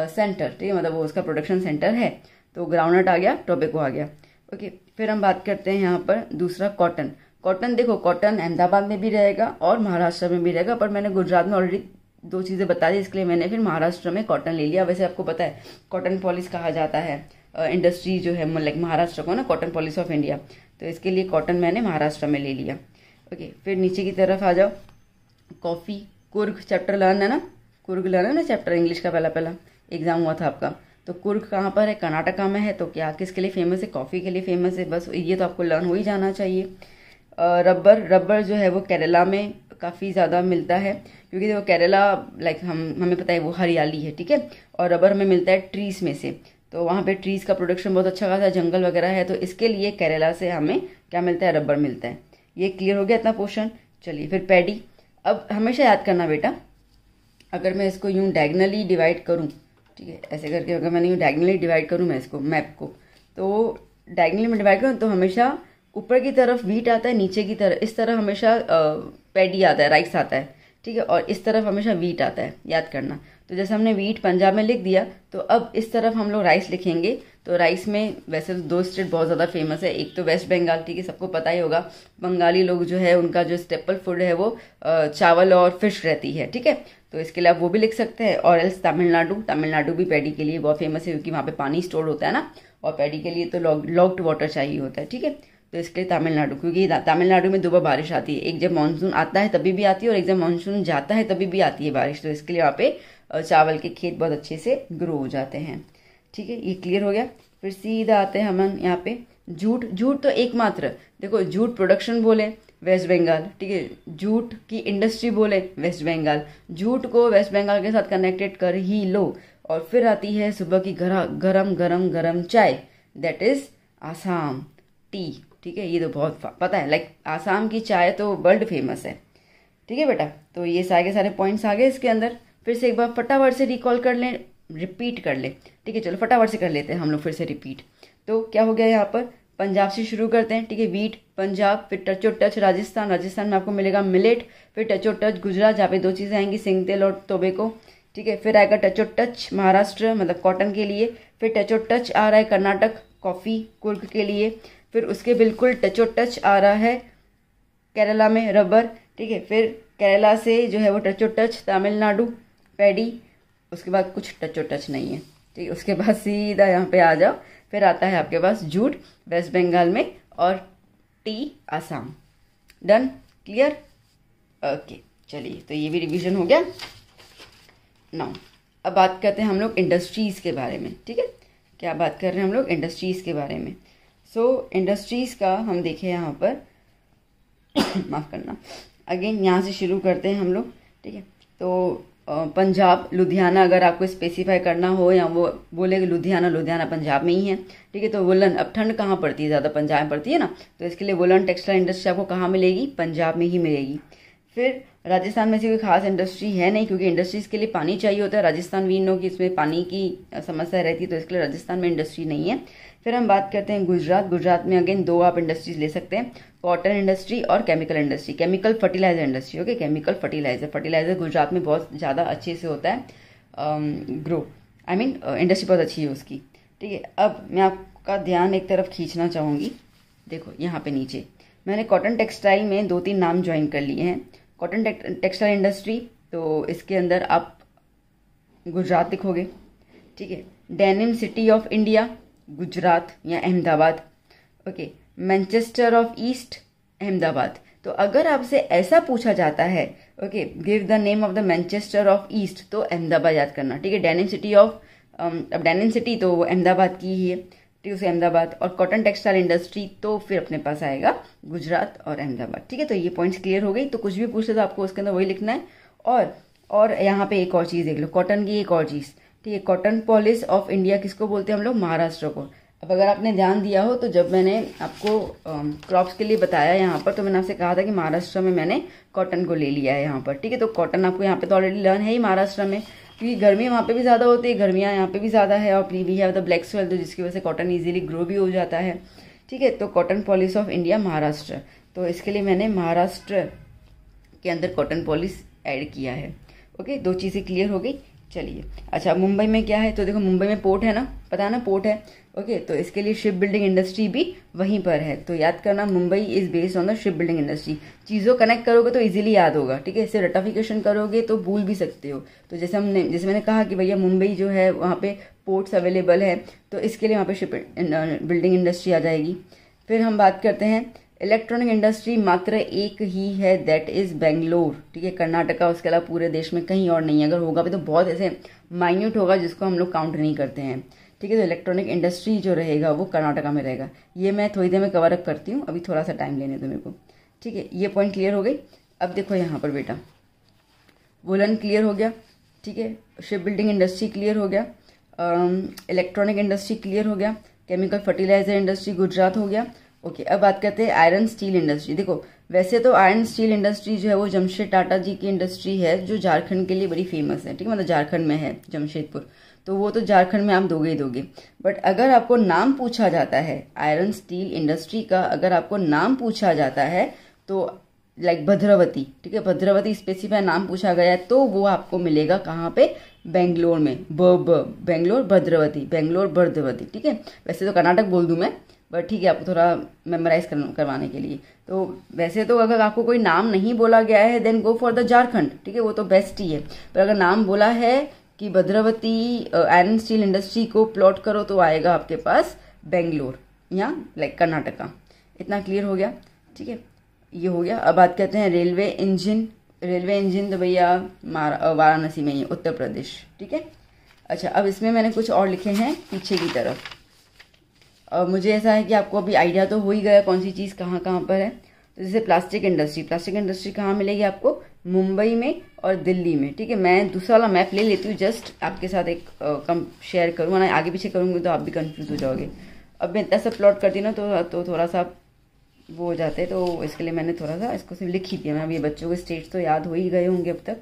S1: सेंटर, ठीक है, मतलब वो उसका प्रोडक्शन सेंटर है। तो ग्राउंडनट आ गया, टोबैको आ गया, ओके। फिर हम बात करते हैं यहाँ पर दूसरा कॉटन देखो, कॉटन अहमदाबाद में भी रहेगा और महाराष्ट्र में भी रहेगा, पर मैंने गुजरात में ऑलरेडी दो चीज़ें बता दी, इसके लिए मैंने फिर महाराष्ट्र में कॉटन ले लिया। वैसे आपको पता है कॉटन पॉलिश कहा जाता है इंडस्ट्री जो है लाइक महाराष्ट्र को ना, कॉटन पॉलिश ऑफ इंडिया, तो इसके लिए कॉटन मैंने महाराष्ट्र में ले लिया। ओके, फिर नीचे की तरफ आ जाओ। कॉफ़ी कुर्ग चैप्टर लर्न है ना, कुर्ग लर्न है ना चैप्टर इंग्लिश का, पहला एग्जाम हुआ था आपका। तो कुर्ग कहाँ पर है? कर्नाटका में है। तो क्या किसके लिए फेमस है? कॉफ़ी के लिए फेमस है। बस ये तो आपको लर्न हो ही जाना चाहिए। रबर जो है वो केरला में काफ़ी ज़्यादा मिलता है, क्योंकि वो केरला लाइक हमें पता है वो हरियाली है, ठीक है। और रबर में मिलता है ट्रीज में से, तो वहाँ पे ट्रीज का प्रोडक्शन बहुत अच्छा खासा, जंगल वगैरह है, तो इसके लिए केरला से हमें क्या मिलता है? रबर मिलता है। ये क्लियर हो गया इतना पोर्शन। चलिए फिर पैडी। अब हमेशा याद करना बेटा, अगर मैं इसको यूँ डायगनली डिवाइड करूँ, ठीक है, ऐसे करके अगर मैंने यूँ डायगनली डिवाइड करूँ मैं इसको मैप को, तो डायगनली में डिवाइड करूँ तो हमेशा ऊपर की तरफ व्हीट आता है, नीचे की तरफ इस तरह हमेशा पैडी आता है, राइस आता है, ठीक है, और इस तरफ हमेशा व्हीट आता है, याद करना। तो जैसे हमने व्हीट पंजाब में लिख दिया, तो अब इस तरफ हम लोग राइस लिखेंगे। तो राइस में वैसे तो दो स्टेट बहुत ज़्यादा फेमस है, एक तो वेस्ट बंगाल, ठीक है, सबको पता ही होगा। बंगाली लोग जो है उनका जो स्टेपल फूड है वो चावल और फिश रहती है, ठीक है, तो इसके लिए आप वो भी लिख सकते हैं। और एल्स तमिलनाडु भी पैडी के लिए बहुत फेमस है, क्योंकि वहाँ पे पानी स्टोर होता है ना, और पैडी के लिए तो लॉक्ड वाटर चाहिए होता है, ठीक है। तो इसके लिए तमिलनाडु, क्योंकि तमिलनाडु में 2 बार बारिश आती है, एक जब मानसून आता है तभी भी आती है और एक जब मानसून जाता है तभी भी आती है बारिश, तो इसके लिए वहाँ पे चावल के खेत बहुत अच्छे से ग्रो हो जाते हैं, ठीक है, ये क्लियर हो गया। फिर सीधा आते हैं हम यहाँ पे जूट तो एकमात्र, देखो जूट प्रोडक्शन बोले वेस्ट बंगाल, ठीक है, जूट की इंडस्ट्री बोले वेस्ट बंगाल, जूट को वेस्ट बंगाल के साथ कनेक्टेड कर ही लो। और फिर आती है सुबह की गरम गरम गरम चाय, दैट इज आसाम टी, ठीक है, ये तो बहुत पता है, लाइक आसाम की चाय तो वर्ल्ड फेमस है, ठीक है बेटा। तो ये सारे के सारे पॉइंट्स आ गए इसके अंदर। फिर से एक बार फटाफट से रिकॉल कर लें, रिपीट कर ले, ठीक है, चलो फटाफट से कर लेते हैं हम लोग फिर से रिपीट। तो क्या हो गया यहाँ पर? पंजाब से शुरू करते हैं, ठीक है, व्हीट पंजाब, फिर टचो टच राजस्थान में आपको मिलेगा मिलेट, फिर टचो टच गुजरात, जहाँ पे 2 चीज़ें आएंगी, सिंगतेल और टोबैको, ठीक है। फिर आएगा टचो टच महाराष्ट्र, मतलब कॉटन के लिए। फिर टचो टच आ रहा है कर्नाटक, कॉफ़ी कुर्ग के लिए। फिर उसके बिल्कुल टचो टच आ रहा है केरला में रबर, ठीक है। फिर केरला से जो है वो टचो टच तमिलनाडु पैडी, उसके बाद कुछ टचो टच नहीं है, ठीक है। उसके बाद सीधा यहाँ पे आ जाओ, फिर आता है आपके पास जूट वेस्ट बंगाल में और T Assam. Done, clear, okay. चलिए तो ये भी रिवीजन हो गया। नाउ अब बात करते हैं हम लोग इंडस्ट्रीज़ के बारे में, ठीक है। क्या बात कर रहे हैं हम लोग? इंडस्ट्रीज़ के बारे में। सो इंडस्ट्रीज़ का हम देखें यहाँ पर माफ़ करना, अगेन यहाँ से शुरू करते हैं हम लोग, ठीक है। तो पंजाब लुधियाना, अगर आपको स्पेसिफाई करना हो या वो बोले कि लुधियाना पंजाब में ही है, ठीक है। तो वुलन, अब ठंड कहाँ पड़ती है? ज़्यादा पंजाब में पड़ती है ना, तो इसके लिए वुलन टेक्सटाइल इंडस्ट्री आपको कहाँ मिलेगी? पंजाब में ही मिलेगी। फिर राजस्थान में से कोई खास इंडस्ट्री है नहीं, क्योंकि इंडस्ट्रीज़ के लिए पानी चाहिए होता है। राजस्थान वी नो कि इसमें पानी की समस्या रहती है, तो इसके लिए राजस्थान में इंडस्ट्री नहीं है। फिर हम बात करते हैं गुजरात में अगेन 2 आप इंडस्ट्रीज ले सकते हैं, कॉटन इंडस्ट्री और chemical industry, chemical fertiliser industry, okay. Chemical fertiliser Gujarat में बहुत ज़्यादा अच्छे से होता है ग्रो, आई मीन इंडस्ट्री बहुत अच्छी है उसकी, ठीक है। अब मैं आपका ध्यान एक तरफ खींचना चाहूँगी, देखो यहाँ पे नीचे मैंने कॉटन टेक्सटाइल में 2-3 नाम ज्वाइन कर लिए हैं। कॉटन टेक्सटाइल इंडस्ट्री, तो इसके अंदर आप गुजरात लिखोगे, ठीक है। Denim city of India Gujarat या Ahmedabad, okay. Manchester of east Ahmedabad. तो अगर आपसे ऐसा पूछा जाता है, okay, give the name of the Manchester of east, तो अहमदाबाद याद करना, ठीक है। डेनिम सिटी ऑफ, अब डेनिम सिटी तो वो अहमदाबाद की ही है, ठीक है, उसे अहमदाबाद। और कॉटन टेक्सटाइल इंडस्ट्री तो फिर अपने पास आएगा गुजरात और अहमदाबाद, ठीक है। तो ये पॉइंट्स क्लियर हो गई। तो कुछ भी पूछे तो आपको उसके अंदर वही लिखना है। और यहाँ पे एक और चीज़ देख लो, कॉटन की एक और चीज़, ठीक है। कॉटन पॉलिश ऑफ इंडिया किसको बोलते हैं हम लोग? महाराष्ट्र को। अब अगर आपने ध्यान दिया हो तो जब मैंने आपको क्रॉप्स के लिए बताया यहाँ पर, तो मैंने आपसे कहा था कि महाराष्ट्र में मैंने कॉटन को ले लिया है यहाँ पर, ठीक है। तो कॉटन आपको यहाँ पे तो ऑलरेडी लर्न है ही महाराष्ट्र में, क्योंकि गर्मी वहाँ पे भी ज़्यादा होती है, गर्मियाँ यहाँ पे भी ज़्यादा है, और we have the black soil, तो जिसकी वजह से कॉटन ईजिली ग्रो भी हो जाता है, ठीक है। तो cotton polish of India Maharashtra, तो इसके लिए मैंने महाराष्ट्र के अंदर कॉटन पॉलिश ऐड किया है, ओके। 2 चीज़ें क्लियर हो गई। चलिए अच्छा, मुंबई में क्या है, तो देखो मुंबई में पोर्ट है ना, पता है ना पोर्ट है। ओके, तो इसके लिए शिप बिल्डिंग इंडस्ट्री भी वहीं पर है। तो याद करना, Mumbai is based on the ship building industry. चीज़ों कनेक्ट करोगे तो इजीली याद होगा, ठीक है। इससे रटाफिकेशन करोगे तो भूल भी सकते हो। तो जैसे मैंने कहा कि भैया मुंबई जो है वहाँ पे पोर्ट्स अवेलेबल है, तो इसके लिए वहाँ पे शिप बिल्डिंग इंडस्ट्री आ जाएगी। फिर हम बात करते हैं इलेक्ट्रॉनिक इंडस्ट्री, मात्र एक ही है, दैट इज बेंगलोर, ठीक है, कर्नाटका। उसके अलावा पूरे देश में कहीं और नहीं है। अगर होगा भी तो बहुत ऐसे माइन्यूट होगा जिसको हम लोग काउंट नहीं करते हैं, ठीक है। तो इलेक्ट्रॉनिक इंडस्ट्री जो रहेगा वो कर्नाटका में रहेगा। ये मैं थोड़ी देर में कवर अप करती हूँ, अभी थोड़ा सा टाइम लेने दो मेरे को, ठीक है। ये पॉइंट क्लियर हो गई। अब देखो यहाँ पर बेटा, वुलन क्लियर हो गया, ठीक है, शिप बिल्डिंग इंडस्ट्री क्लियर हो गया, इलेक्ट्रॉनिक इंडस्ट्री क्लियर हो गया, केमिकल फर्टिलाइजर इंडस्ट्री गुजरात हो गया। ओके, अब बात करते हैं आयरन स्टील इंडस्ट्री। देखो वैसे तो आयरन स्टील इंडस्ट्री जो है वो जमशेद टाटा जी की इंडस्ट्री है, जो झारखंड के लिए बड़ी फेमस है, ठीक है, मतलब झारखंड में है जमशेदपुर, तो वो तो झारखंड में आप दोगे ही दोगे। बट अगर आपको नाम पूछा जाता है आयरन स्टील इंडस्ट्री का, अगर आपको नाम पूछा जाता है तो लाइक भद्रावती, ठीक है, भद्रावती स्पेसिफाई नाम पूछा गया है तो वो आपको मिलेगा कहाँ पे, बेंगलोर में। बेंगलोर भद्रावती, बेंगलोर भद्रावती, ठीक है। वैसे तो कर्नाटक बोल दूं मैं, बट ठीक है, आपको थोड़ा मेमोराइज करवाने के लिए। तो वैसे तो अगर आपको कोई नाम नहीं बोला गया है then go for the Jharkhand, ठीक है, वो तो बेस्ट ही है। पर अगर नाम बोला है कि भद्रावती आयरन स्टील इंडस्ट्री को प्लॉट करो तो आएगा आपके पास बेंगलोर या लाइक कर्नाटका। इतना क्लियर हो गया, ठीक है, ये हो गया। अब बात करते हैं रेलवे इंजन। रेलवे इंजन तो भैया वाराणसी में ही है, उत्तर प्रदेश, ठीक है। अच्छा, अब इसमें मैंने कुछ और लिखे हैं पीछे की तरफ। अब मुझे ऐसा है कि आपको अभी आइडिया तो हो ही गया कौन सी चीज़ कहाँ कहाँ पर है। तो जैसे प्लास्टिक इंडस्ट्री, प्लास्टिक इंडस्ट्री कहाँ मिलेगी आपको, मुंबई में और दिल्ली में, ठीक है। मैं दूसरा वाला मैप ले लेती हूँ, जस्ट आपके साथ एक कम शेयर करूँ, ना आगे पीछे करूँगी तो आप भी कंफ्यूज हो जाओगे। अब मैं इतना सब प्लॉट करती हूँ ना तो थोड़ा सा वो हो जाते हैं, तो इसके लिए मैंने थोड़ा सा इसको सिर्फ लिख ही दिया। मैं अभी बच्चों के स्टेट्स तो याद हो ही गए होंगे अब तक।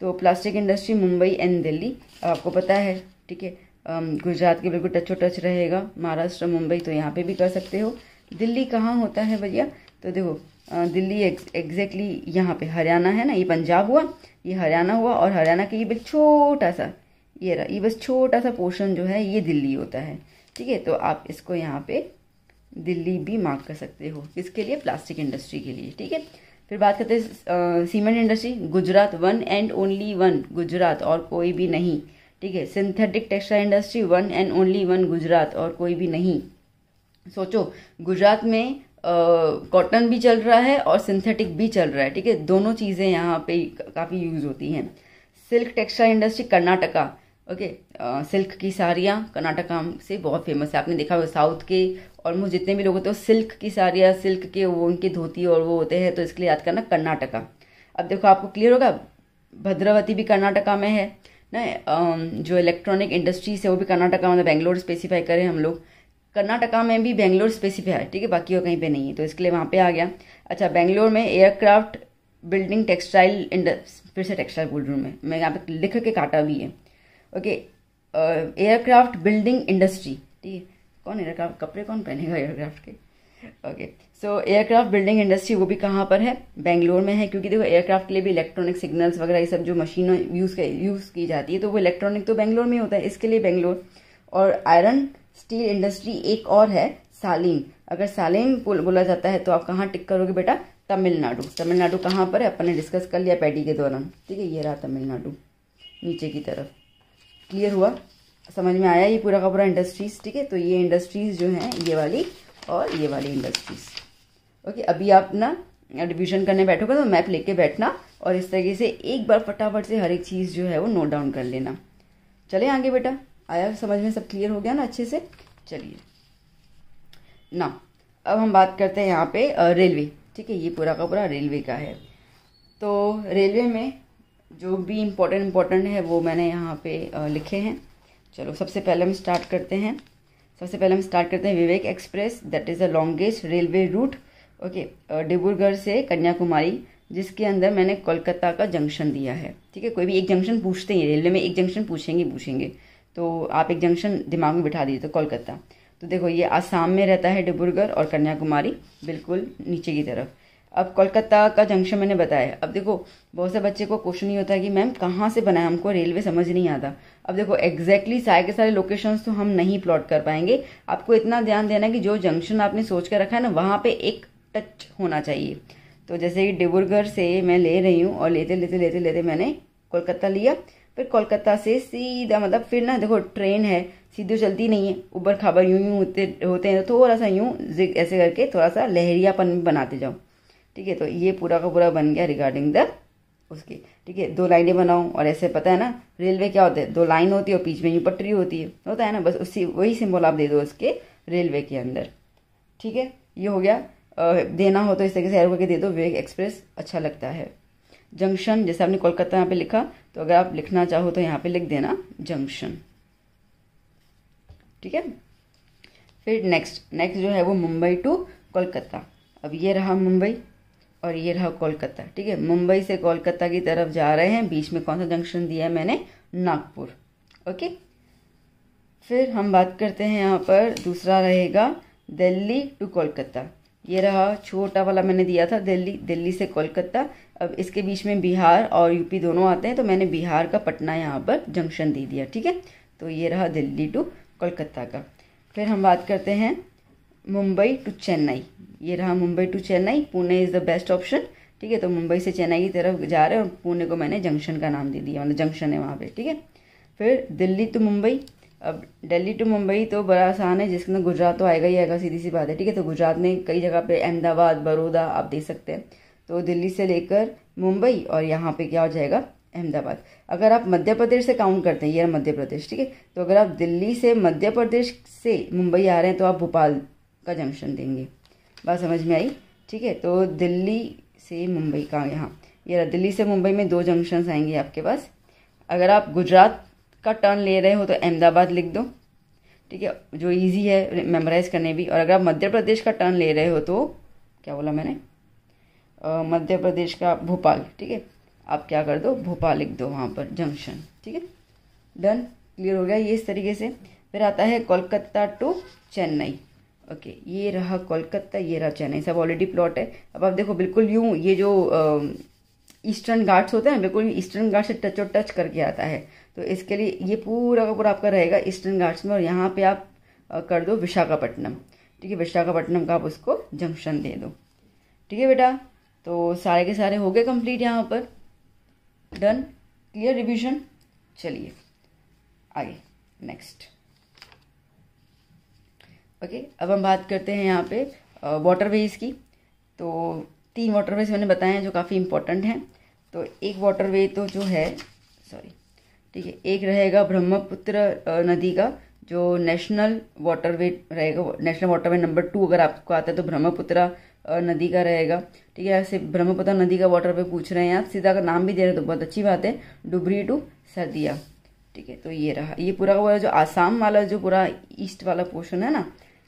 S1: तो plastic industry Mumbai and Delhi, आपको पता है, ठीक है। गुजरात के बिल्कुल टचो टच रहेगा, महाराष्ट्र मुंबई, तो यहाँ पे भी कर सकते हो। दिल्ली कहाँ होता है भैया, तो देखो दिल्ली एग्जैक्टली यहाँ पे हरियाणा है ना, ये पंजाब हुआ, ये हरियाणा हुआ, और हरियाणा के ये बस छोटा सा, ये रहा, ये बस छोटा सा पोर्शन जो है ये दिल्ली होता है, ठीक है। तो आप इसको यहाँ पे दिल्ली भी मार्क कर सकते हो, किसके लिए, प्लास्टिक इंडस्ट्री के लिए, ठीक है। फिर बात करते हैं cement industry, Gujarat, one and only one Gujarat, और कोई भी नहीं, ठीक है। Synthetic textile industry, one and only one Gujarat, और कोई भी नहीं। सोचो, गुजरात में कॉटन भी चल रहा है और सिंथेटिक भी चल रहा है, ठीक है, दोनों चीज़ें यहाँ पे काफ़ी यूज होती हैं। Silk textile industry Karnataka, okay, silk की साड़ियाँ कर्नाटका से बहुत फेमस है। आपने देखा होगा साउथ के ऑलमोस्ट जितने भी लोग होते हैं सिल्क की साड़ियाँ, सिल्क के वो उनके धोती और वो होते हैं, तो इसके लिए याद करना कर्नाटका। अब देखो आपको क्लियर होगा, भद्रावती भी कर्नाटका में है ना, जो इलेक्ट्रॉनिक इंडस्ट्रीज है वो भी कर्नाटका, मतलब बेंगलोर स्पेसिफाई करें हम लोग, कर्नाटका में भी बेंगलोर स्पेसिफाई है, ठीक है, बाकी और कहीं पे नहीं है, तो इसके लिए वहाँ पे आ गया। अच्छा, बेंगलोर में एयरक्राफ्ट बिल्डिंग टेक्सटाइल इंडस्ट्री, फिर से टेक्सटाइल बोल रही हूँ मैं यहाँ पे लिख के काटा भी है, ओके, एयरक्राफ्ट बिल्डिंग इंडस्ट्री, ठीक है। कौन एयरक्राफ्ट, कपड़े कौन पहनेगा एयरक्राफ्ट के, ओके। सो एयरक्राफ्ट बिल्डिंग इंडस्ट्री वो भी कहाँ पर है, बेंगलोर में है, क्योंकि देखो एयरक्राफ्ट के लिए भी इलेक्ट्रॉनिक सिग्नल्स वगैरह ये सब जो मशीनें यूज़ की जाती है, तो वो इलेक्ट्रॉनिक तो बेंगलोर में होता है, इसके लिए बेंगलोर। और आयरन स्टील इंडस्ट्री एक और है, सालीन। अगर सालीन बोला जाता है तो आप कहाँ टिक करोगे बेटा, तमिलनाडु। तमिलनाडु कहाँ पर है, अपन ने डिस्कस कर लिया पैडी के दौरान, ठीक है, ये रहा तमिलनाडु नीचे की तरफ। क्लियर हुआ, समझ में आया ये पूरा का पूरा इंडस्ट्रीज, ठीक है। तो ये इंडस्ट्रीज जो हैं ये वाली और ये वाली इंडस्ट्रीज, ओके। अभी आप ना रिविजन करने बैठोगे तो मैप लेके बैठना और इस तरीके से एक बार फटाफट से हर एक चीज़ जो है वो नोट डाउन कर लेना। चले आगे बेटा, आया समझ में, सब क्लियर हो गया ना अच्छे से। चलिए ना, अब हम बात करते हैं यहाँ पे रेलवे, ठीक है, ये पूरा का पूरा रेलवे का है। तो रेलवे में जो भी इम्पोर्टेंट है वो मैंने यहाँ पे लिखे हैं। चलो सबसे पहले हम स्टार्ट करते हैं Vivek express, that is the longest railway route, okay, Dibrugarh से कन्याकुमारी, जिसके अंदर मैंने कोलकाता का जंक्शन दिया है, ठीक है। कोई भी एक जंक्शन पूछते हैं रेलवे में, एक जंक्शन पूछेंगे, तो आप एक जंक्शन दिमाग में बिठा दीजिए, तो कोलकाता। तो देखो ये आसाम में रहता है डिब्रूगढ़, और कन्याकुमारी बिल्कुल नीचे की तरफ। अब कोलकाता का जंक्शन मैंने बताया। अब देखो बहुत से बच्चे को क्वेश्चन ही होता है कि मैम कहाँ से बनाए, हमको रेलवे समझ नहीं आता। अब देखो एग्जैक्टली सारे के सारे लोकेशंस तो हम नहीं प्लॉट कर पाएंगे, आपको इतना ध्यान देना कि जो जंक्शन आपने सोच के रखा है ना वहाँ पे एक टच होना चाहिए। तो जैसे कि डिब्रूगढ़ से मैं ले रही हूँ और लेते लेते लेते लेते मैंने कोलकाता लिया, फिर कोलकाता से सीधा मतलब फिर ना देखो ट्रेन है सीधे चलती नहीं है, ऊपर खाबर यूं यूं होते हैं, तो थोड़ा सा यूं ऐसे करके थोड़ा सा लहरियापन बनाते जाओ। ठीक है, तो ये पूरा का पूरा बन गया रिगार्डिंग द उसके। ठीक है, 2 लाइनें बनाओ और ऐसे पता है ना रेलवे क्या होता है, 2 लाइन होती है और बीच में यूं पटरी होती है, होता है ना, बस उसी वही सिंबल आप दे दो उसके रेलवे के अंदर। ठीक है, ये हो गया। देना हो तो इस तरीके से एरो करके दे दो, विवेक एक्सप्रेस अच्छा लगता है। जंक्शन जैसे आपने कोलकाता यहाँ पे लिखा, तो अगर आप लिखना चाहो तो यहाँ पे लिख देना जंक्शन। ठीक है, फिर नेक्स्ट जो है वो मुंबई टू कोलकाता। अब ये रहा मुंबई और ये रहा कोलकाता। ठीक है, मुंबई से कोलकाता की तरफ जा रहे हैं, बीच में कौन सा जंक्शन दिया है मैंने, नागपुर। ओके, फिर हम बात करते हैं यहाँ पर दूसरा रहेगा दिल्ली टू कोलकाता। ये रहा छोटा वाला मैंने दिया था दिल्ली से कोलकाता। अब इसके बीच में बिहार और यूपी दोनों आते हैं, तो मैंने बिहार का पटना यहाँ पर जंक्शन दे दिया। ठीक है, तो ये रहा दिल्ली टू कोलकाता का। फिर हम बात करते हैं मुंबई टू चेन्नई। ये रहा Mumbai to Chennai, Pune is the best option. ठीक है, तो मुंबई से चेन्नई की तरफ जा रहे हैं और पुणे को मैंने जंक्शन का नाम दे दिया, मतलब जंक्शन है वहाँ पे। ठीक है, फिर दिल्ली टू मुंबई। अब दिल्ली टू मुंबई तो बड़ा आसान है, जिसमें गुजरात तो आएगा ही आएगा, सीधी सी बात है। ठीक है, तो गुजरात में कई जगह पे अहमदाबाद, बड़ौदा आप दे सकते हैं। तो दिल्ली से लेकर मुंबई और यहाँ पे क्या हो जाएगा, अहमदाबाद। अगर आप मध्य प्रदेश से काउंट करते हैं, ये मध्य प्रदेश। ठीक है, तो अगर आप दिल्ली से मध्य प्रदेश से मुंबई आ रहे हैं तो आप भोपाल का जंक्शन देंगे। बात समझ में आई। ठीक है, तो दिल्ली से मुंबई का यहाँ ये रहा, दिल्ली से मुंबई में 2 जंक्शन आएंगे आपके पास। अगर आप गुजरात का टर्न ले रहे हो तो अहमदाबाद लिख दो। ठीक है, जो इजी है मेमोराइज करने भी। और अगर आप मध्य प्रदेश का टर्न ले रहे हो तो क्या बोला मैंने, मध्य प्रदेश का भोपाल। ठीक है, आप क्या कर दो, भोपाल लिख दो वहाँ पर जंक्शन। ठीक है, डन, क्लियर हो गया ये इस तरीके से। फिर आता है कोलकाता टू चेन्नई। ओके, ये रहा कोलकाता, ये रहा चेन्नई, सब ऑलरेडी प्लॉट है। अब आप देखो बिल्कुल यूँ ये जो ईस्टर्न घाट्स होते हैं बिल्कुल ईस्टर्न घाट से टच करके आता है, तो इसके लिए ये पूरा का पूरा आपका रहेगा ईस्टर्न घाट्स में। और यहाँ पे आप कर दो विशाखापट्टनम। ठीक है, विशाखापट्टनम का आप उसको जंक्शन दे दो। ठीक है बेटा, तो सारे के सारे हो गए कंप्लीट यहाँ पर। Done, clear revision. चलिए आगे नेक्स्ट। ओके, अब हम बात करते हैं यहाँ पे वाटरवेज की। तो 3 वाटरवेज मैंने बताए हैं जो काफ़ी इंपॉर्टेंट हैं। तो एक वाटरवे तो जो है ठीक है, एक रहेगा ब्रह्मपुत्र नदी का जो नेशनल वाटरवे रहेगा, नेशनल वाटरवे नंबर 2 अगर आपको आता है तो ब्रह्मपुत्र नदी का रहेगा। ठीक है, ऐसे ब्रह्मपुत्र नदी का वाटरवे पूछ रहे हैं आप, सीधा अगर नाम भी दे रहे हैं तो बहुत अच्छी बात है, डुबरी टू सरदिया। ठीक है, तो ये रहा, ये पूरा का पूरा जो आसाम वाला जो पूरा ईस्ट वाला पोर्शन है ना,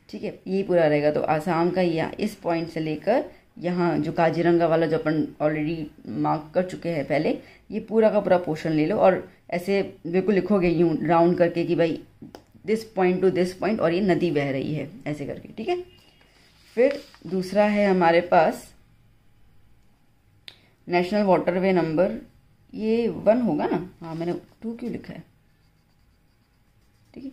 S1: ठीक है, ये पूरा रहेगा। तो आसाम का ये इस पॉइंट से लेकर यहाँ जो काजीरंगा वाला जो अपन ऑलरेडी मार्क कर चुके हैं पहले, ये पूरा का पूरा पोर्शन ले लो और ऐसे बिल्कुल लिखोगे यूँ राउंड करके कि भाई this point two this point और ये नदी बह रही है ऐसे करके। ठीक है, फिर दूसरा है हमारे पास नेशनल वाटरवे नंबर, ये 1 होगा ना, हाँ मैंने 2 क्यों लिखा है। ठीक है,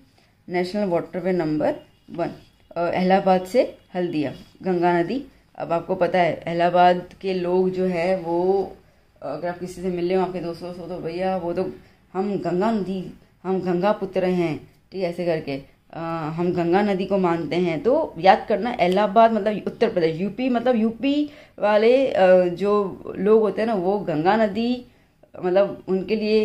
S1: नेशनल वाटरवे नंबर 1 इलाहाबाद से हल्दिया गंगा नदी। अब आपको पता है इलाहाबाद के लोग जो है वो अगर आप किसी से मिल रहे हो आपके दोस्तों से तो भैया वो तो हम गंगा नदी, हम गंगा पुत्र हैं। ठीक है, ऐसे करके हम गंगा नदी को मानते हैं। तो याद करना इलाहाबाद मतलब उत्तर प्रदेश, यूपी मतलब यूपी वाले जो लोग होते हैं ना वो गंगा नदी मतलब उनके लिए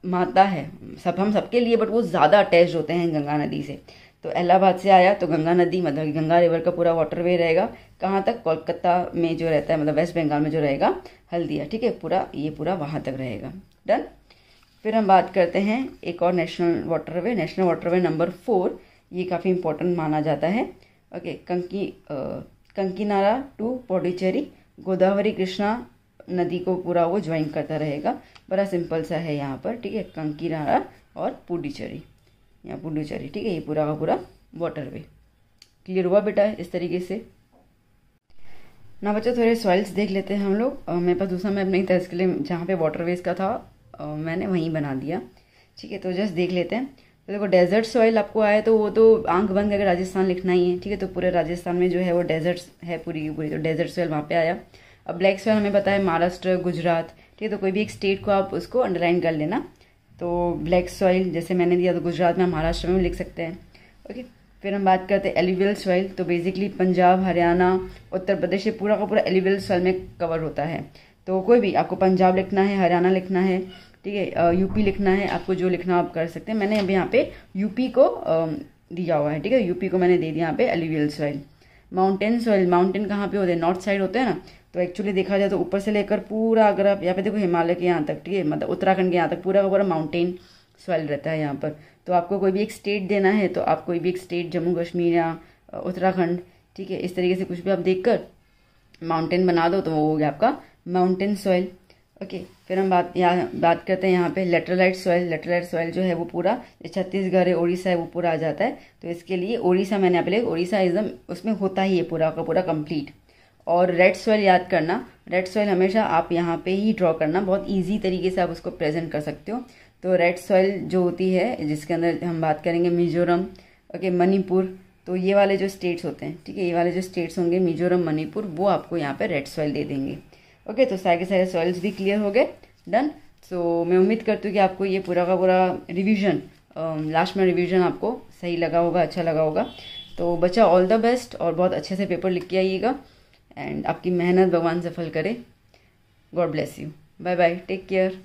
S1: माता है, सब हम सबके लिए, बट वो ज़्यादा अटैच होते हैं गंगा नदी से। तो इलाहाबाद से आया तो गंगा नदी मतलब गंगा रिवर का पूरा वाटरवे रहेगा। कहाँ तक, कोलकाता में जो रहता है मतलब वेस्ट बंगाल में जो रहेगा हल्दिया। ठीक है, पूरा ये पूरा वहाँ तक रहेगा। डन। फिर हम बात करते हैं एक और नेशनल वाटरवे नंबर 4, ये काफ़ी इंपॉर्टेंट माना जाता है। ओके, कंकीनारा टू पौडीचेरी, गोदावरी कृष्णा नदी को पूरा वो ज्वाइन करता रहेगा। बड़ा सिंपल सा है यहाँ पर। ठीक है, कंकीनारा और पुडुचेरी, यहाँ पुडुचेरी। ठीक है, ये पूरा का पूरा वाटरवे। क्लियर हुआ बेटा इस तरीके से। ना बच्चों थोड़े सॉइल्स देख लेते हैं हम लोग। मेरे पास दूसरा मैप नहीं था, इसके लिए जहाँ पे वाटरवेज का था मैंने वहीं बना दिया। ठीक है, तो जस्ट देख लेते हैं। तो देखो डेजर्ट सॉइल आपको आया तो वो तो आंख बंद करके राजस्थान लिखना ही है। ठीक है, तो पूरे राजस्थान में जो है वो डेजर्ट है पूरी की पूरी, तो डेजर्ट सॉइल वहाँ पे आया। अब ब्लैक सॉइल हमें पता है महाराष्ट्र, गुजरात। ठीक है, तो कोई भी एक स्टेट को आप उसको अंडरलाइन कर लेना। तो ब्लैक सॉइल जैसे मैंने दिया तो गुजरात में, महाराष्ट्र में भी लिख सकते हैं। ओके, फिर हम बात करते हैं एलिवियल सॉइल। तो बेसिकली पंजाब, हरियाणा, उत्तर प्रदेश, ये पूरा का पूरा एलिवियल सॉइल में कवर होता है। तो कोई भी आपको पंजाब लिखना है, हरियाणा लिखना है, ठीक है, यूपी लिखना है, आपको जो लिखना आप कर सकते हैं। मैंने अभी यहाँ पे यूपी को दिया हुआ है। ठीक है, यूपी को मैंने दे दिया यहाँ पे alluvial soil. Mountain soil, mountain कहाँ पे होते हैं? नॉर्थ साइड होते हैं ना। तो एक्चुअली देखा जाए तो ऊपर से लेकर पूरा, अगर आप यहाँ पे देखो हिमालय के यहाँ तक, ठीक है, मतलब उत्तराखंड के यहाँ तक पूरा का पूरा माउंटेन सॉइल रहता है यहाँ पर। तो आपको कोई भी एक स्टेट देना है तो आप कोई भी एक स्टेट, जम्मू कश्मीर या उत्तराखंड, ठीक है, इस तरीके से कुछ भी आप देखकर माउंटेन बना दो तो वो हो गया आपका माउंटेन सॉइल। ओके, फिर हम बात करते हैं यहाँ पे लेटरलाइट सॉइल। लेटरलाइट सॉइल जो है वो पूरा छत्तीसगढ़ है, उड़ीसा है, वो पूरा आ जाता है। तो इसके लिए उड़ीसा मैंने यहाँ पे उड़ीसा एकदम उसमें होता ही है पूरा का पूरा कंप्लीट। और रेड सॉइल याद करना, रेड सॉइल हमेशा आप यहाँ पे ही ड्रॉ करना, बहुत ईजी तरीके से आप उसको प्रेजेंट कर सकते हो। तो रेड सॉइल जो होती है, जिसके अंदर हम बात करेंगे मिजोरम, ओके, मणिपुर, तो ये वाले जो स्टेट्स होते हैं, ठीक है, ये वाले जो स्टेट्स होंगे मिजोरम, मणिपुर, वो आपको यहाँ पे रेड सॉइल दे देंगे। ओके, तो सारे के सारे सॉइल्स भी क्लियर हो गए, डन। सो मैं उम्मीद करती हूँ कि आपको ये पूरा का पूरा रिवीजन, लास्ट में रिवीजन आपको सही लगा होगा, अच्छा लगा होगा। तो बच्चा ऑल द बेस्ट, और बहुत अच्छे से पेपर लिख के आइएगा, एंड आपकी मेहनत भगवान सफल करे। God bless you, bye bye, take care.